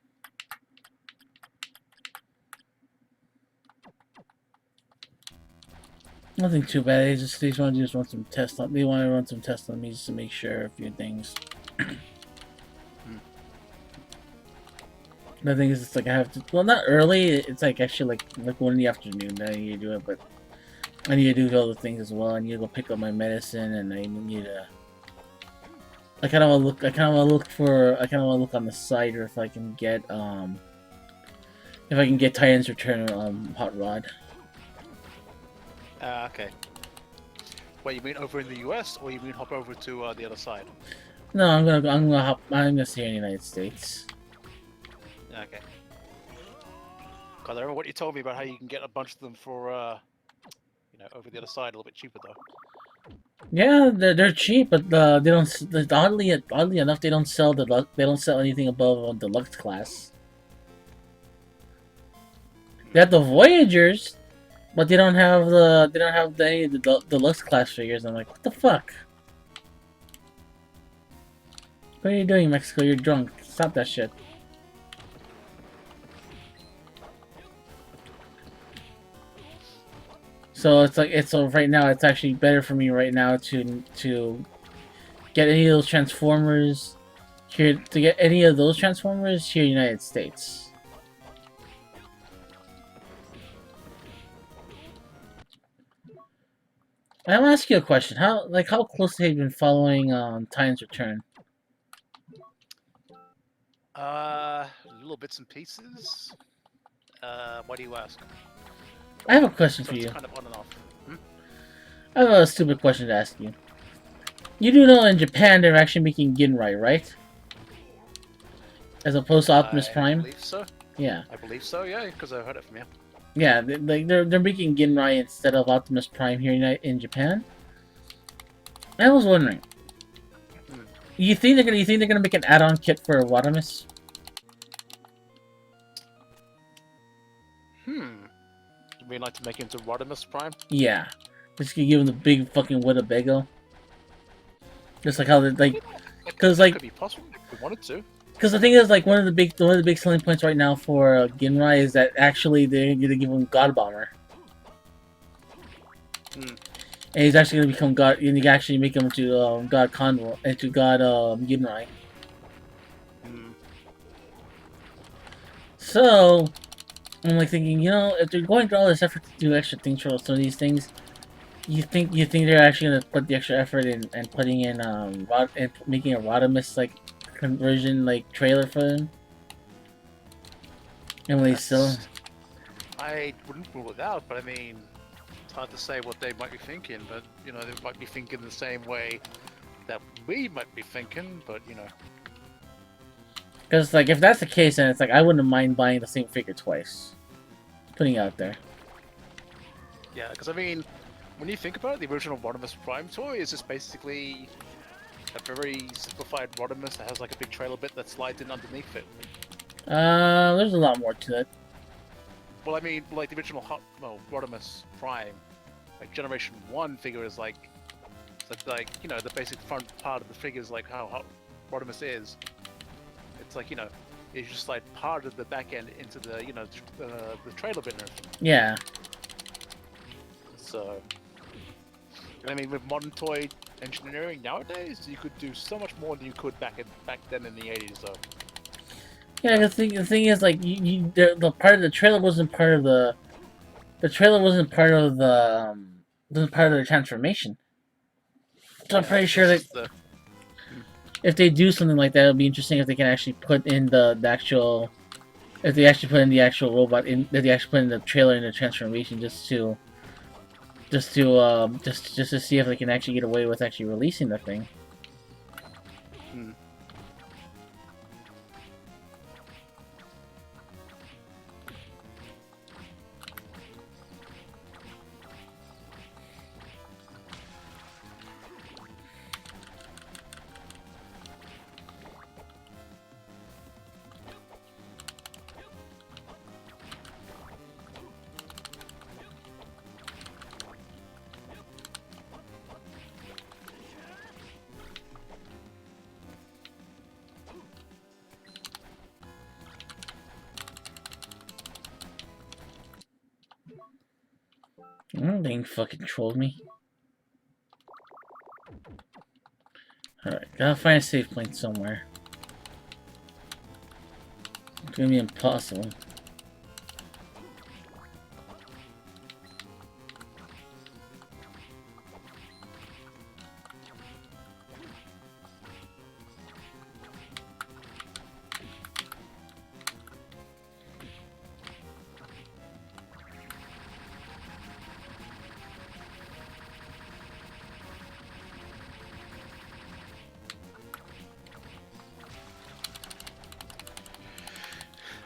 Nothing too bad. They just want to run some tests on. They want to run some tests on me just to make sure a few things. The thing is, it's like I have to. Well, not early. It's like actually like 1 in the afternoon that I need to do it, but I need to do other things as well. I need to go pick up my medicine, and I need to. I kind of want to look. I kind of want to look for. I kind of want to look on the site, or if I can get if I can get Titan's Return Hot Rod. Okay. Wait, you mean over in the US, or you mean hop over to the other side? No, I'm gonna stay in the United States. Okay. Because I remember what you told me about how you can get a bunch of them for, over the other side a little bit cheaper though. Yeah, they're cheap, but they don't. Oddly enough, they don't sell They don't sell anything above deluxe class. They have the Voyagers, but they don't have any of the deluxe class figures. I'm like, what the fuck? What are you doing, Mexico? You're drunk. Stop that shit. So it's like right now it's actually better for me right now to get any of those Transformers here in the United States. I'll ask you a question. How closely have you been following Titan's Return? Little bits and pieces. Why do you ask? I have a question So for it's you. kind of on and off. I have a stupid question to ask you. You do know in Japan they're actually making Ginrai, right? As opposed to Optimus Prime? I believe so. Yeah. I believe so, yeah, because I heard it from you. Yeah, they're making Ginrai instead of Optimus Prime here in Japan. I was wondering. You think they're gonna make an add-on kit for Watamis? You mean like to make him to Rodimus Prime? Yeah. Just gonna give him the big fucking Winnebago. Just like how they because Could be possible if we wanted to. Because the thing is, like one of the big selling points right now for Ginrai is that actually they're gonna give him God Bomber. And he's actually gonna become God, and you can actually make him to God Convoy and to God Ginrai. So I'm like thinking, if they're going through all this effort to do extra things for some of these things, you think they're actually gonna put the extra effort in and putting in and making a Rodimus like conversion like trailer for them, and when they still. That's I wouldn't rule it out, but I mean, it's hard to say what they might be thinking. But you know, they might be thinking the same way that we might be thinking. But you know, Because, like, if that's the case, then it's like, I wouldn't mind buying the same figure twice. Putting it out there. yeah, because I mean, when you think about it, the original Rodimus Prime toy is just basically a very simplified Rodimus that has like a big trailer bit that slides in underneath it. There's a lot more to it. Well, I mean, like the original Rodimus Prime, like Generation 1 figure is like, you know, the basic front part of the figure is like how Hot Rodimus is. It's like, you know, you just slide part of the back end into the, you know, the trailer bit and everything. Yeah. So, I mean, with modern toy engineering nowadays, you could do so much more than you could back then in the 80s, though. Yeah, the thing is, like, the part of the trailer wasn't part of the trailer wasn't part of wasn't part of the transformation. So I'm pretty sure that if they do something like that, it'll be interesting if they can actually put in the actual, if they actually put in the actual robot in, if they actually put in the trailer in the transformation just to see if they can actually get away with actually releasing the thing. Hmm. They ain't fucking trolled me. Alright, gotta find a safe point somewhere. It's gonna be impossible.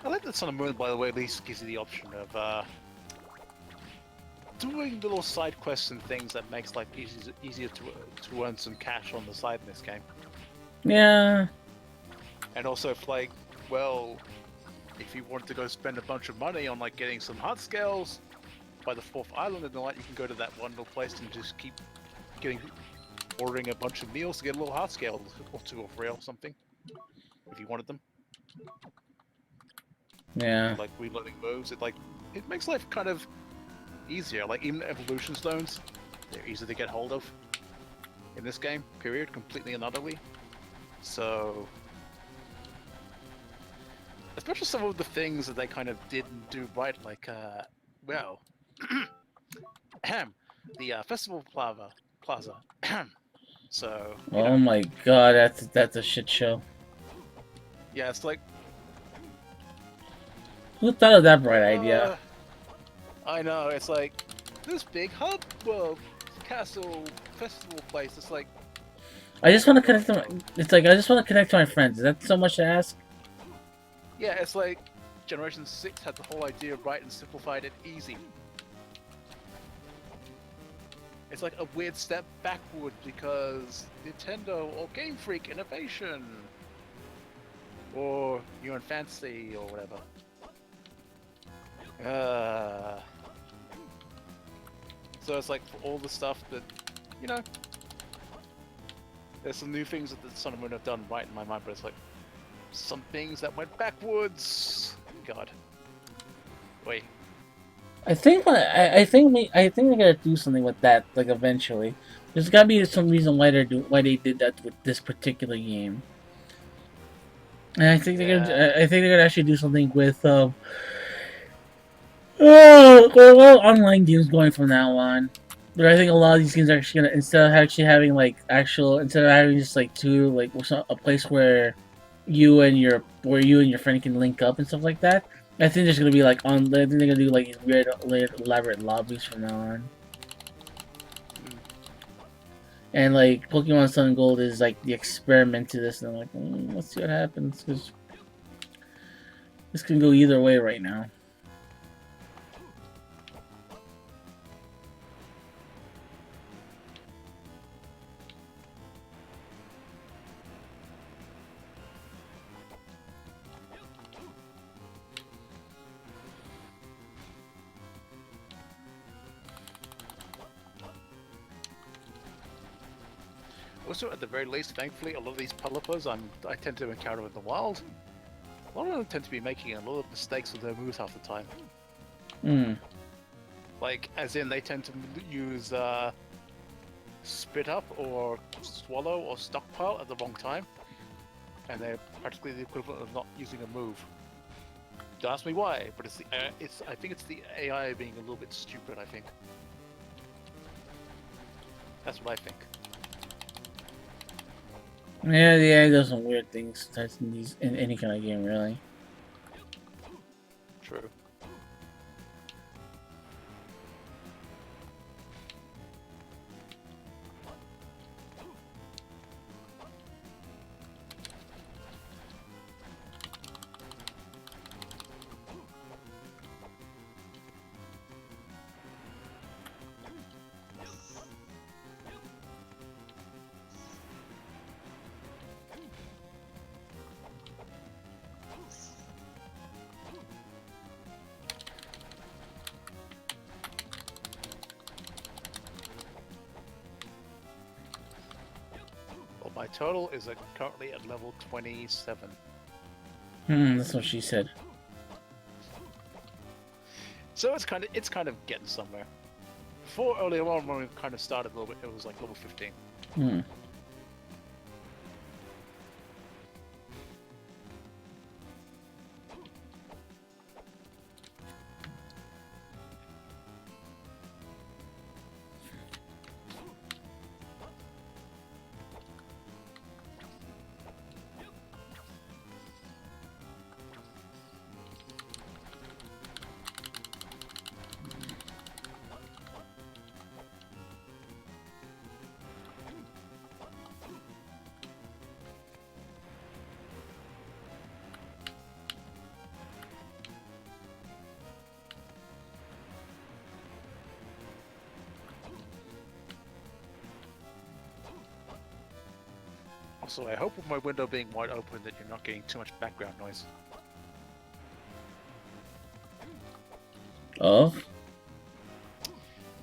I like that Sun and Moon, by the way, at least gives you the option of doing little side quests and things that makes life easier to earn some cash on the side in this game. Yeah. And also, if like, well, if you want to go spend a bunch of money on like getting some heart scales by the 4th island and the like, you can go to that one little place and just keep ordering a bunch of meals to get a little heart scale or 2 or 3 or something, if you wanted them. Yeah. Like reloading moves, it makes life kind of easier. Like even evolution stones, they're easy to get hold of in this game. Period, completely and utterly. So, especially some of the things that they kind of didn't do right, like well, the festival plaza. So. Oh my god, that's a shit show. Yeah, it's like. Who thought of that bright idea? I know, it's like this big hub, castle festival place. It's like I just want to connect to it's like I just want to connect to my friends. Is that so much to ask? Yeah, it's like Generation 6 had the whole idea right and simplified it easy. It's like a weird step backward because Nintendo or Game Freak innovation or You're in Fantasy or whatever. So it's like for all the stuff that, you know, there's some new things that the Sun and Moon have done right in my mind, but it's like some things that went backwards. God. Wait. I think they're gonna do something with that, like eventually. There's gotta be some reason why they did that with this particular game. And I think they're gonna actually do something with Well, online games going from now on. But I think a lot of these games are actually gonna, instead of actually having like actual, instead of having just like two, like a place where you and your friend can link up and stuff like that. I think there's gonna be like I think they're gonna do like weird, elaborate lobbies from now on. And like Pokemon Sun and Gold is like the experiment to this, and I'm like, let's see what happens, because this can go either way right now. Also, at the very least, thankfully, a lot of these developers I tend to encounter in the wild, a lot of them tend to be making a lot of mistakes with their moves half the time. Hmm. Like, as in, they tend to use spit up or swallow or stockpile at the wrong time, and they're practically the equivalent of not using a move. Don't ask me why, but I think it's the AI being a little bit stupid. I think that's what I think. Yeah, the AI does some weird things in any kind of game, really. True. Well, my total is currently at level 27. That's what she said. So it's kind of getting somewhere. Before earlier on, when we kind of started a little bit, it was like level 15. Also, I hope with my window being wide open that you're not getting too much background noise. Oh?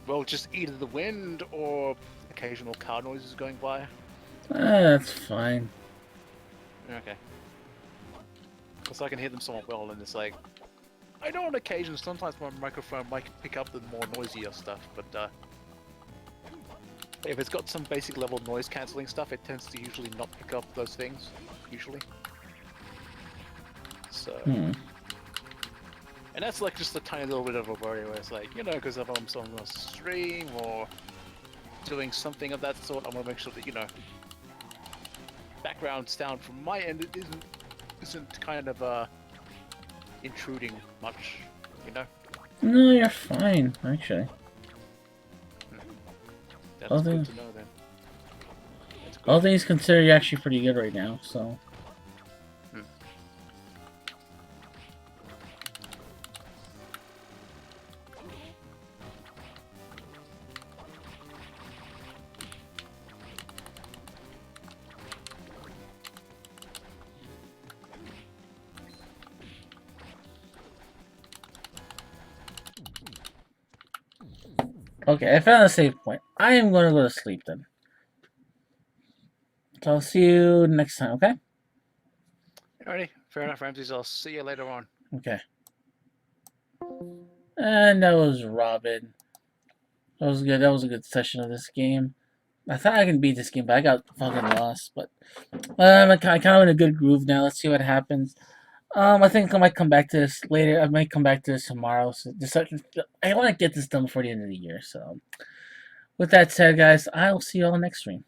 Well, just either the wind or occasional car noises going by. That's fine. Okay. Because I can hear them somewhat well, and it's like... I know on occasion, sometimes my microphone might pick up the more noisier stuff, but if it's got some basic level noise cancelling stuff, it tends to usually not pick up those things, usually. So... And that's like just a tiny little bit of a worry where it's like, you know, because if I'm on a stream or doing something of that sort, I want to make sure that, you know, background sound from my end isn't kind of intruding much, you know? No, you're fine, actually. That's All good things, to know then. all things considered, you're actually pretty good right now, so... Okay, I found a save point. I am going to go to sleep then. So I'll see you next time, okay? Alrighty, fair enough, Ramses. I'll see you later on. Okay. And that was Robin. That was good. That was a good session of this game. I thought I could beat this game, but I got fucking lost. But I'm kind of in a good groove now. Let's see what happens. I think I might come back to this later. I might come back to this tomorrow. So just I want to get this done before the end of the year. So, with that said, guys, I will see you all next stream.